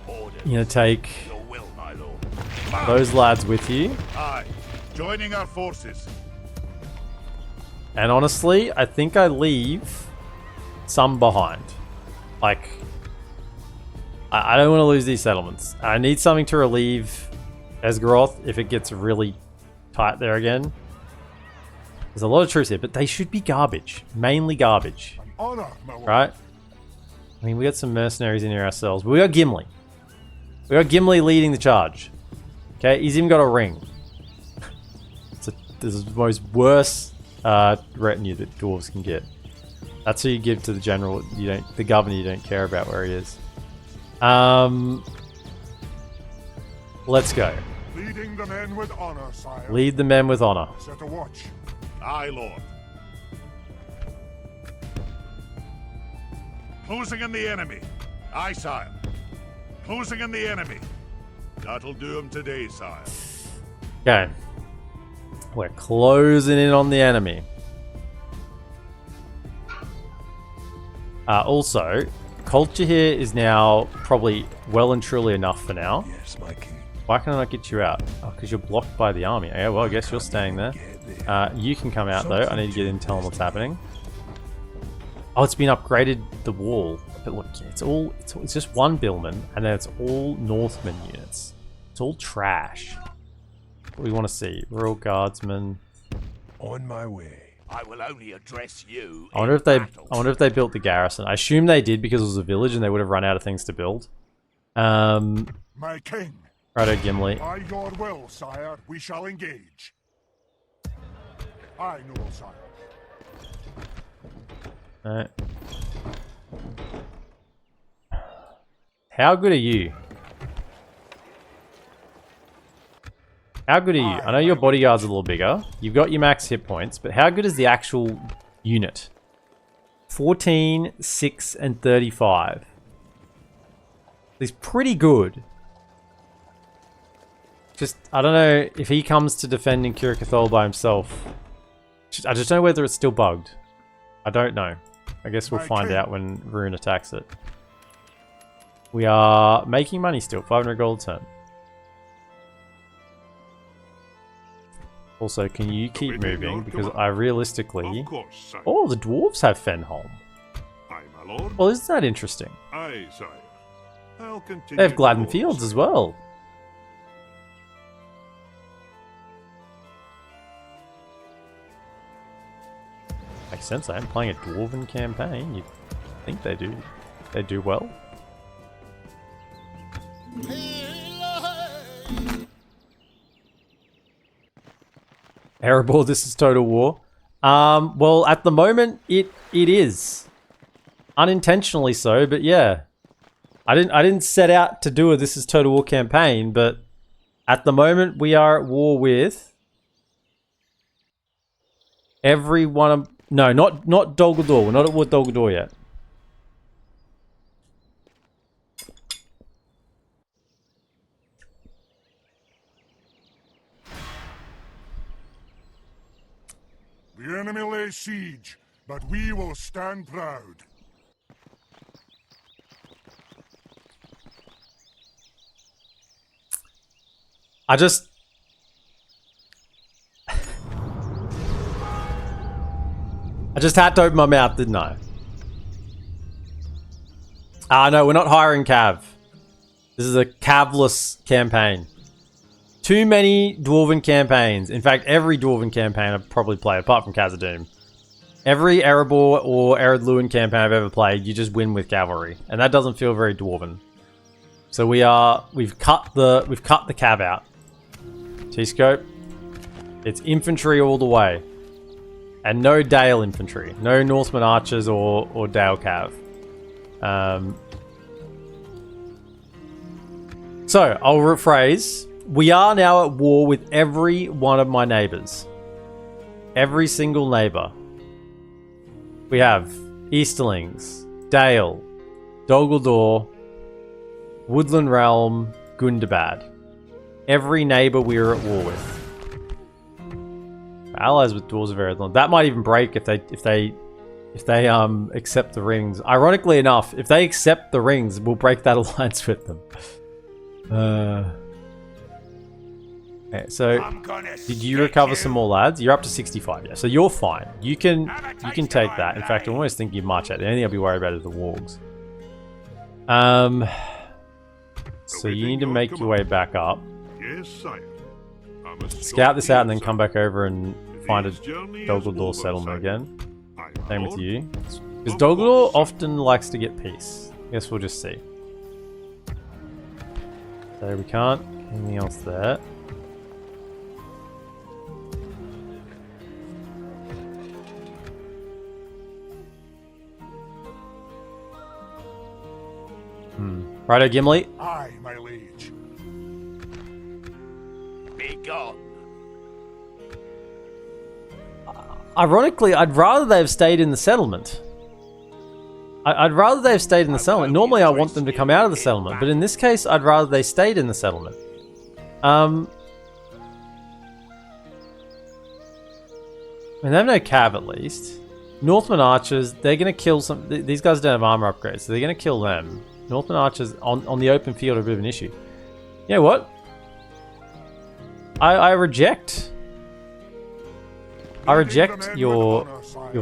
Orders. You're going to take Your will, my lord. those lads with you. Aye. Joining our forces. And honestly, I think I leave some behind. Like, I don't want to lose these settlements. I need something to relieve Esgaroth if it gets really tight there again. There's a lot of troops here, but they should be garbage. Mainly garbage. Honor, my lord. Right? I mean, we got some mercenaries in here ourselves. But we got Gimli. We got Gimli leading the charge. Okay, he's even got a ring. This is the most worst retinue that dwarves can get. That's who you give to the general. The governor. You don't care about where he is. Let's go. Leading the men with honor, sire. Lead the men with honor. Set a watch. Aye, Lord. Closing in the enemy. Aye, sire. Closing in the enemy. That'll do him today, sire. Okay. We're closing in on the enemy. Also, culture here is now probably well and truly enough for now. Yes, my king. Why can I not get you out? Oh, because you're blocked by the army. Yeah, well, I guess you're staying there. You can come out, though. I need to get in and tell them what's happening. Oh, it's been upgraded, the wall. But look, it's just one billman, and then it's all Northman units. It's all trash. What do we want to see? Royal Guardsmen. On my way. I will only address you. I wonder if they built the garrison. I assume they did because it was a village and they would have run out of things to build. My king. Righto, Gimli. By your will, sire, we shall engage. I know, sire. Alright. How good are you? How good are you? I know your bodyguard's a little bigger. You've got your max hit points, but how good is the actual unit? 14, 6, and 35. He's pretty good. Just, I don't know if he comes to defending Kirikathol by himself. I just don't know whether it's still bugged. I don't know. I guess we'll find out when Rune attacks it. We are making money still. 500 gold a turn. Also, can you keep moving? Because I realistically... Of course, sire. Oh, the dwarves have Fenholm. Aye, my lord. Well, isn't that interesting? Aye, sire. I'll continue. They have to Gladden rule, Fields sire. as well. Makes sense. I am playing a dwarven campaign. You'd think they do. They do well. Erebor, this is Total War. Well, at the moment, it is. Unintentionally so, but yeah. I didn't set out to do a This is Total War campaign, but at the moment, we are at war with every one of... No, not Dol Guldur. We're not at war with Dol Guldur yet. The enemy lays siege, but we will stand proud. I just had to open my mouth, didn't I? No, we're not hiring Cav. This is a Cavless campaign. Too many Dwarven campaigns. In fact, every Dwarven campaign I've probably played, apart from Khazad-dûm. Every Erebor or Ered Luin campaign I've ever played, you just win with cavalry. And that doesn't feel very Dwarven. So we've cut the Cav out. T-scope. It's infantry all the way. And no Dale infantry. No Norseman archers or Dale Cav. So, I'll rephrase. We are now at war with every one of my neighbours. Every single neighbour. We have Easterlings, Dale, Dol Guldur, Woodland Realm, Gundabad. Every neighbour we are at war with. Allies with Dwarves of Ered Luin. That might even break if they accept the rings. Ironically enough, if they accept the rings, we'll break that alliance with them. Okay, so did you recover some more lads? You're up to 65, yeah. So you're fine. You can take that. In fact, I almost think you march out. The only thing I'll be worried about is the wargs. So you need to make your way back up. Yes, sire. Scout this out and then come back over and find a Dol Guldur settlement again. Same with you. Because Dol Guldur often likes to get peace. I guess we'll just see. So we can't. Anything else there? Righto, Gimli. Aye, my liege. Be gone. Ironically, I'd rather they have stayed in the settlement. I'd rather they have stayed in the settlement. Normally, I want them to come out of the settlement, but in this case, I'd rather they stayed in the settlement. I mean, they have no cav at least. Northman archers, they're going to kill some... These guys don't have armor upgrades, so they're going to kill them. Northman archers on the open field are a bit of an issue. You know what? I reject... I reject your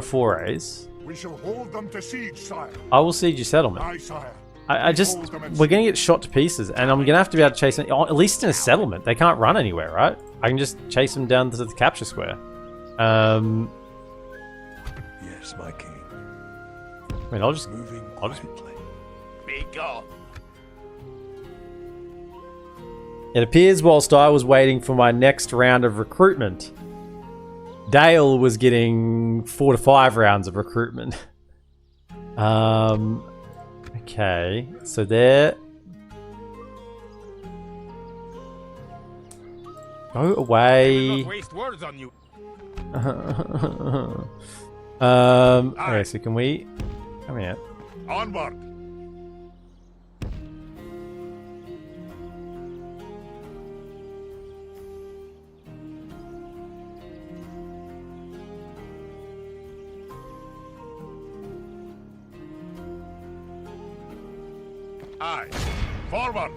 forays. We shall hold them to siege, sire. I will siege your settlement. Aye, sire. I just... We're going to get shot to pieces, and I'm going to have to be able to chase them... At least in a settlement. They can't run anywhere, right? I can just chase them down to the capture square. Yes, my king. I mean, I'll just... Be gone. It appears whilst I was waiting for my next round of recruitment, Dale was getting 4 to 5 rounds of recruitment. Okay, so there. Go away. Not waste words on you. Okay, so can we come here? Onward. Aye. Forward.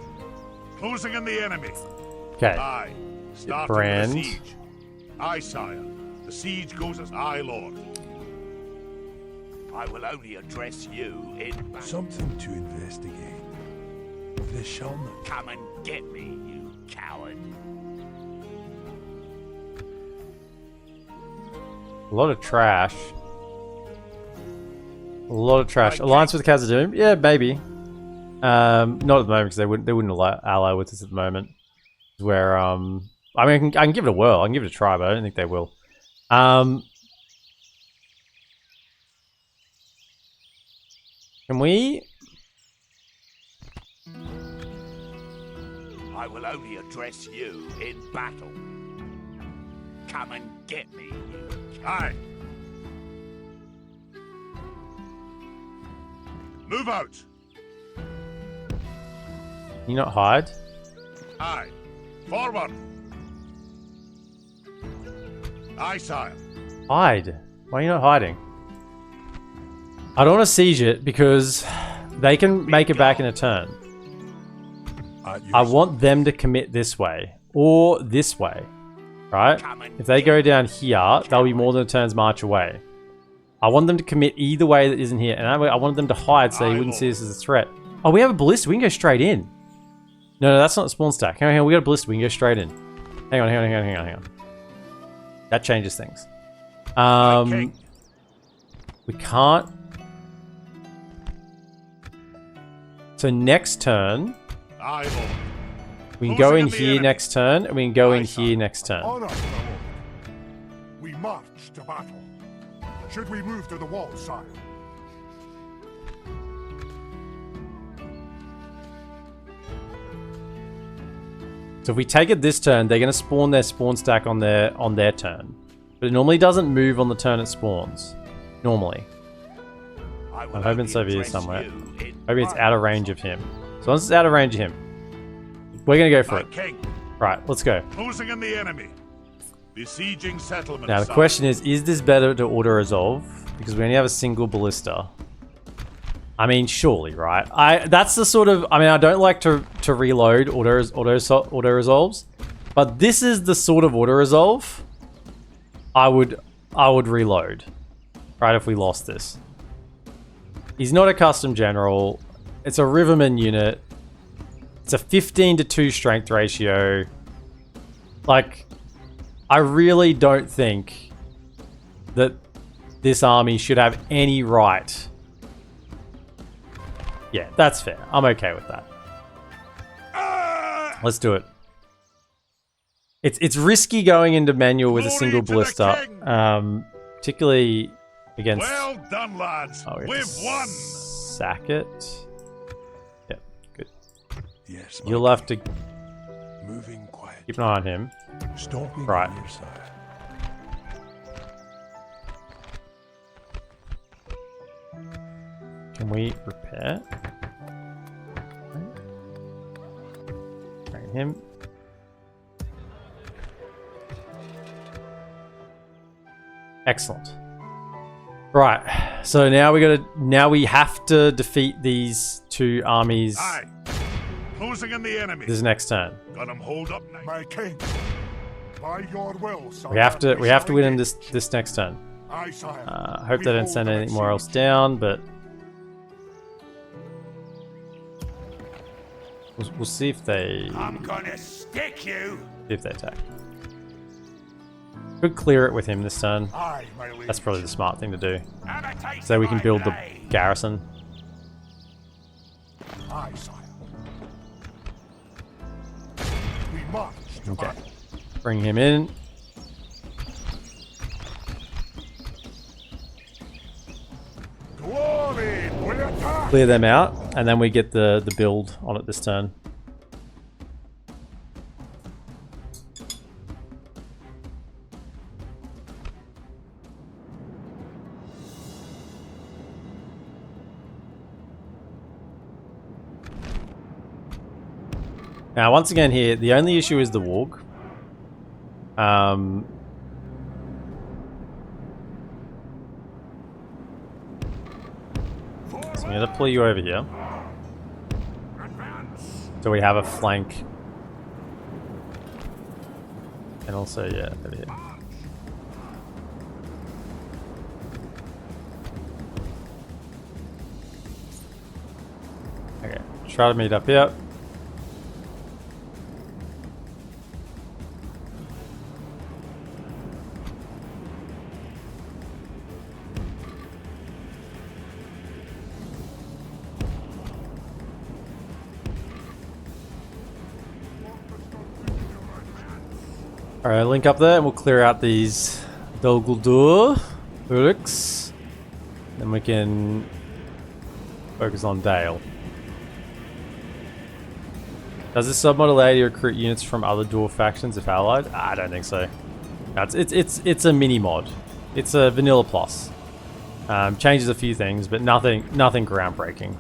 Closing in the enemy. Okay. Aye. Starting brand. the siege. Aye, sire. The siege goes as aye, lord. I will only address you in battle. Something to investigate. They shall not. Come and get me, you coward. A lot of trash. A lot of trash. Alliance with Khazad-dûm? Yeah, maybe. Not at the moment because they wouldn't ally with us at the moment. Where I mean, I can give it a whirl. I can give it a try, but I don't think they will. Can we? I will only address you in battle. Come and get me, you Aye. Move out. Can you not hide? Aye. Forward. Aye, sire. Hide. Why are you not hiding? I don't want to siege it because they can make it back in a turn. I want them to commit this way or this way, right? If they go down here, they'll be more than a turn's march away. I want them to commit either way that isn't here, and I want them to hide so they wouldn't see this as a threat. Oh, we have a ballista. We can go straight in. No, that's not a spawn stack. Hang on, we got a ballista. We can go straight in. Hang on. That changes things. We can't. So next turn, Aye, lord. we can go in here next turn, and we can go in here next turn. Honor to the lord. We march to battle. Should we move to the wall, sire? So if we take it this turn, they're going to spawn their spawn stack on their turn. But it normally doesn't move on the turn it spawns. Normally. I'm hoping it's over here somewhere. Maybe it's out of range of him. So once it's out of range of him, we're going to go for it. King. Right, let's go. Closing in the enemy. Besieging settlement. Now the question is this better to auto-resolve? Because we only have a single ballista. I mean, surely, right? That's the sort of... I mean, I don't like to reload auto-resolves. But this is the sort of auto-resolve I would reload. Right, if we lost this. He's not a custom general. It's a Riverman unit. It's a 15 to 2 strength ratio. Like, I really don't think that this army should have any right. Yeah, that's fair. I'm okay with that. Let's do it. It's risky going into manual with a single ballista, particularly against. Well done, lads. Oh, we have We've to won. sack it. Yep, good. Yes, You'll have to moving quiet. keep an eye on him. Stomping Right. on your side. Can we repair? Bring him. Excellent. Right. So now we have to defeat these two armies Aye. Closing in the enemy. this next turn. Got him hold up now. My king, by your will, sire, We have to win in shall this next turn. engage. Aye, sire. Hope We they don't hold send them anything at more else siege. down, but we'll see if they I'm gonna stick you. attack. Could clear it with him this turn. Aye, my liege. That's probably the smart thing to do, Have a taste so of we can my build the blade. garrison. Aye, sire. We march to Okay. battle. Bring him in. Glory, we attack. Clear them out, and then we get the build on it this turn. Now, once again here, the only issue is the warg. So I'm going to pull you over here. So we have a flank. And also, yeah, over here. Okay, try to meet up here. Alright, link up there and we'll clear out these Dol Guldur Urux. Then we can focus on Dale. Does this submodel allow you to recruit units from other dwarf factions if allied? I don't think so. No, it's a mini mod. It's a vanilla plus. Changes a few things, but nothing groundbreaking.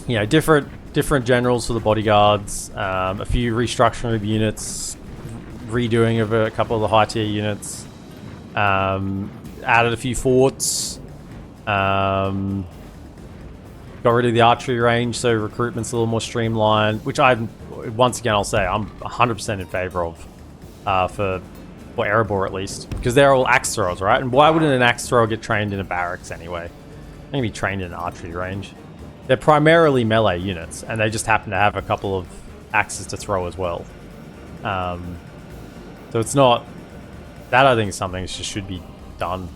You know, different generals for the bodyguards, a few restructuring of units, redoing of a couple of the high tier units, added a few forts, got rid of the archery range, so recruitment's a little more streamlined, which once again I'll say I'm 100% in favor of for Erebor at least, because they're all axe throwers, right? And why wouldn't an axe thrower get trained in a barracks anyway? They're gonna be trained in an archery range. They're primarily melee units, and they just happen to have a couple of axes to throw as well. So it's not... That I think is something that just should be done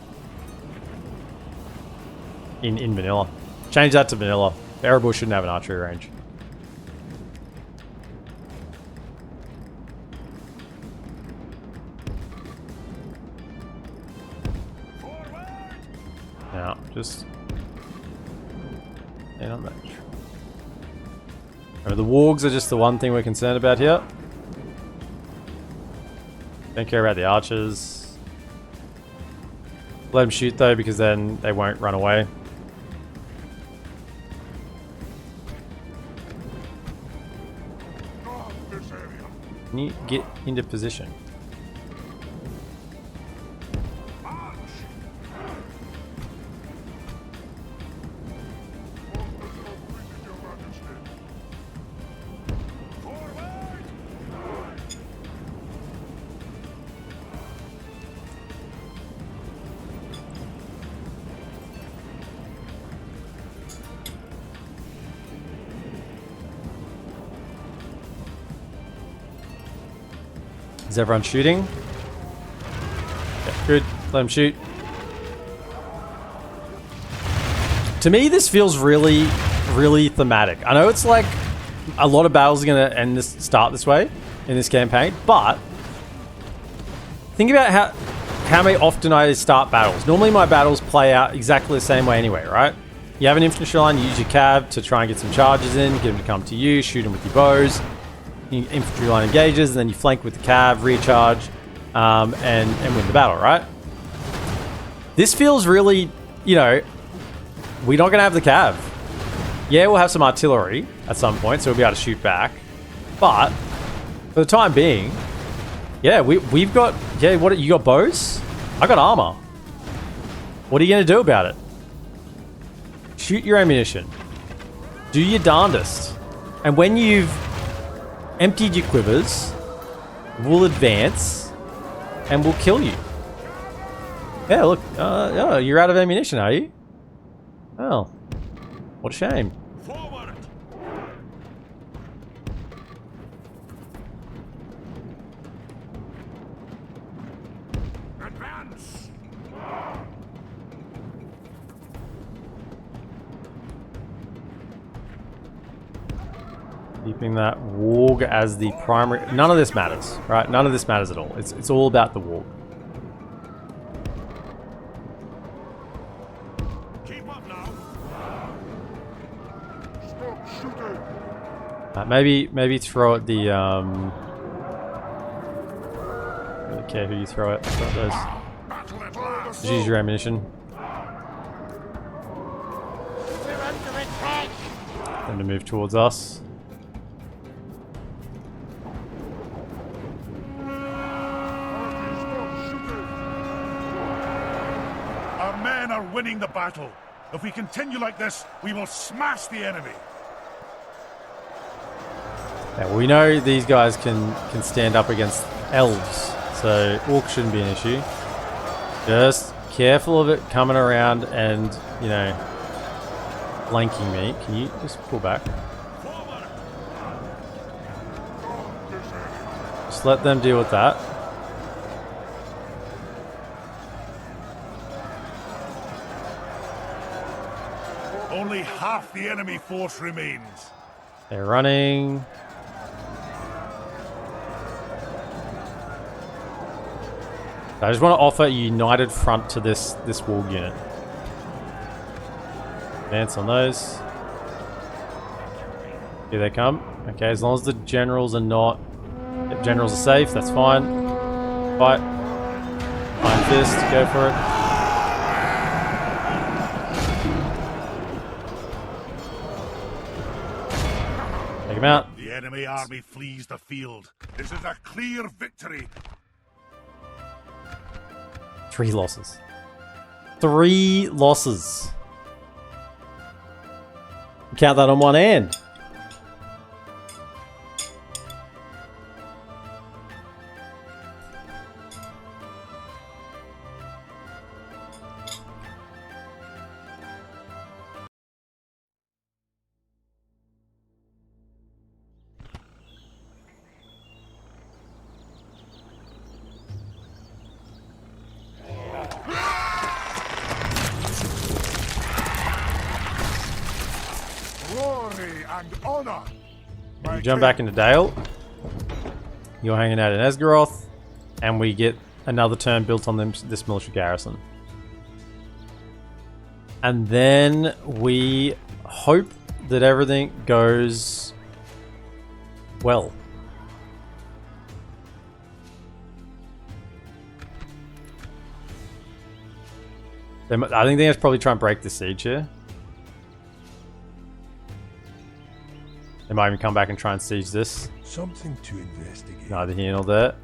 in vanilla. Change that to vanilla. Erebor shouldn't have an archery range. Now, just... on that. The wargs are just the one thing we're concerned about here. Don't care about the archers. Let them shoot though, because then they won't run away. Guard this area. Can you get into position? Is everyone shooting? Yeah, good. Let them shoot. To me, this feels really, really thematic. I know it's like a lot of battles are going to start this way in this campaign, but think about how many often I start battles. Normally my battles play out exactly the same way anyway, right? You have an infantry line, you use your cav to try and get some charges in, get them to come to you, shoot them with your bows. Infantry line engages, and then you flank with the cav, recharge, and win the battle, right? This feels really, you know, we're not going to have the cav. Yeah, we'll have some artillery at some point, so we'll be able to shoot back. But for the time being, yeah, we've got, yeah, what, you got bows? I got armor. What are you going to do about it? Shoot your ammunition. Do your darndest. And when you've emptied your quivers, we'll advance and we'll kill you. Yeah, look, oh, you're out of ammunition, are you? Oh, what a shame. Forward! Advance! Keeping that warg as the primary. None of this matters, right? None of this matters at all. It's all about the warg. Keep up now! Stop shooting! Maybe throw at the I don't really care who you throw at. Throw at those. Battle at last! Just use your ammunition. We're under attack. Them to move towards us. Our men are winning the battle. If we continue like this, we will smash the enemy. Yeah, well, we know these guys can stand up against elves, so orc shouldn't be an issue. Just careful of it coming around and, you know, flanking me. Can you just pull back? Just let them deal with that. Only half the enemy force remains. They're running. I just want to offer a united front to this warg unit. Advance on those. Here they come. Okay, as long as the generals are not... If generals are safe, that's fine. Fight. Iron Fist, go for it. Take him out. The enemy army flees the field. This is a clear victory. 3 losses. 3 losses. Count that on one hand. Glory and honor. You jump back into Dale. You're hanging out in Esgaroth, and we get another turn built on this military garrison. And then we hope that everything goes well. I think they're probably try and break the siege here. They might even come back and try and siege this. Something to investigate. Neither here nor there.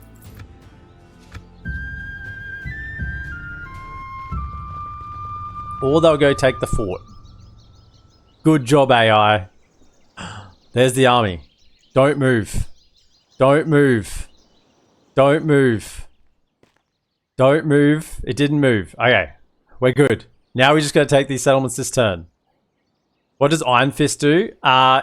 Or they'll go take the fort. Good job, AI. There's the army. Don't move. Don't move. Don't move. Don't move. It didn't move. Okay. We're good. Now we just got to take these settlements this turn. What does Iron Fist do? I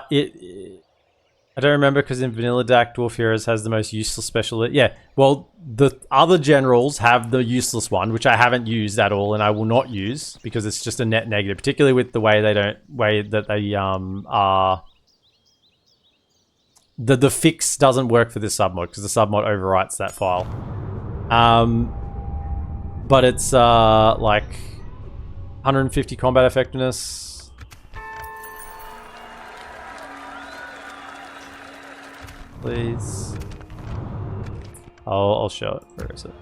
don't remember because in Vanilla DaC, Dwarf Heroes has the most useless special. Yeah, well, the other generals have the useless one, which I haven't used at all, and I will not use because it's just a net negative, particularly with the way that they are. The fix doesn't work for this submod because the submod overwrites that file. but it's like 150 combat effectiveness. Please. I'll show it. Where is it?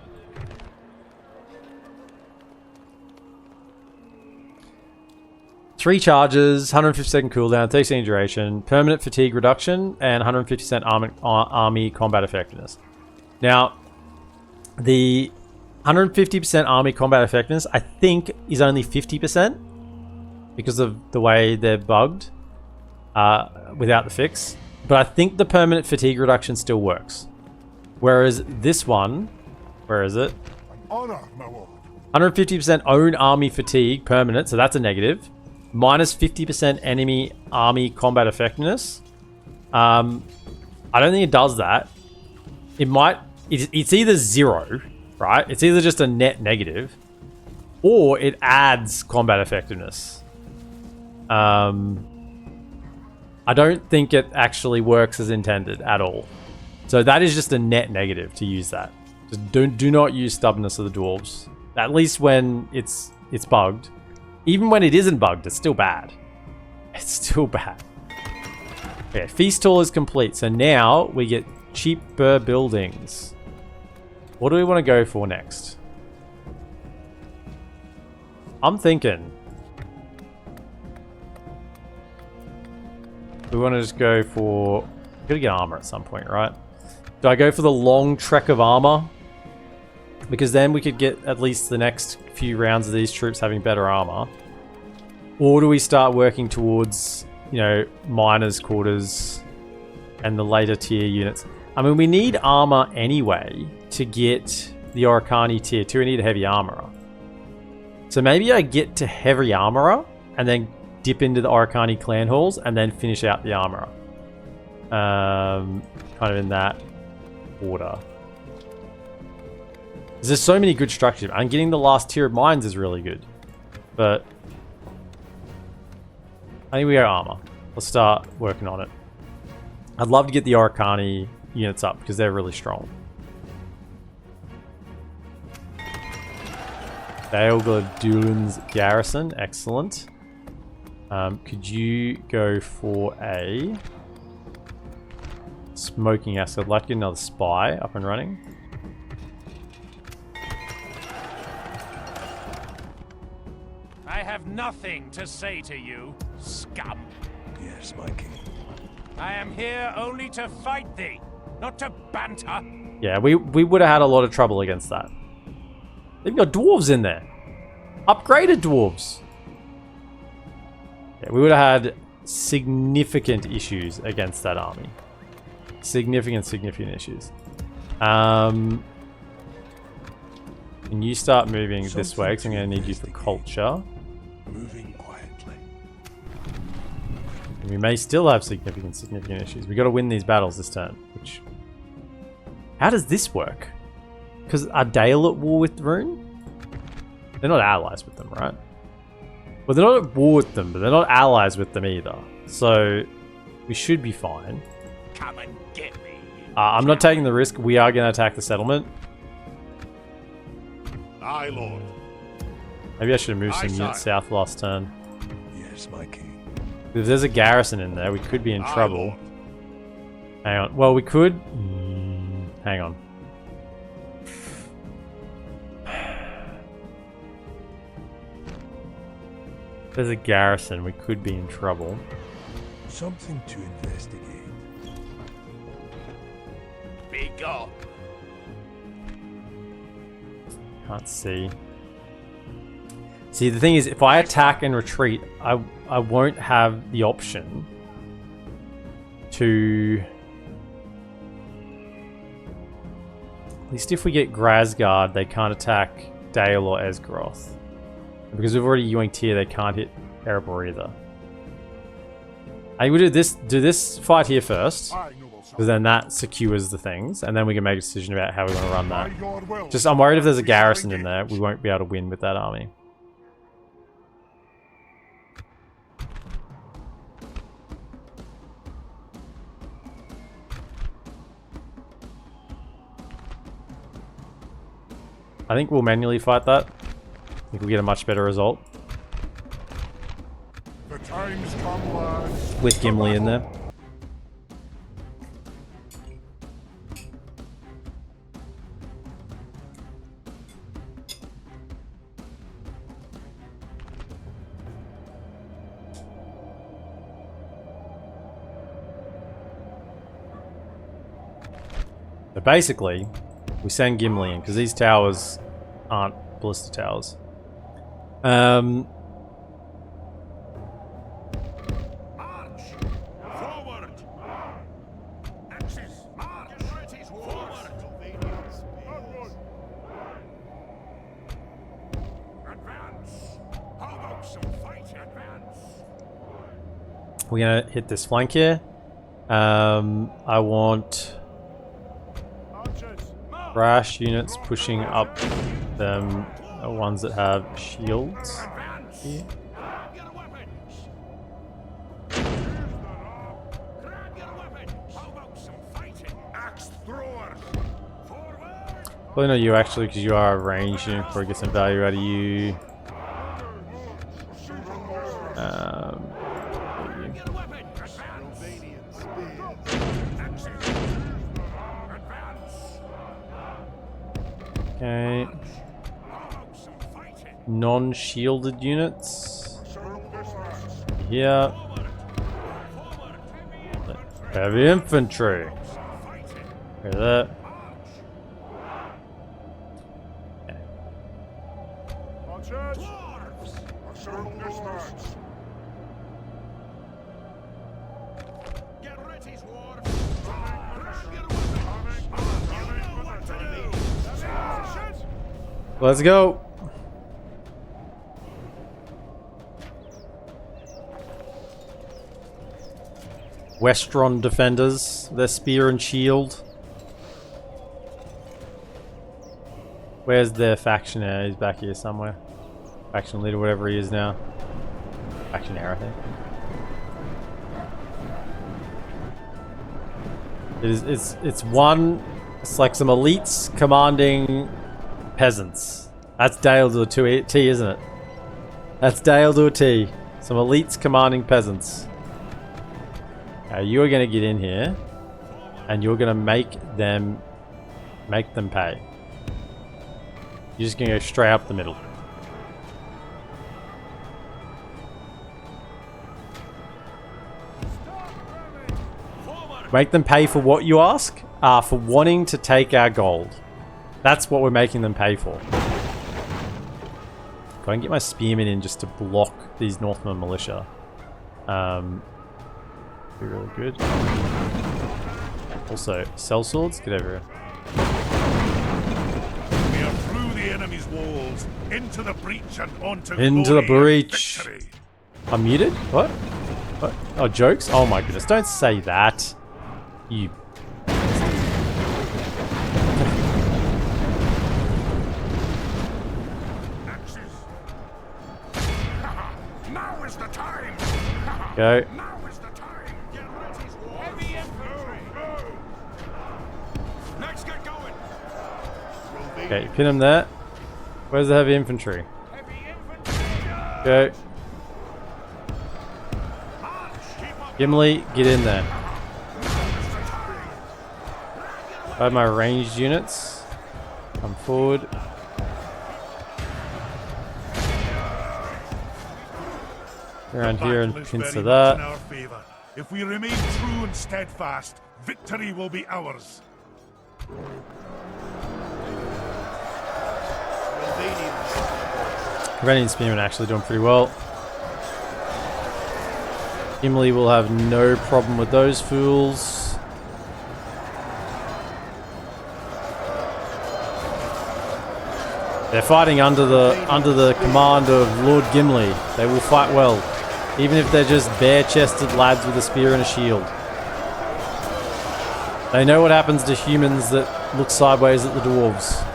Three charges, 150-second cooldown, 30-second duration, permanent fatigue reduction, and 150% army combat effectiveness. Now, the 150% army combat effectiveness, I think, is only 50% because of the way they're bugged without the fix. But I think the permanent fatigue reduction still works. Whereas this one, where is it? Honor, my lord. 150% own army fatigue permanent, so that's a negative. Minus 50% enemy army combat effectiveness. I don't think it does that. It might. It's either 0, right? It's either just a net negative, or it adds combat effectiveness. I don't think it actually works as intended at all. So that is just a net negative to use that. Just do not use Stubbornness of the Dwarves. At least when it's bugged. Even when it isn't bugged, it's still bad. It's still bad. Okay, Feast Hall is complete. So now we get cheaper buildings. What do we want to go for next? I'm thinking we want to just go for... Gotta get armor at some point, right? Do I go for the long trek of armor? Because then we could get at least the next few rounds of these troops having better armor. Or do we start working towards, you know, miners' quarters and the later tier units? I mean, we need armor anyway to get the Oricani tier 2. We need a heavy armorer. So maybe I get to heavy armorer and then dip into the Oricani clan halls and then finish out the armorer. Kind of in that order. There's so many good structures. And getting the last tier of mines is really good. But I think we go armor. Let's start working on it. I'd love to get the Oricani units up because they're really strong. Dale Dulin's garrison. Excellent. Could you go for a smoking acid? I'd like to get another spy up and running. I have nothing to say to you, scum. Yes, my king. I am here only to fight thee, not to banter. Yeah, we would have had a lot of trouble against that. They've got dwarves in there. Upgraded dwarves. Yeah, we would have had significant issues against that army. Significant issues. Can you start moving this way? Because I'm going to need you for culture. Moving quietly. We may still have significant issues. We got to win these battles this turn. Which, how does this work? Because are Dale at war with Rune? They're not allies with them, right? Well, they're not at war with them, but they're not allies with them either. So we should be fine. Come and get me. I'm not taking the risk. We are going to attack the settlement. Aye, lord. Maybe I should have moved some Aye, units sir. south last turn. Yes, my king. If there's a garrison in there, we could be in Aye, trouble. lord. Hang on. Well, we could... hang on. If there's a garrison, we could be in trouble. Something to investigate. Be gone. Can't see. See, the thing is, if I attack and retreat, I won't have the option to... At least if we get Grasgard, they can't attack Dale or Esgaroth. Because we've already Ewing tier, they can't hit Erebor either. I would do this fight here first. Aye, noble sir. Because then that secures the things, and then we can make a decision about how we want to run By that. your will. Just, I'm worried if there's a We shall garrison in there, engage. we won't be able to win with that army. I think we'll manually fight that. I think we'll get a much better result. The time's come, lads. With Gimli in there. So basically, we send Gimli in because these towers aren't ballista towers. March! Forward! Axis! March! Forward! Advance! How about some fight? Advance! We're gonna hit this flank here. I want brash units pushing up them ones that have shields. Here. Probably not you actually, because you are a ranged unit. Probably get some value out of you. Okay. Non-shielded units. Here. Heavy infantry. Look at that. Let's go. Westron defenders, their spear and shield. Where's their factionaire? He's back here somewhere. Faction leader, whatever he is now. Factionaire, I think. It's like some elites commanding peasants. That's Dale to a T, isn't it? That's Dale to a T. Some elites commanding peasants. Now you are going to get in here, and you're going to make them pay. You're just going to go straight up the middle. Make them pay for what you ask? For wanting to take our gold. That's what we're making them pay for. Go and get my spearmen in just to block these Northman militia. Be really good. Also, sellswords, get over here. We are through the enemy's walls, into the breach and onto Into the glory and breach. victory. I'm muted? What? What? Oh, jokes? Oh my goodness, don't say that. You... Now is the time. Go. Now is the time. Get ready. Heavy infantry. Next, get going. Okay, pin him there. Where's the heavy infantry? Go. Gimli, get in there. I have my ranged units. Come forward. Around here and pincer that. In our favor. If we remain true and steadfast, victory will be ours. Iranian spearmen actually doing pretty well. Gimli will have no problem with those fools. They're fighting under the command of Lord Gimli. They will fight well, even if they're just bare-chested lads with a spear and a shield. They know what happens to humans that look sideways at the dwarves.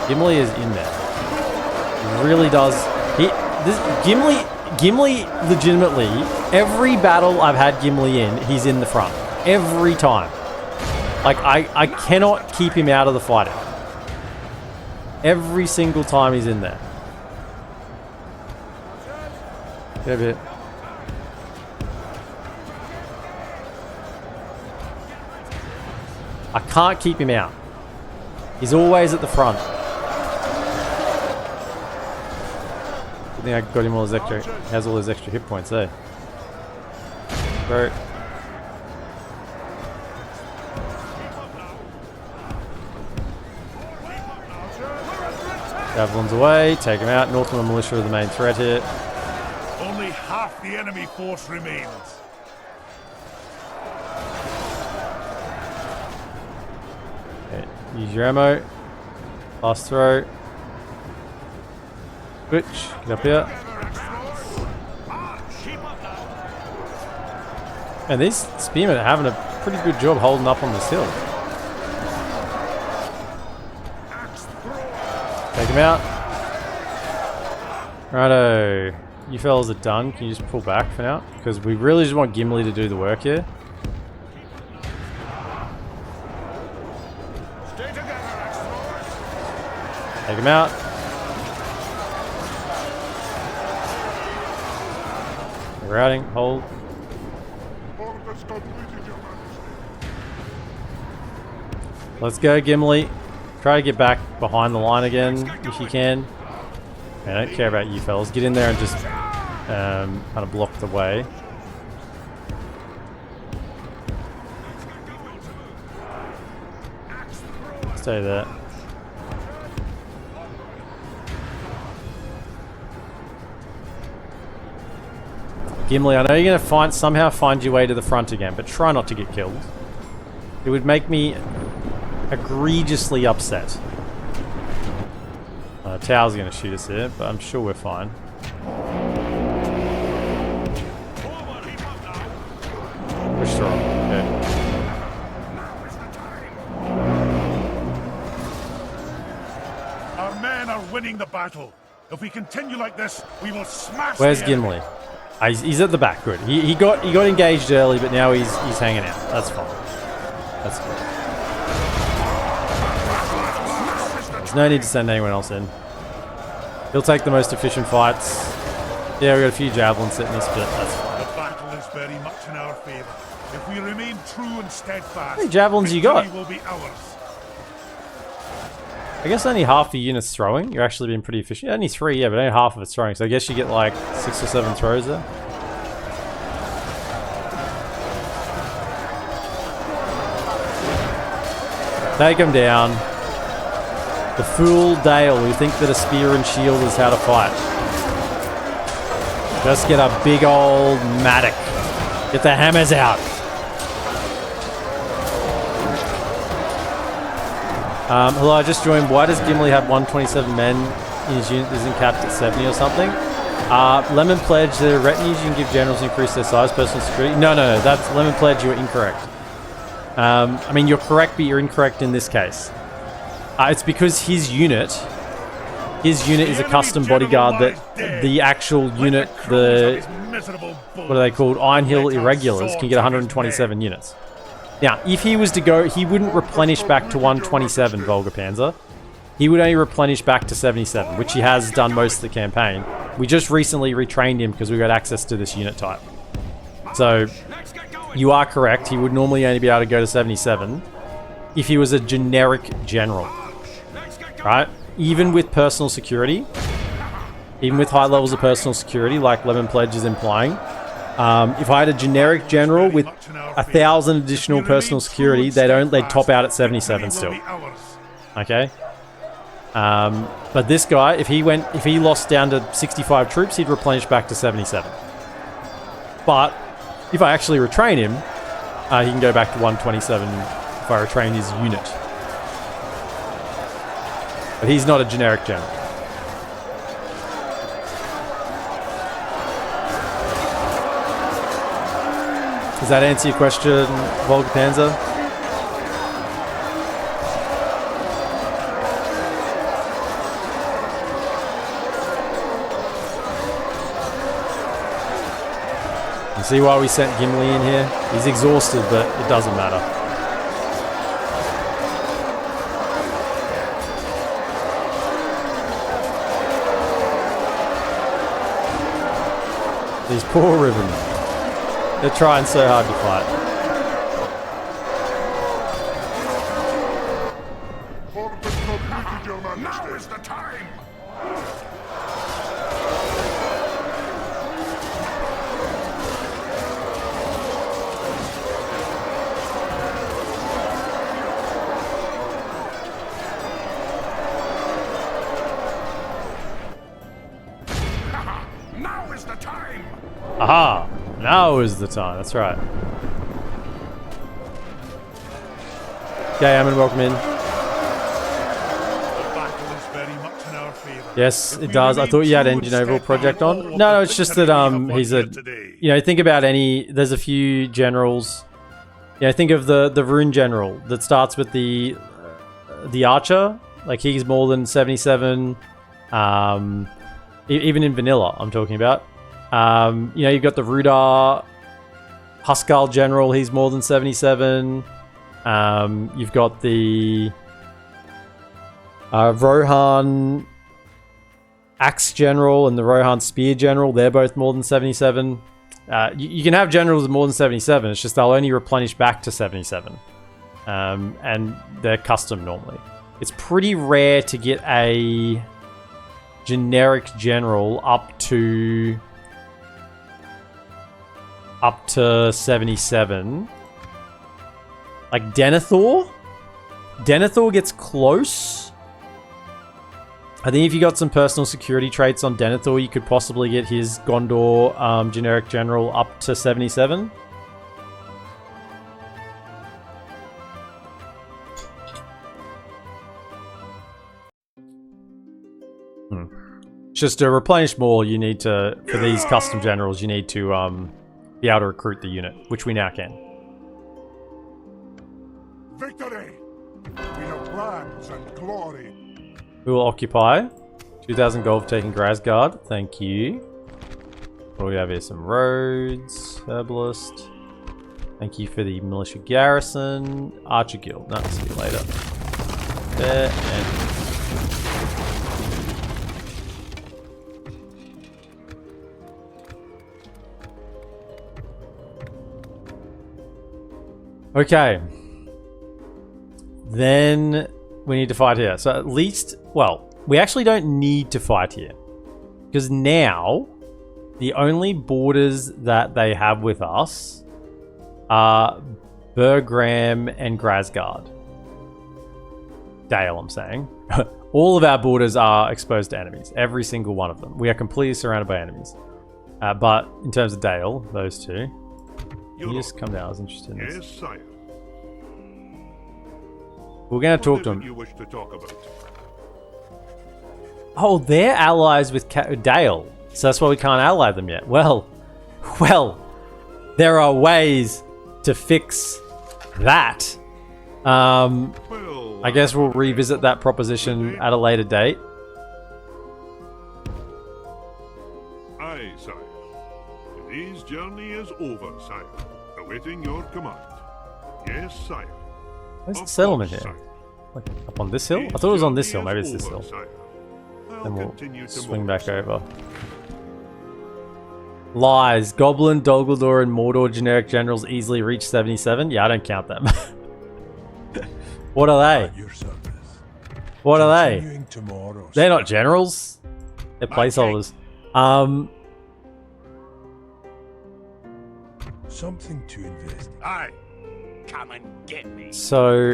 Gimli is in there. He really does. Gimli legitimately, every battle I've had Gimli in, he's in the front. Every time. Like, I cannot keep him out of the fighting. Every single time he's in there. Get a bit. I can't keep him out. He's always at the front. I think I got him all his extra. He has all his extra hit points there. Bro. Javelins away, take him out. Northland Militia are the main threat here. Only half the enemy force remains. Okay, use your ammo. Last throw. Switch. Get up here. And these spearmen are having a pretty good job holding up on this hill. Take him out. Righto. You fellas are done. Can you just pull back for now? Because we really just want Gimli to do the work here. Take him out. Routing. Hold. Let's go, Gimli. Try to get back behind the line again if you can. I don't care about you fellas. Get in there and just kind of block the way. Stay there. Gimli, I know you're going to somehow find your way to the front again, but try not to get killed. It would make me egregiously upset. Tower's going to shoot us here, but I'm sure we're fine. We're strong. Okay. Our men are winning the battle. If we continue like this, we will smash. Where's the enemy. Gimli? He's at the back. Good. He got engaged early, but now he's hanging out. That's fine. That's good. There's no need to send anyone else in. He'll take the most efficient fights. Yeah, we got a few javelins sitting us, but that's fine. The battle is very much in our favor. If we remain true and steadfast, How many javelins you got? victory will be ours. I guess only half the unit's throwing. You're actually being pretty efficient. Only 3, yeah, but only half of it's throwing. So I guess you get like 6 or 7 throws there. Take him down. The fool Dale who think that a spear and shield is how to fight. Just get a big old mattock. Get the hammers out. Hello, I just joined. Why does Gimli have 127 men in his unit? Isn't capped at 70 or something? Lemon Pledge, the retinues you can give generals increase their size, personal security. No, that's Lemon Pledge, you're incorrect. I mean, you're correct, but you're incorrect in this case. It's because his unit is a custom bodyguard that the actual unit, what are they called? Iron Hill Irregulars can get 127 units. Now, if he was to go, he wouldn't replenish back to 127, Volga Panzer. He would only replenish back to 77, which he has done most of the campaign. We just recently retrained him because we got access to this unit type. So, you are correct. He would normally only be able to go to 77 if he was a generic general. Right? Even with personal security, even with high levels of personal security, like Lemon Pledge is implying, if I had a generic general with 1,000 additional personal security, they'd top out at 77 still. Okay? But this guy, if he lost down to 65 troops, he'd replenish back to 77. But if I actually retrain him, he can go back to 127 if I retrain his unit. But he's not a generic general. Does that answer your question, Volga Panzer? You see why we sent Gimli in here? He's exhausted, but it doesn't matter. These poor ribbons. They're trying so hard to fight. Now is the time! Now is the time! Aha! Now is the time. That's right. Okay, Ammon, welcome in. The battle is very much in our favor. Yes, If it we does. I remain thought you had true and engine overhaul steadfast project in on. all of No, the it's just victory that we have won he's a. here today. You know, think about any. There's a few generals. You know, think of the rune general that starts with the archer. Like he's more than 77. Even in vanilla, I'm talking about. You know, you've got the Rudar Huskal general. He's more than 77. You've got the Rohan Axe General and the Rohan Spear General. They're both more than 77. You can have generals with more than 77. It's just they'll only replenish back to 77. And they're custom normally. It's pretty rare to get a generic general up to 77. Like Denethor gets close. I think if you got some personal security traits on Denethor, you could possibly get his Gondor generic general up to 77. Just to replenish more, you need to, for these custom generals, you need to be able to recruit the unit, which we now can. Victory! We have plans and glory. We will occupy. 2,000 gold for taking Grasgard. Thank you. What do we have here? Some roads. Herbalist. Thank you for the militia garrison. Archer guild. No, see you later. There and... Okay. Then we need to fight here. So at least, well, we actually don't need to fight here. Because now, the only borders that they have with us are Bergram and Grasgard. Dale, I'm saying. All of our borders are exposed to enemies. Every single one of them. We are completely surrounded by enemies. But in terms of Dale, those two. Can you just come down? I was interested in this. Yes, sire. We're going to talk to him. You wish to talk about? Oh, they're allies with Dale. So that's why we can't ally them yet. Well, there are ways to fix that. I guess we'll revisit that proposition at a later date. Aye, sire. Today's journey is over, sire. Awaiting your command. Yes, sire. Where's the settlement here? Like up on this hill? I thought it was on this hill. Maybe it's this hill. Then we'll swing back over. Lies. Goblin, Dol and Mordor generic generals easily reach 77. Yeah, I don't count them. What are they? At your service. What are they? Continuing tomorrow, They're not generals. They're placeholders. Something to invest in. Aye. Come and get me. So...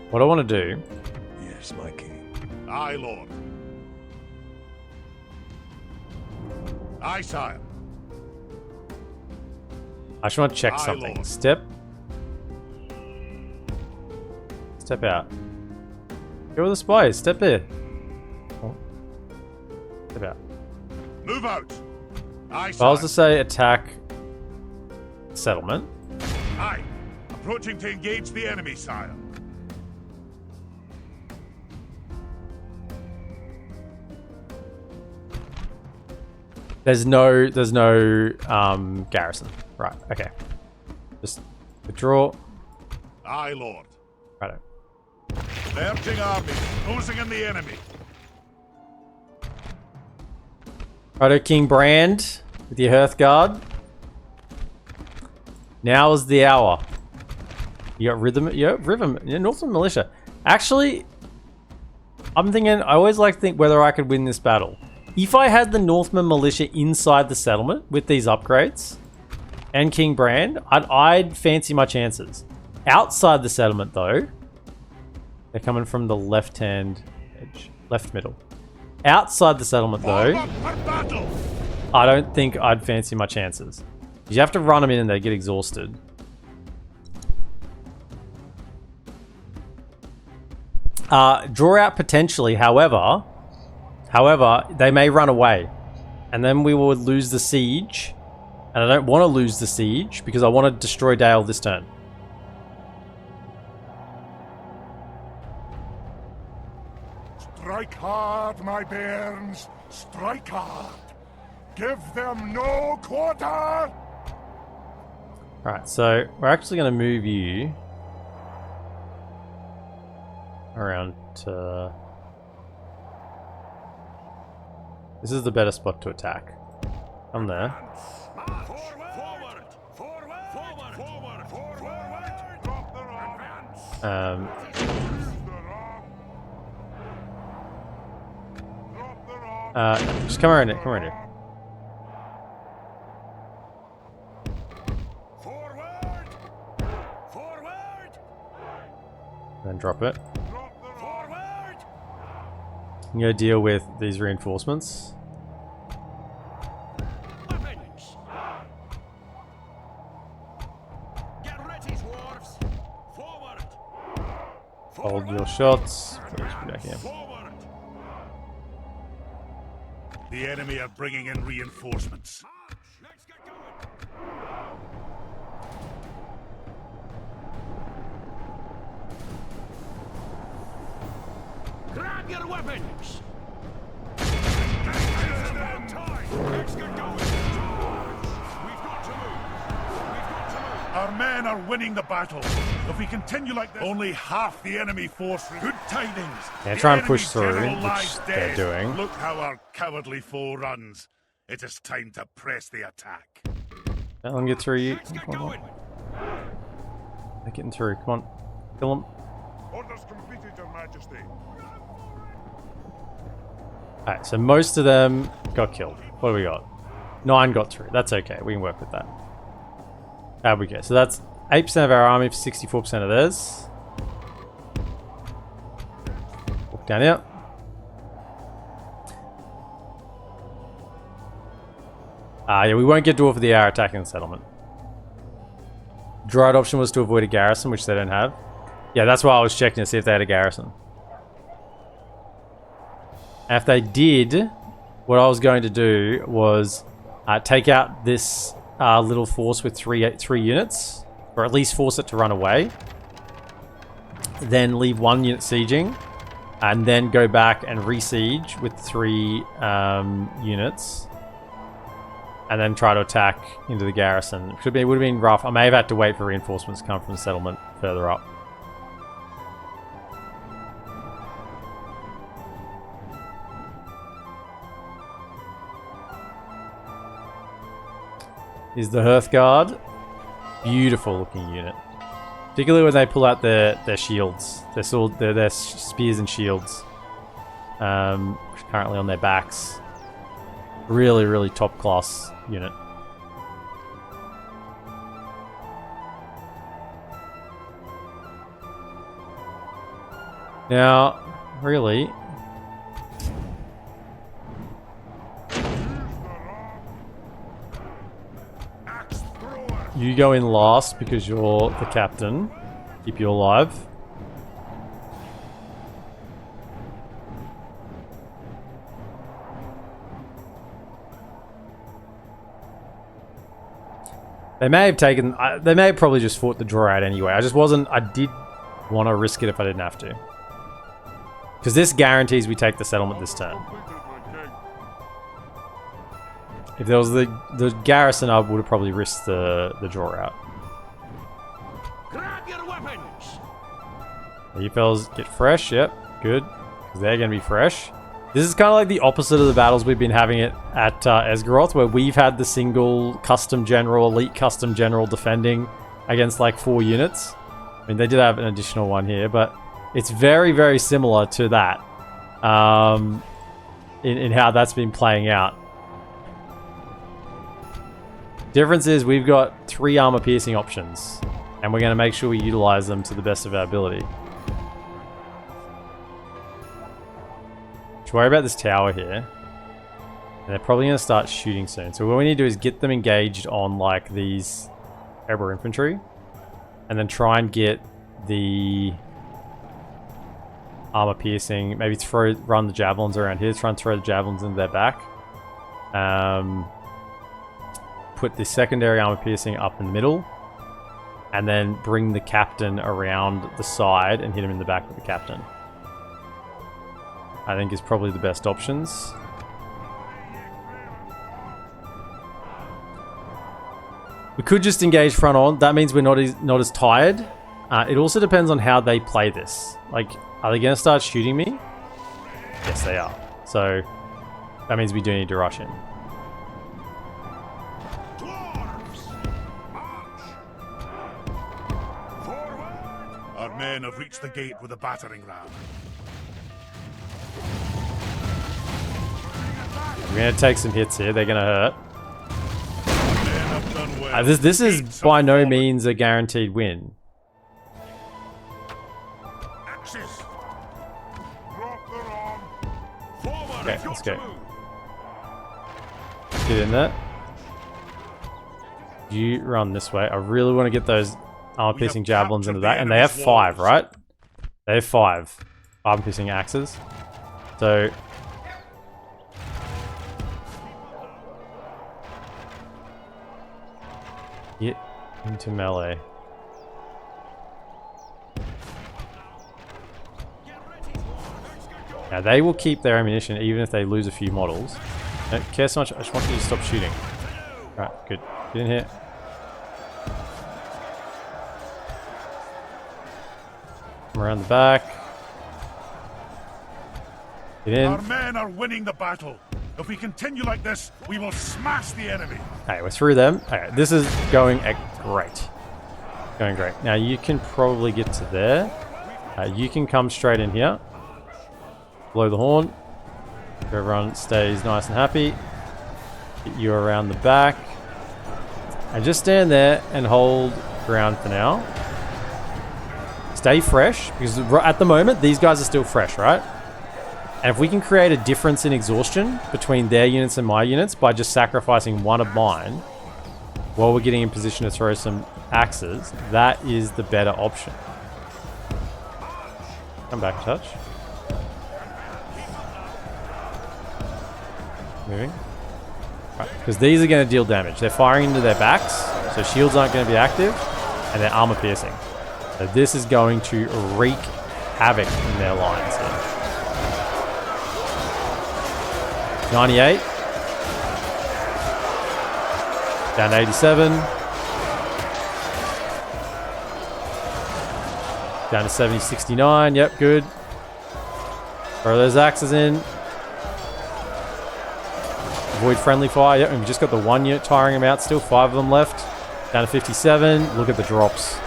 what I want to do... Yes, my king. Aye, lord. Aye, sire. I just want to check Aye, something. Lord. Step out. Go with the spies. Step there. Oh. Step out. Move out. Aye, If I was sire. to say attack settlement, Aye. Approaching to engage the enemy, sire. there's no garrison. Right. Okay. Just withdraw. Aye, lord. Right. Converging armies, closing in the enemy. Righto, King Brand with your Hearthguard. Now is the hour. You got Rhythm, yeah, Rhythm, yeah, Northern Militia. Actually, I'm thinking, I always like to think whether I could win this battle. If I had the Northman Militia inside the settlement with these upgrades and King Brand, I'd fancy my chances. Outside the settlement though, they're coming from the left-hand edge, left middle. Outside the settlement though, I don't think I'd fancy my chances. You have to run them in and they get exhausted. Draw out potentially, however, they may run away. And then we will lose the siege. And I don't want to lose the siege because I want to destroy Dale this turn. Strike hard, my bairns. Strike hard. Give them no quarter. Alright, so we're actually going to move you around to... This is the better spot to attack. Come there. Just come around here, come around here. Then drop it. I'm gonna deal with these reinforcements. Hold your shots. Back in. The enemy are bringing in reinforcements. Grab your weapons! Our men are winning the battle. If we continue like this, only half the enemy force. Good tidings. Yeah, The try and push enemy through, general which lies they're dead. doing. Look how our cowardly foe runs. It is time to press the attack. Let them get through you. Come on. They're getting through. Come on. Kill them. Orders completed, Your Majesty. Alright, so most of them got killed. What do we got? 9 got through. That's okay. We can work with that. There we go. So that's 8% of our army for 64% of theirs. Walk down here. Yeah, we won't get Dwarf of the Hour attacking the settlement. Dried option was to avoid a garrison, which they don't have. Yeah, that's why I was checking to see if they had a garrison. And if they did, what I was going to do was take out this little force with three units, or at least force it to run away. Then leave 1 unit sieging, and then go back and re-siege with 3 units. And then try to attack into the garrison. It would have been rough. I may have had to wait for reinforcements to come from the settlement further up. Is the Hearthguard. Beautiful looking unit. Particularly when they pull out their shields. Their spears and shields. Currently on their backs. Really, really top class unit. Now, really, you go in last because you're the captain. Keep you alive. They may have taken... they may have probably just fought the draw out anyway. I did want to risk it if I didn't have to. Because this guarantees we take the settlement this turn. If there was the garrison, I would have probably risked the draw out. Grab your weapons! You fellas get fresh, yep, good. Because they're going to be fresh. This is kind of like the opposite of the battles we've been having it at Esgaroth, where we've had the single custom general, elite custom general defending against like 4 units. I mean, they did have an additional one here, but it's very, very similar to that in how that's been playing out. Difference is we've got 3 armor piercing options, and we're going to make sure we utilize them to the best of our ability. Just worry about this tower here. And they're probably going to start shooting soon. So what we need to do is get them engaged on like these Erebor infantry. And then try and get the armor piercing. Maybe run the javelins around here. Try and throw the javelins into their back. Put the secondary armor piercing up in the middle. And then bring the captain around the side and hit him in the back with the captain. I think is probably the best options. We could just engage front on. That means we're not as tired. It also depends on how they play this. Like, are they going to start shooting me? Yes, they are. So that means we do need to rush in. Dwarves, march! Forward! Our men have reached the gate with a battering ram. We're going to take some hits here. They're going to hurt. Our men have done well. This is by no means a guaranteed win. Axes. Drop the ram. Forward. Okay, if you're let's to go. move. Get in there. You run this way. I really want to get those armor piercing javelins into that. And they have 5, right? They have 5 armor piercing axes. So get into melee. Now they will keep their ammunition even if they lose a few models. Don't care so much, I just want you to stop shooting. Alright, good. Get in here. Come around the back. Get in. Our men are winning the battle. If we continue like this, we will smash the enemy. Okay, we're through them. Okay, this is going great. Going great. Now you can probably get to there. You can come straight in here. Blow the horn. Everyone stays nice and happy. Get you around the back. And just stand there and hold ground for now. Stay fresh, because at the moment, these guys are still fresh, right? And if we can create a difference in exhaustion between their units and my units by just sacrificing one of mine while we're getting in position to throw some axes, that is the better option. Come back a touch. Moving. Right, because these are going to deal damage. They're firing into their backs, so shields aren't going to be active, and they're armor piercing. So this is going to wreak havoc in their lines here. 98. Down to 87. Down to 70, 69. Yep, good. Throw those axes in. Avoid friendly fire. Yep, and we've just got the 1 unit tiring them out. Still 5 of them left. Down to 57. Look at the drops.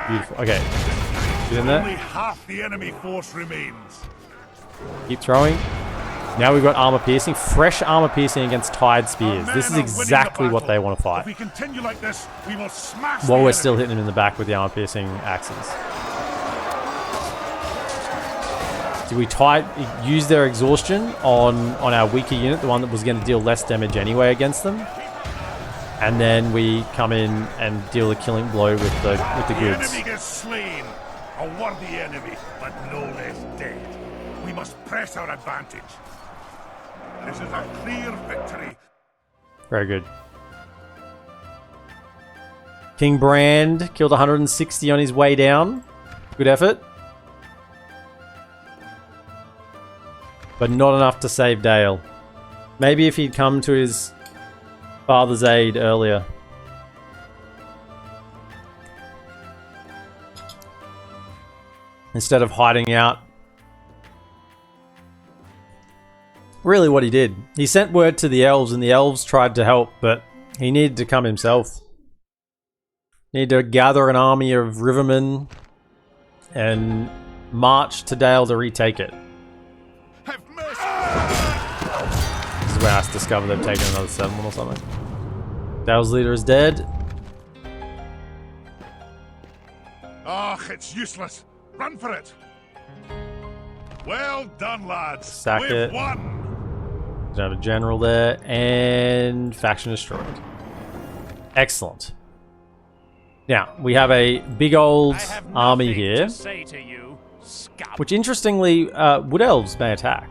Beautiful. Okay. Get in there. Only half the enemy force remains. Keep throwing. Now we've got armor piercing. Fresh armor piercing against tied spears. This is exactly what they want to fight. If we continue like this, we will smash While the we're still enemy. hitting them in the back with the armor piercing axes. Did we use their exhaustion on our weaker unit, the one that was going to deal less damage anyway against them? And then we come in and deal a killing blow with the The goods. enemy gets slain. A worthy enemy, but no less dead. We must press our advantage. This is a clear victory. Very good. King Brand killed 160 on his way down. Good effort. But not enough to save Dale. Maybe if he'd come to his father's aid earlier. instead of hiding out. Really what he did, he sent word to the elves and the elves tried to help, but he needed to come himself. Needed to gather an army of rivermen and march to Dale to retake it. Have mercy! This is where I discover they've taken another settlement or something. Dale's leader is dead. Ah, it's useless. Run for it. Well done, lads. Sack We've it. won. We have a general there, and faction destroyed. Excellent. Now, we have a big old I have army nothing here, to say to you, scum. which interestingly, wood elves may attack.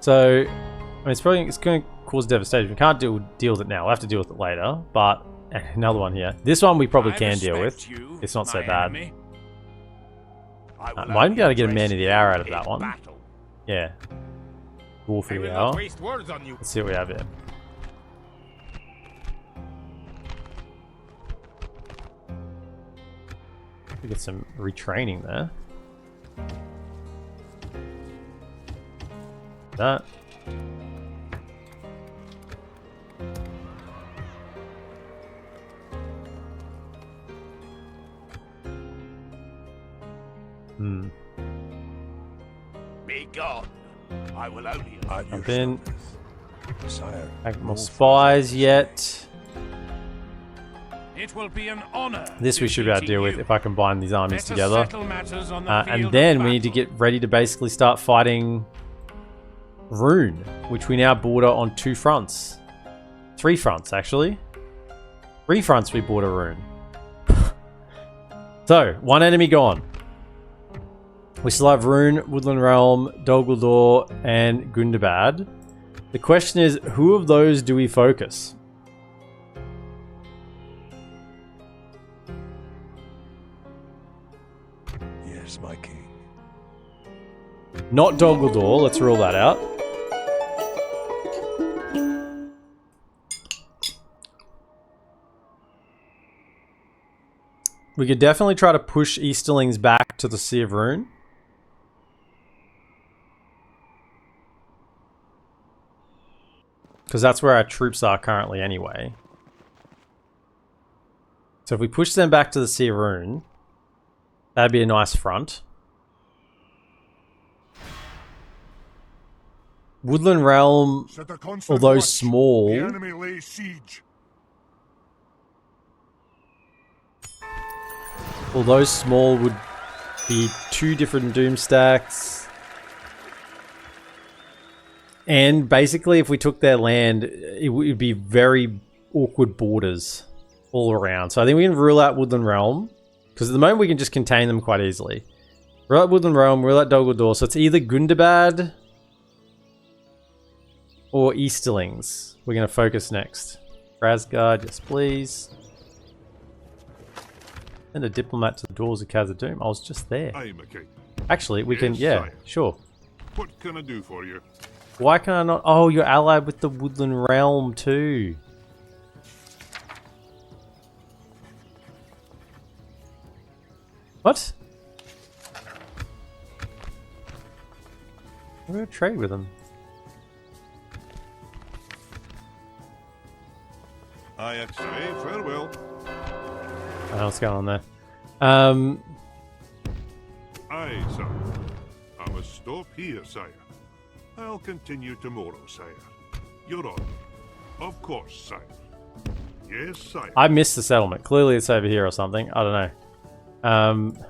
So, I mean, it's going to cause devastation. We can't deal with it now. We'll have to deal with it later, but another one here. This one we probably I can deal with. respect you, It's not so my bad. enemy. I will Might be able to only get a man address of the you hour out of in that one. battle. Yeah. Wolf I of will the not hour. waste words on you. Let's see what we have here. We get some retraining there. That. Be gone. I will only At your Jump in. service. Sire, Make more no spies yet. It will be an honor. This we should be able to deal with if I combine these armies Better together. settle matters on the And field then of we need to battle. get ready to basically start fighting Rune, which we now border on 2 fronts. 3 fronts, actually. 3 fronts we border Rune. So, 1 enemy gone. We still have Rune, Woodland Realm, Dol Guldur, and Gundabad. The question is, who of those do we focus? Yes, my king. Not Dol Guldur, let's rule that out. We could definitely try to push Easterlings back to the Sea of Rune. Because that's where our troops are currently anyway. So if we push them back to the Sea of Rune, that'd be a nice front. Woodland Realm, Set a constant although watch. small, The enemy lays siege. would be 2 different doom stacks. And basically, if we took their land, it would be very awkward borders all around. So I think we can rule out Woodland Realm, because at the moment we can just contain them quite easily. Rule out Woodland Realm, rule out Dol Guldur. So it's either Gundabad or Easterlings. We're going to focus next. Razgard, yes please. And a diplomat to the doors of Khazad-dûm. I was just there. I am a king. Actually, we can, Yes, yeah, sire. sure. What can I do for you? Why can I not? Oh, you're allied with the Woodland Realm too. What? We're going to trade with them. I say farewell. I don't know what's going on there. Aye, sire. I must stop here, sire. I'll continue tomorrow, sire. Your honor. Of course, sire. Yes, sire. I missed the settlement. Clearly it's over here or something. I don't know.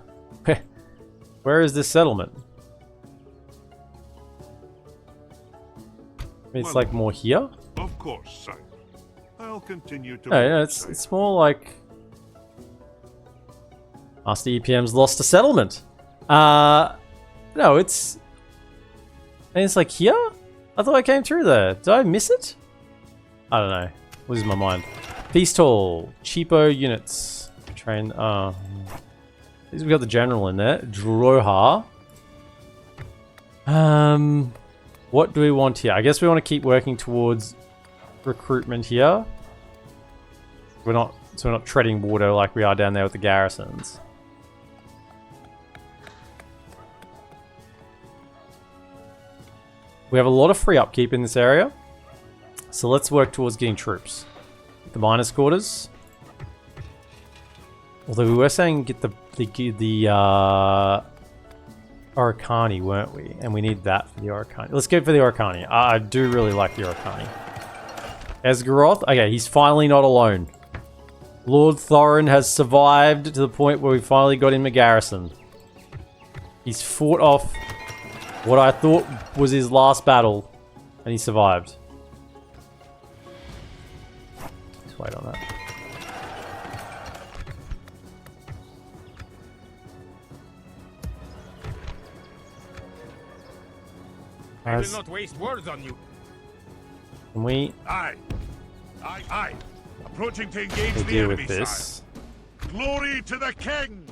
Where is this settlement? It's like more here? Of course, sire. I'll continue No, tomorrow. no, it's more like Master EPM's lost a settlement. No, it's like here? I thought I came through there. Did I miss it? I don't know. Loses my mind. Feast Hall. Cheapo units. Train. At least we got the general in there. Droha. What do we want here? I guess we want to keep working towards recruitment here. We're not So we're not treading water like we are down there with the garrisons. We have a lot of free upkeep in this area. So let's work towards getting troops. The miners' quarters. Although we were saying get the Oricani, weren't we? And we need that for the Oricani. Let's go for the Oricani. I do really like the Oricani. Esgaroth. Okay, he's finally not alone. Lord Thorin has survived to the point where we finally got him a garrison. He's fought off what I thought was his last battle, and he survived. Let's wait on that. I will not waste words on you. Can we Aye. Approaching to engage the deal enemy, with this? sire. Glory to the king!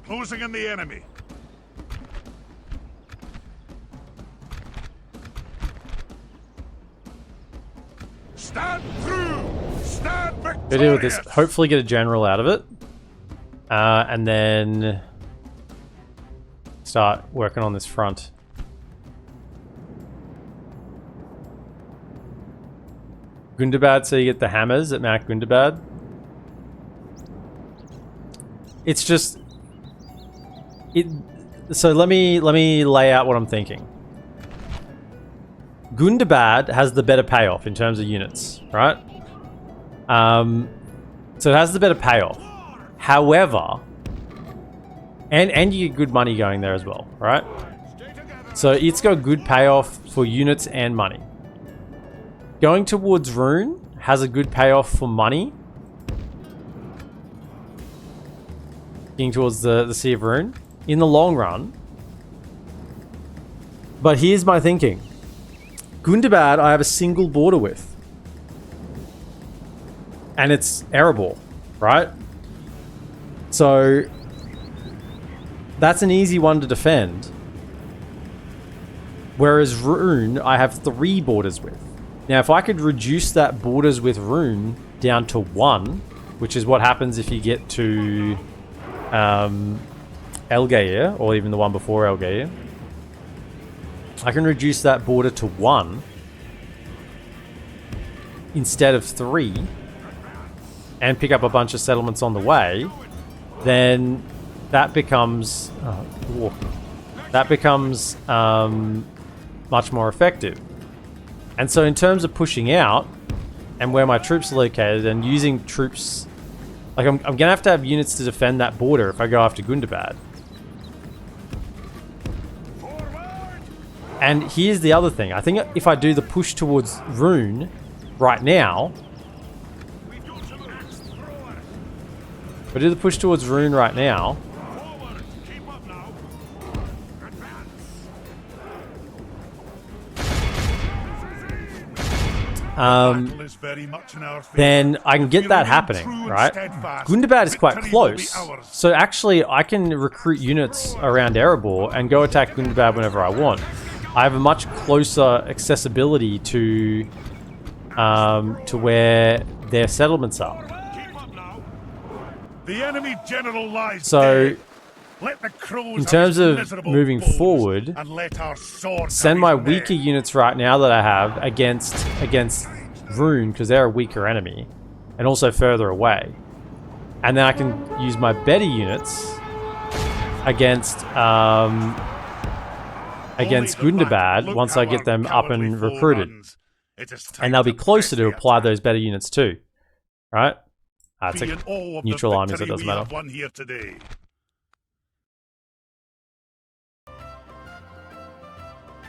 Closing in the enemy. Stand through! Stand victorious! Go deal with this. Hopefully get a general out of it. And then start working on this front. Gundabad, so you get the hammers at Mount Gundabad. It's just so let me lay out what I'm thinking. Gundabad has the better payoff in terms of units, right? So it has the better payoff. However, and you get good money going there as well, right? So it's got good payoff for units and money. Going towards Rune has a good payoff for money. Getting towards the Sea of Rune in the long run. But here's my thinking. Gundabad I have a single border with. And it's Erebor, right? So that's an easy one to defend. Whereas Rune I have 3 borders with. Now, if I could reduce that borders with Rune down to 1, which is what happens if you get to Elgair, or even the one before Elgair, I can reduce that border to 1 instead of 3 and pick up a bunch of settlements on the way, then that becomes much more effective. And so in terms of pushing out and where my troops are located and using troops, like I'm going to have units to defend that border if I go after Gundabad. And here's the other thing. I think if I do the push towards Rune right now, then I can get that happening, right? Gundabad is quite close, so actually I can recruit units around Erebor and go attack Gundabad whenever I want. I have a much closer accessibility to where their settlements are. The enemy general lies so dead. Let the crows in terms have of his miserable moving bones forward, and let our swords send have my his neck. weaker units right now that I have against Rune, because they're a weaker enemy, and also further away. And then I can use my better units against Gundabad once I get them up and recruited. And they'll be closer to apply those better units too. Right? It's like neutral armies, it doesn't matter.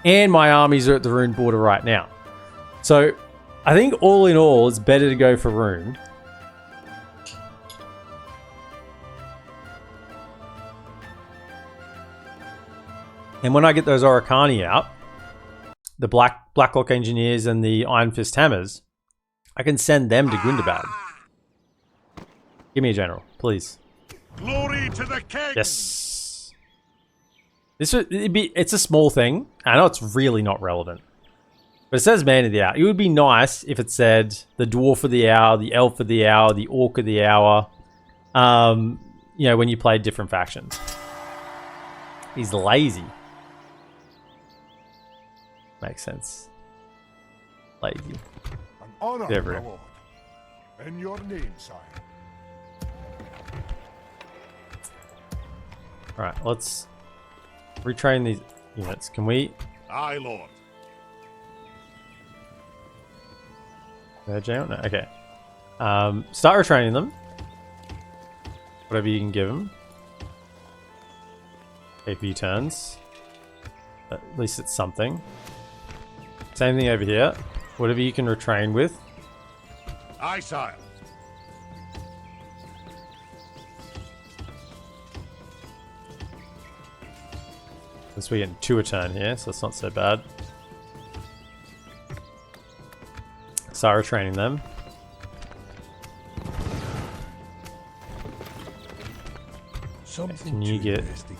And my armies are at the Rune border right now. So I think all in all, it's better to go for Rune. And when I get those Oricani out, the Blacklock Engineers and the Iron Fist Hammers, I can send them to Gundabad. Give me a general, please. Glory to the king. Yes. It's a small thing. I know it's really not relevant. But it says man of the hour. It would be nice if it said the dwarf of the hour, the elf of the hour, the orc of the hour. You know, when you play different factions. He's lazy. Makes sense. Lazy. An honor, Never. my lord. In your name, sire. Alright, let's retrain these units. Can we... Aye, lord. No, okay. Start retraining them. Whatever you can give them. A few turns. At least it's something. Same thing over here. Whatever you can retrain with. Aye, sire. Since we get 2 a turn here, so it's not so bad. Start retraining them. Something Can you to get investigate.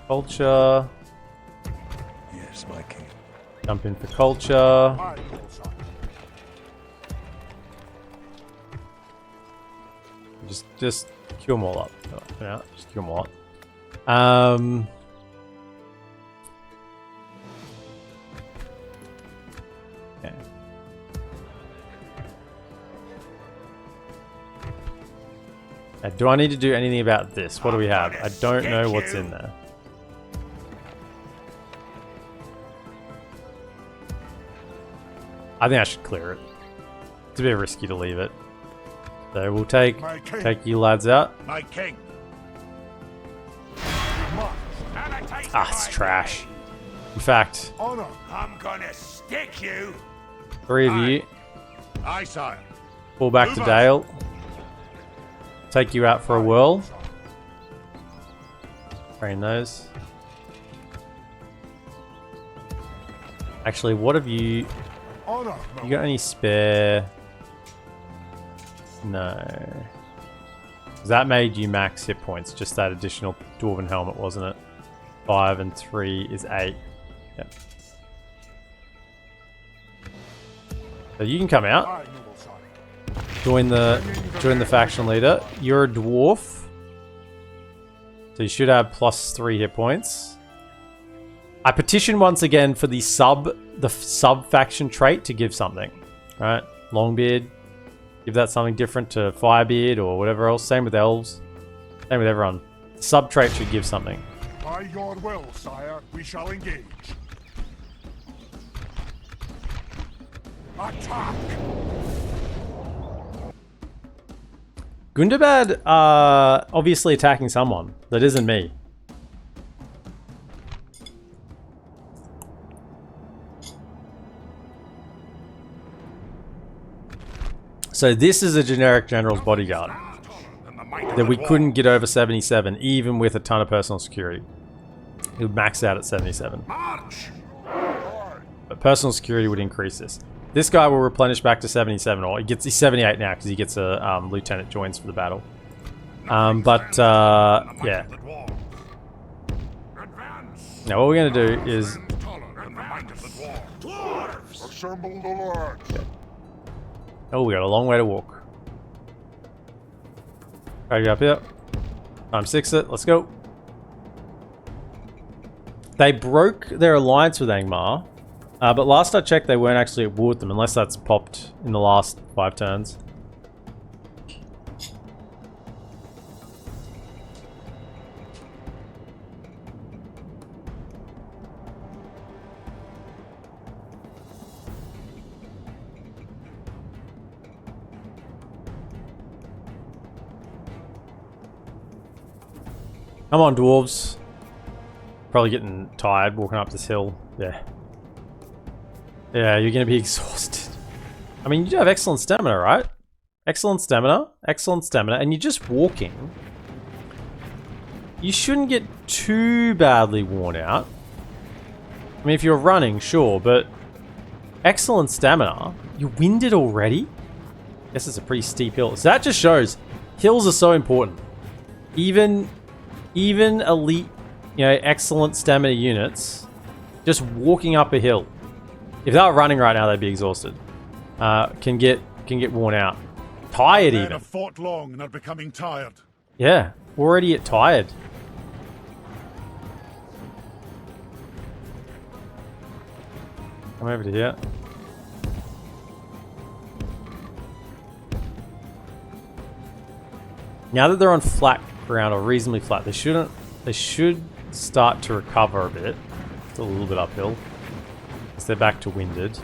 culture? Yes, my king. Jump in for culture. Aye, lord, sire. Just kill them all up. For now, just kill them all up. Okay. Do I need to do anything about this? What do we have? I don't know what's in there. I think I should clear it. It's a bit risky to leave it. So we'll take you lads out. My king. Ah, it's trash. In fact, Honor. I'm gonna stick you. 3 of you Aye, sire. fall back to Dale. Take you out for a whirl. Train those. Actually, what have you... Honor. You got any spare? No. 'Cause that made you max hit points. Just that additional dwarven helmet, wasn't it? 5 and 3 is 8. Yep. So you can come out. Aye, noble sire. Join the faction leader. You're a dwarf. So you should have +3 hit points. I petition once again for the sub faction trait to give something. Right? Longbeard. Give that something different to Firebeard or whatever else. Same with Elves. Same with everyone. Sub trait should give something. By your will, sire, we shall engage. Attack! Gundabad obviously attacking someone that isn't me. So this is a generic general's bodyguard that we couldn't get over 77 even with a ton of personal security. It would max out at 77. But personal security would increase this. This guy will replenish back to 77, or he's 78 now because he gets a lieutenant joins for the battle. Yeah. Now what we're going to do is... Assemble the lord. Oh, we got a long way to walk. Drag you up here. Time 6 it. Let's go. They broke their alliance with Angmar. But last I checked, they weren't actually at war with them, unless that's popped in the last 5 turns. Come on, dwarves. Probably getting tired walking up this hill. Yeah. Yeah, you're going to be exhausted. I mean, you do have excellent stamina, right? Excellent stamina, and you're just walking. You shouldn't get too badly worn out. I mean, if you're running, sure, but excellent stamina. You're winded already? Guess it's a pretty steep hill. So that just shows hills are so important. Even elite, you know, excellent stamina units, just walking up a hill If they were running right now, they'd be exhausted. Can get worn out. Tired Men even. have fought long and are becoming tired. Yeah, already at tired. Come over to here. Now that they're on flat ground or reasonably flat, they should start to recover a bit. Still a little bit uphill. Because they're back to winded.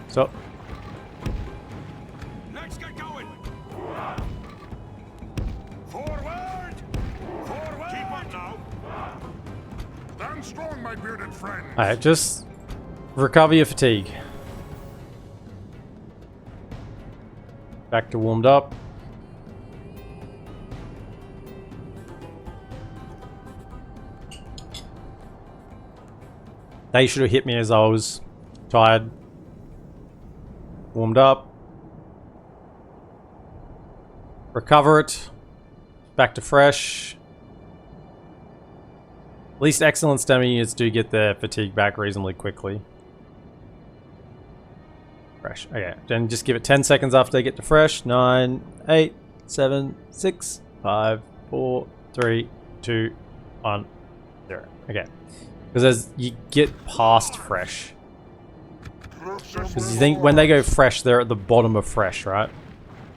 So, Let's get going. Forward! Forward! Keep up now. Stand strong, my bearded friend. alright, just recover your fatigue. Back to warmed up. They should have hit me as I was tired. Warmed up. Recover it. Back to fresh. At least excellent stamina units do get their fatigue back reasonably quickly. Fresh. Okay, then just give it 10 seconds after they get to fresh. 9, 8, 7, 6, 5, 4, 3, 2, 1, 0. Okay. Because as you get past fresh. Because you think when they go fresh, they're at the bottom of fresh, right?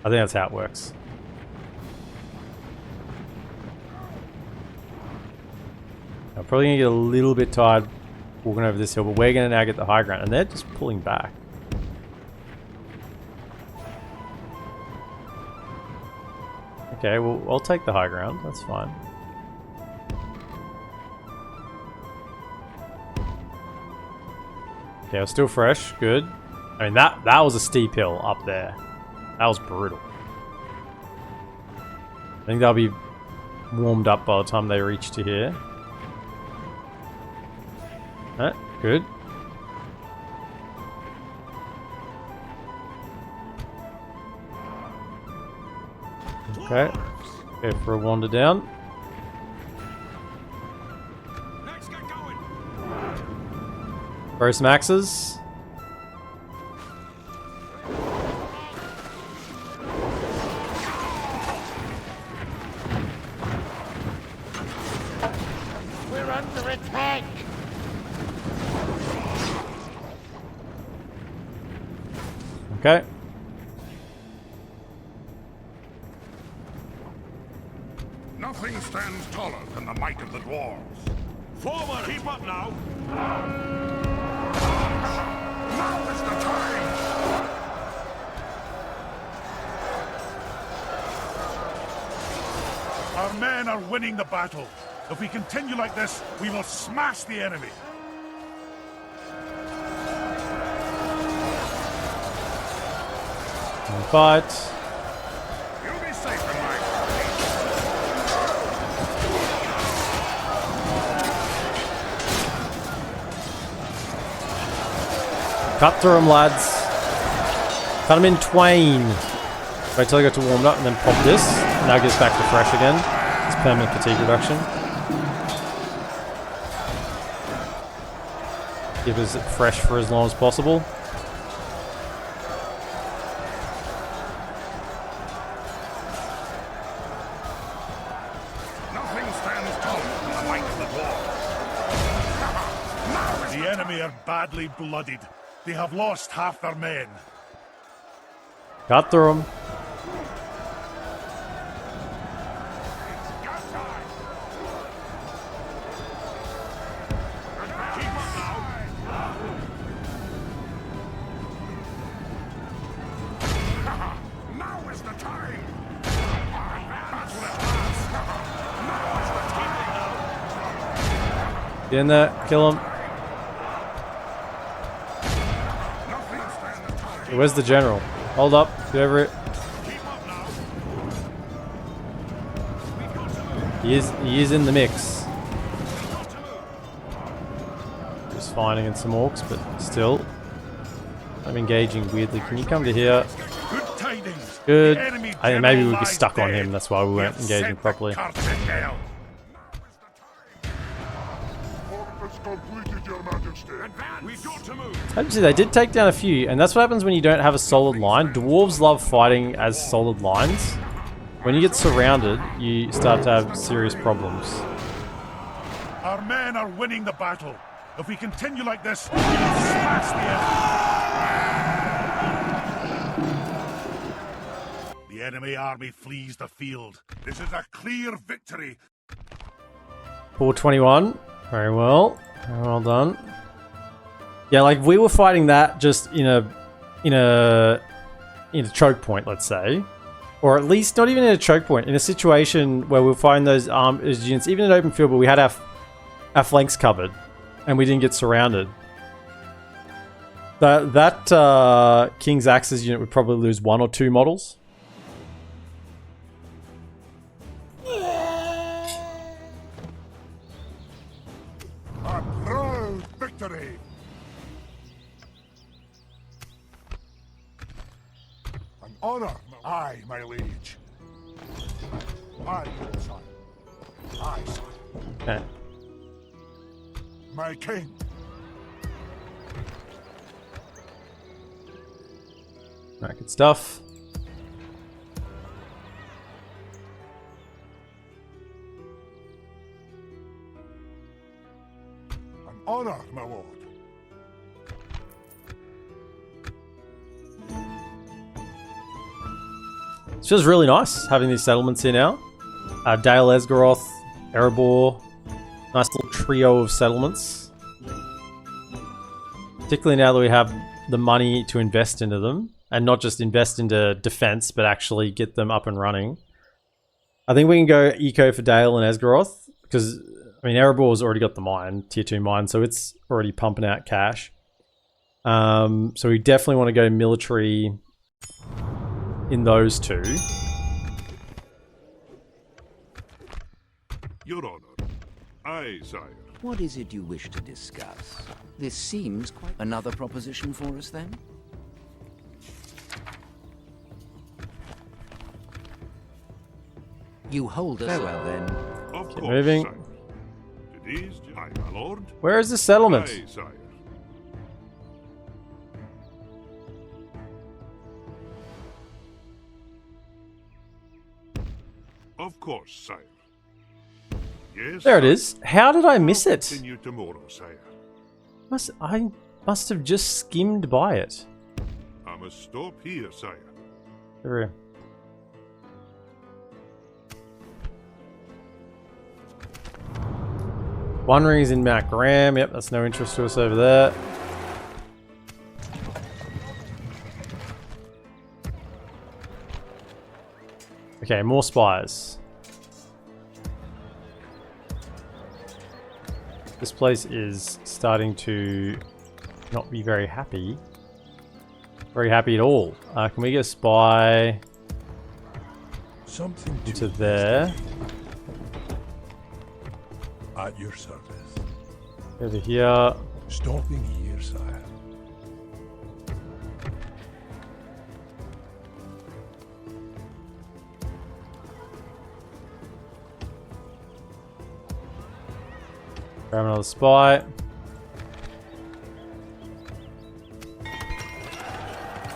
I think that's how it works. I'm probably going to get a little bit tired walking over this hill, but we're going to now get the high ground, and they're just pulling back. Okay, well, I'll take the high ground. That's fine. Okay, we're still fresh. Good. I mean, that was a steep hill up there. That was brutal. I think they'll be warmed up by the time they reach to here. Good. Okay. Go for a wander down. Let's get going. Throw some axes. We're under attack. Okay. Nothing stands taller than the might of the dwarves. Forward! Keep up now. Now is the time! Our men are winning the battle. If we continue like this, we will smash the enemy. Fight. You'll be safe in my Cut through them, lads. Cut them in twain. Wait till I get to warmed up and then pop this. Now it gets back to fresh again. It's permanent fatigue reduction. Give us it fresh for as long as possible. Nothing stands taller than the might of the dwarves. The enemy are badly blooded. They have lost half their men. Cut through them. Now is the time! Get in there. Kill them. Where's the general? Hold up. Get over it. He is in the mix. fine against some orcs, but still. I'm engaging weirdly. Can you come to here? Good tidings. Good. The enemy I think maybe we general were lies stuck on dead. him, that's why we weren't You've engaging sent the properly. curse in hell. Has completed, Your Majesty. We've got to move. Actually, they did take down a few, and that's what happens when you don't have a solid line. Dwarves love fighting as solid lines. When you get surrounded, you start to have serious problems. Our men are winning the battle. If we continue like this, we will smash the enemy. The enemy army flees the field. This is a clear victory. 421. Very well. Very well done. Yeah, like we were fighting that just in a choke point, let's say. Or at least not even in a choke point, in a situation where we're fighting those units, even in open field, but we had our flanks covered and we didn't get surrounded. That King's Axe's unit would probably lose 1 or 2 models. A proud victory. An honor. Aye, my liege. Aye, good son. Aye, son. Okay. My king. Alright, good stuff. An honor, my lord. It feels really nice having these settlements here now. Dale Esgaroth, Erebor, nice little trio of settlements. Particularly now that we have the money to invest into them, and not just invest into defense, but actually get them up and running. I think we can go eco for Dale and Esgaroth, because, I mean, Erebor's already got the mine, tier 2 mine, so it's already pumping out cash. So we definitely want to go military in those two. Your honor. Aye, sire. What is it you wish to discuss? This seems quite another proposition for us, then? You hold us. Very well, then. Of Keep course, moving. sire. It is, aye, my lord. Where is the settlement? Aye, sire. Of course, sire. Yes. There it sire. is. How did I miss it? Continue tomorrow, sire. I must have just skimmed by it. I must stop here, sire. There. One ring is in Mount Graham. Yep, that's no interest to us over there. Okay, more spies. This place is starting to not be very happy. Very happy at all. Can we get a spy Something to into there? at your service. Over here. Stopping here, sire. Grab another spy.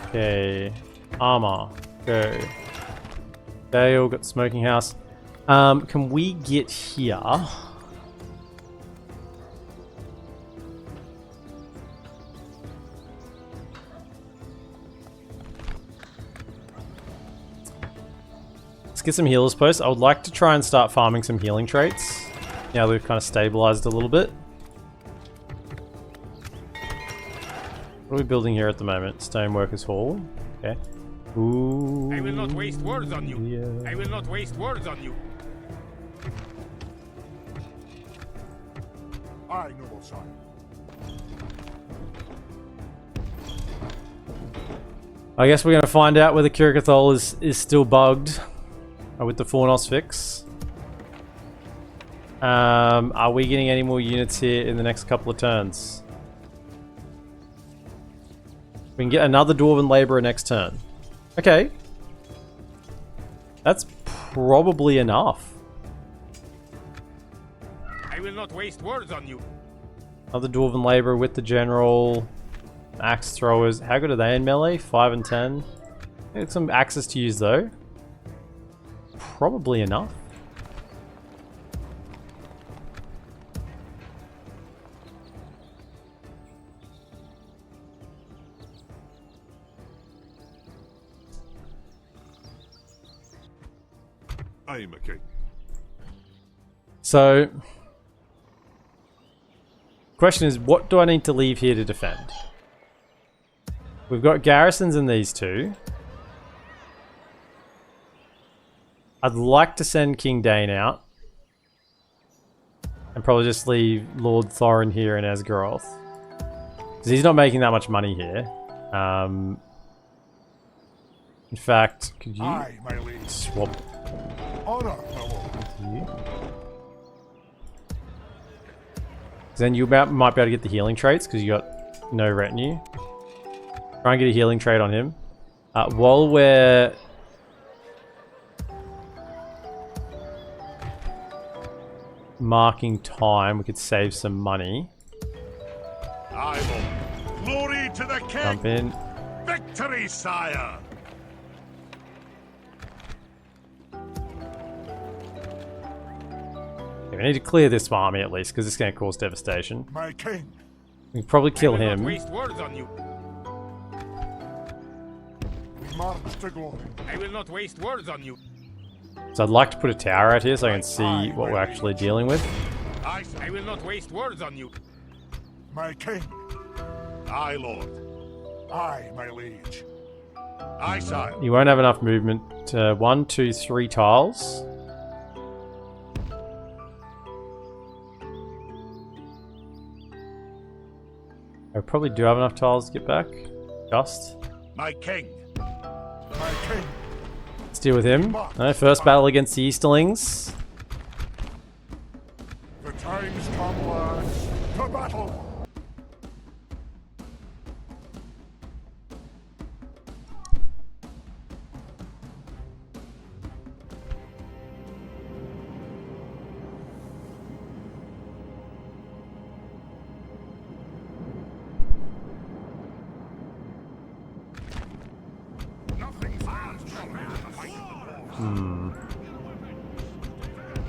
Okay. Armor. Go. Dale, got smoking house. Can we get here? Let's get some healers posts. I would like to try and start farming some healing traits. Now we've kind of stabilized a little bit. What are we building here at the moment? Stoneworkers Hall. Okay. Ooh. I will not waste words on you. Yeah. I will not waste words on you. Aye, noble sire. I guess we're going to find out whether Kirikathol is still bugged with the Fornos fix. Are we getting any more units here in the next couple of turns? We can get another Dwarven Labourer next turn. Okay. That's probably enough. I will not waste words on you. Another Dwarven Labourer with the General. Axe Throwers. How good are they in melee? 5 and 10. Get some axes to use though. Probably enough. I am a king. So, question is, what do I need to leave here to defend? We've got garrisons in these two. I'd like to send King Dane out. And probably just leave Lord Thorin here in Esgaroth. Because he's not making that much money here. In fact, could you Aye, my liege. swap Honor, my lord. you? Then you might be able to get the healing traits because you got no retinue. Try and get a healing trait on him. While we're marking time, we could save some money. I will. Glory to the king. Jump in. Victory, sire. Okay, we need to clear this army at least because it's going to cause devastation. My king. We can probably kill I will not him. waste words on you. We march to glory. I will not waste words on you. So I'd like to put a tower out here so I can see what we're actually dealing with. I will not waste words on you. My king. Aye, lord. Aye, my liege. Aye, sire. You won't have enough movement. 1, 2, 3 tiles. I probably do have enough tiles to get back. Just. My king. My king. Let's deal with him. No, first battle against the Easterlings. The time's come, lads. To battle.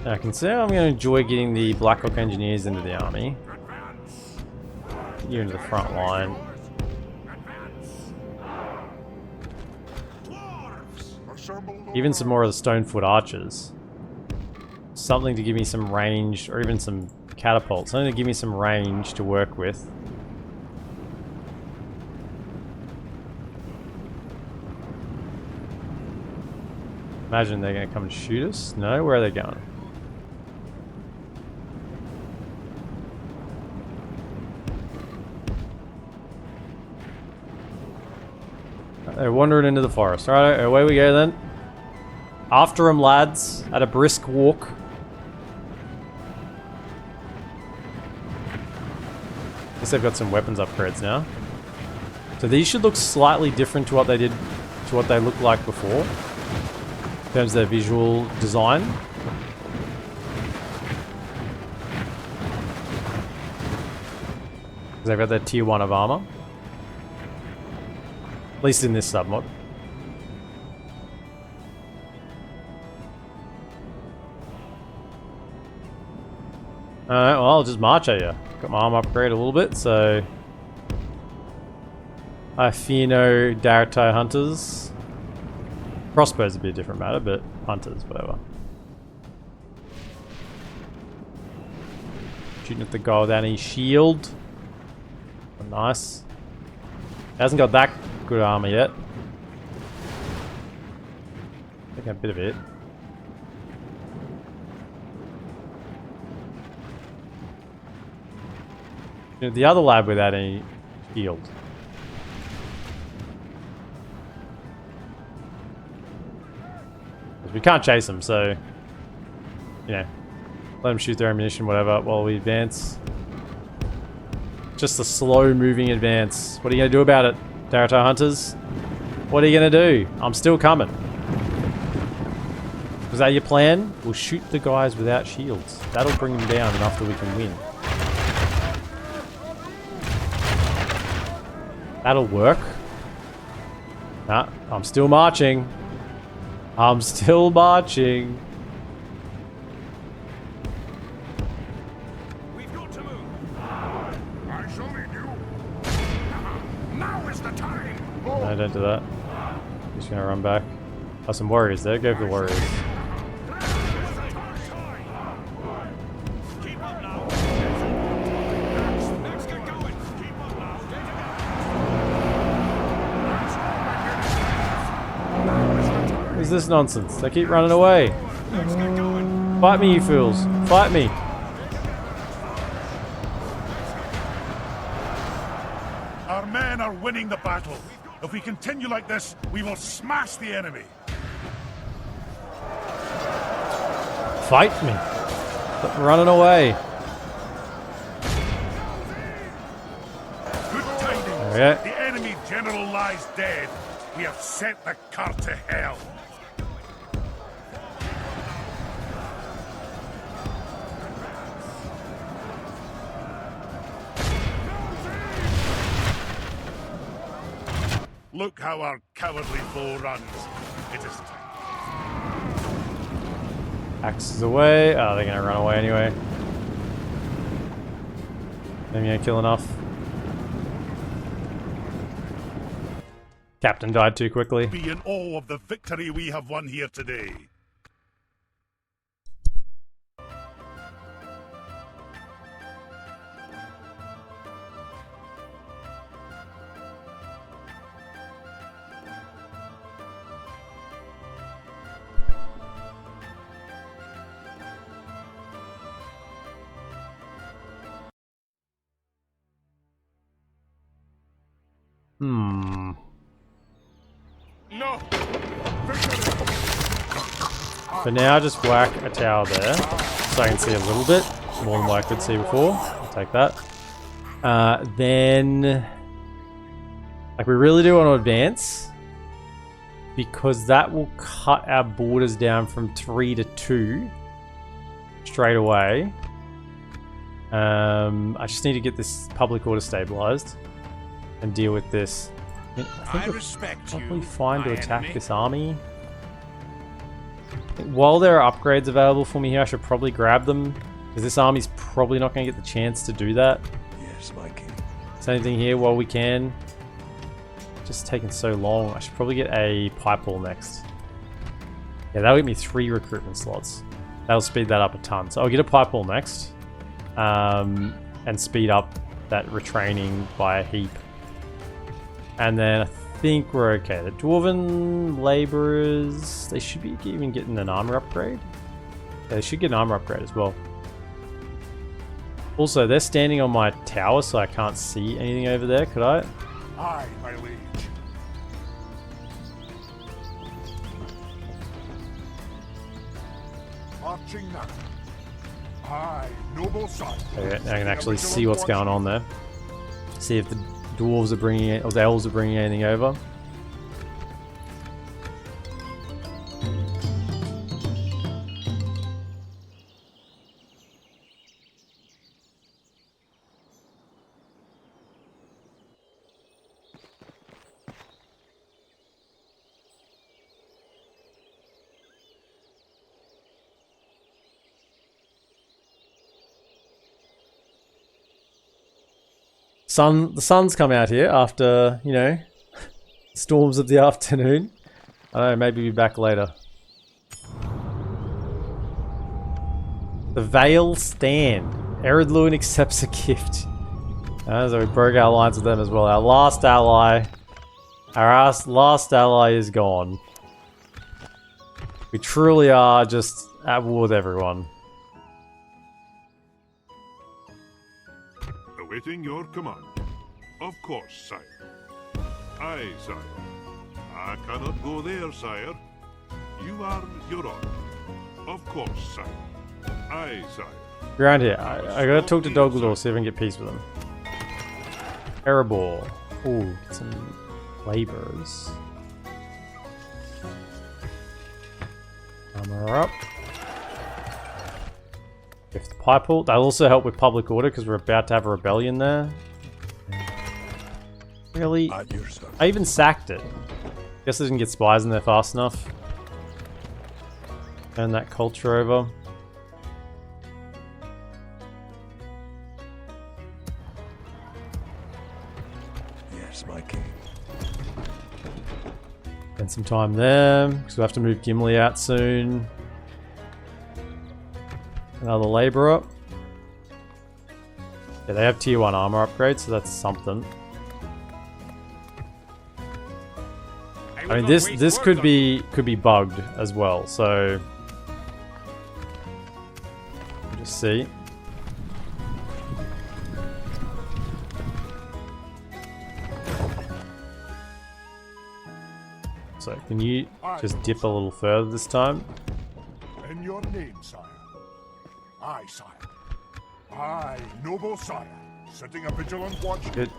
I can say I'm going to enjoy getting the Blackhawk Engineers into the army. You into the front line. Even some more of the Stonefoot Archers. Something to give me some range, or even some catapults. Something to give me some range to work with. Imagine they're going to come and shoot us. No, where are they going? They're wandering into the forest. Alright, away we go then. After them, lads, at a brisk walk. Guess they've got some weapons upgrades now. So these should look slightly different to what they did, to what they looked like before. In terms of their visual design. Because they've got their tier 1 of armor. At least in this submod. Alright, well, I'll just march at you. Got my armor upgrade a little bit, so... I fear no Daratai hunters. Crossbows would be a different matter, but hunters, whatever. Shooting at the guy without any shield. Oh, nice. Hasn't got that good armor yet. I think a bit of it. You know, the other lab without any shield. We can't chase them, so you know, let them shoot their ammunition, whatever, while we advance. Just a slow moving advance. What are you gonna do about it, Daratar hunters. What are you gonna do? I'm still coming. Was that your plan? We'll shoot the guys without shields. That'll bring them down enough that we can win. That'll work. Nah, I'm still marching. I'm still marching. We've got to move. I shall lead you. Now is the time. No, don't do that. Just gonna run back. Oh, some warriors there. Go for the warriors. Keep up now. Let's get going. Keep up now. What is this nonsense? They keep running away. Fight me, you fools. Fight me. Our men are winning the battle. If we continue like this, we will smash the enemy. Fight me. Stop running away. Good tidings. Okay. The enemy general lies dead. We have sent the cart to hell. Look how our cowardly foe runs. It is time. Axes away. Oh, they're gonna run away anyway. Maybe I kill enough. Captain died too quickly. Be in awe of the victory we have won here today. No. For now, just whack a tower there, so I can see a little bit more than what I could see before. I'll take that. Then, like, we really do want to advance because that will cut our borders down from 3 to 2 straight away. I just need to get this public order stabilized and deal with this. I think we're probably fine to attack this army. While there are upgrades available for me here, I should probably grab them, because this army's probably not going to get the chance to do that. Yes, my king. Same thing here while we can. Just taking so long. I should probably get a pipe wall next. Yeah, that'll get me 3 recruitment slots. That'll speed that up a ton. So I'll get a pipe wall next. And speed up that retraining by a heap. And then I think we're okay. The Dwarven laborers, they should be even getting an armor upgrade. Yeah, they should get an armor upgrade as well. Also, they're standing on my tower, so I can't see anything over there, could I? Aye, my liege. Marching now. Aye, noble son. Okay, now I can actually see what's going on there. See if the dwarves are bringing it, or the elves are bringing anything over. The sun's come out here after, you know, storms of the afternoon. I don't know, maybe be back later. The Veil Stand. Eredluin accepts a gift. So we broke our alliance with them as well. Our last ally. Our last ally is gone. We truly are just at war with everyone. Awaiting your command. Of course, sire. Aye, sire. I cannot go there, sire. You are your honor. Of course, sire. Aye, sire. Around here. I gotta talk to Doglador, see if I can get peace with him. Erebor. Ooh, get some Laborers. Armor up. If the Pipepool, they'll also help with public order because we're about to have a rebellion there. Really? At your service. I even sacked it. Guess I didn't get spies in there fast enough. Turn that culture over. Yes, my king. Spend some time there because we have to move Gimli out soon. Another laborer. Yeah, they have tier 1 armor upgrade, so that's something. I mean, this could be bugged as well. So just see. So can you just dip a little further this time? In your name, sire. Aye, sire. Aye, noble sire. Setting a vigilant watch. Good.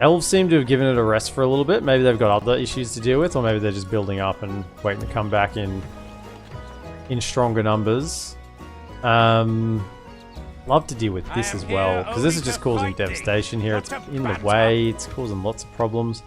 Elves seem to have given it a rest for a little bit. Maybe they've got other issues to deal with, or maybe they're just building up and waiting to come back in stronger numbers. Love to deal with this as well, because this is just causing devastation here. It's in the way, it's causing lots of problems.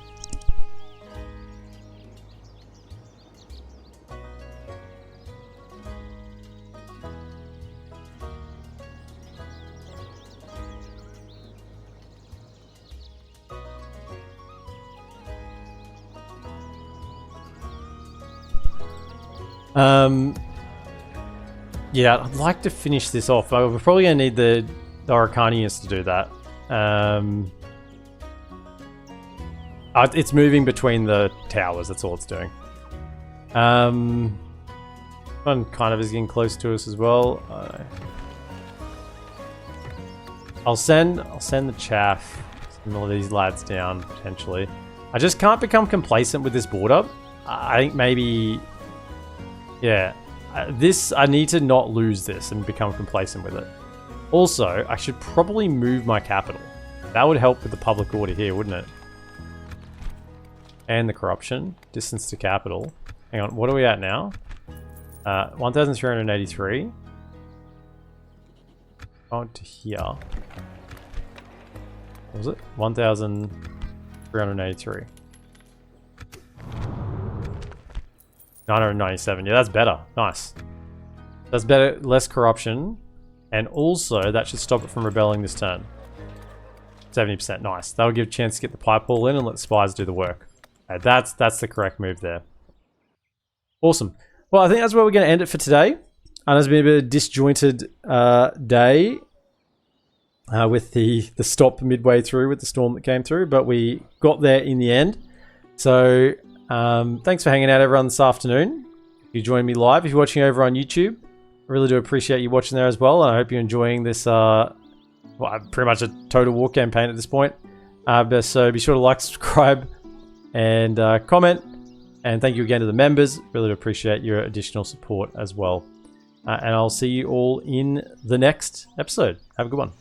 Yeah, I'd like to finish this off. We're probably going to need the Arcanians to do that. It's moving between the towers, that's all it's doing. One kind of is getting close to us as well. I'll send the chaff, some of these lads down, potentially. I just can't become complacent with this border. I think maybe... Yeah. I need to not lose this and become complacent with it. Also, I should probably move my capital. That would help with the public order here, wouldn't it? And the corruption. Distance to capital. Hang on, what are we at now? 1,383. On to here. What was it? 1,383. 997. Yeah, that's better. Nice. That's better. Less corruption. And also, that should stop it from rebelling this turn. 70%. Nice. That'll give a chance to get the Pipepool in and let spies do the work. Okay, that's the correct move there. Awesome. Well, I think that's where we're going to end it for today. And it's been a bit of a disjointed day with the stop midway through with the storm that came through. But we got there in the end. So... thanks for hanging out, everyone, this afternoon. If you joined me live, if you're watching over on YouTube, I really do appreciate you watching there as well, and I hope you're enjoying this, well, pretty much a total war campaign at this point. So be sure to like, subscribe, and comment, and thank you again to the members. Really do appreciate your additional support as well. And I'll see you all in the next episode. Have a good one.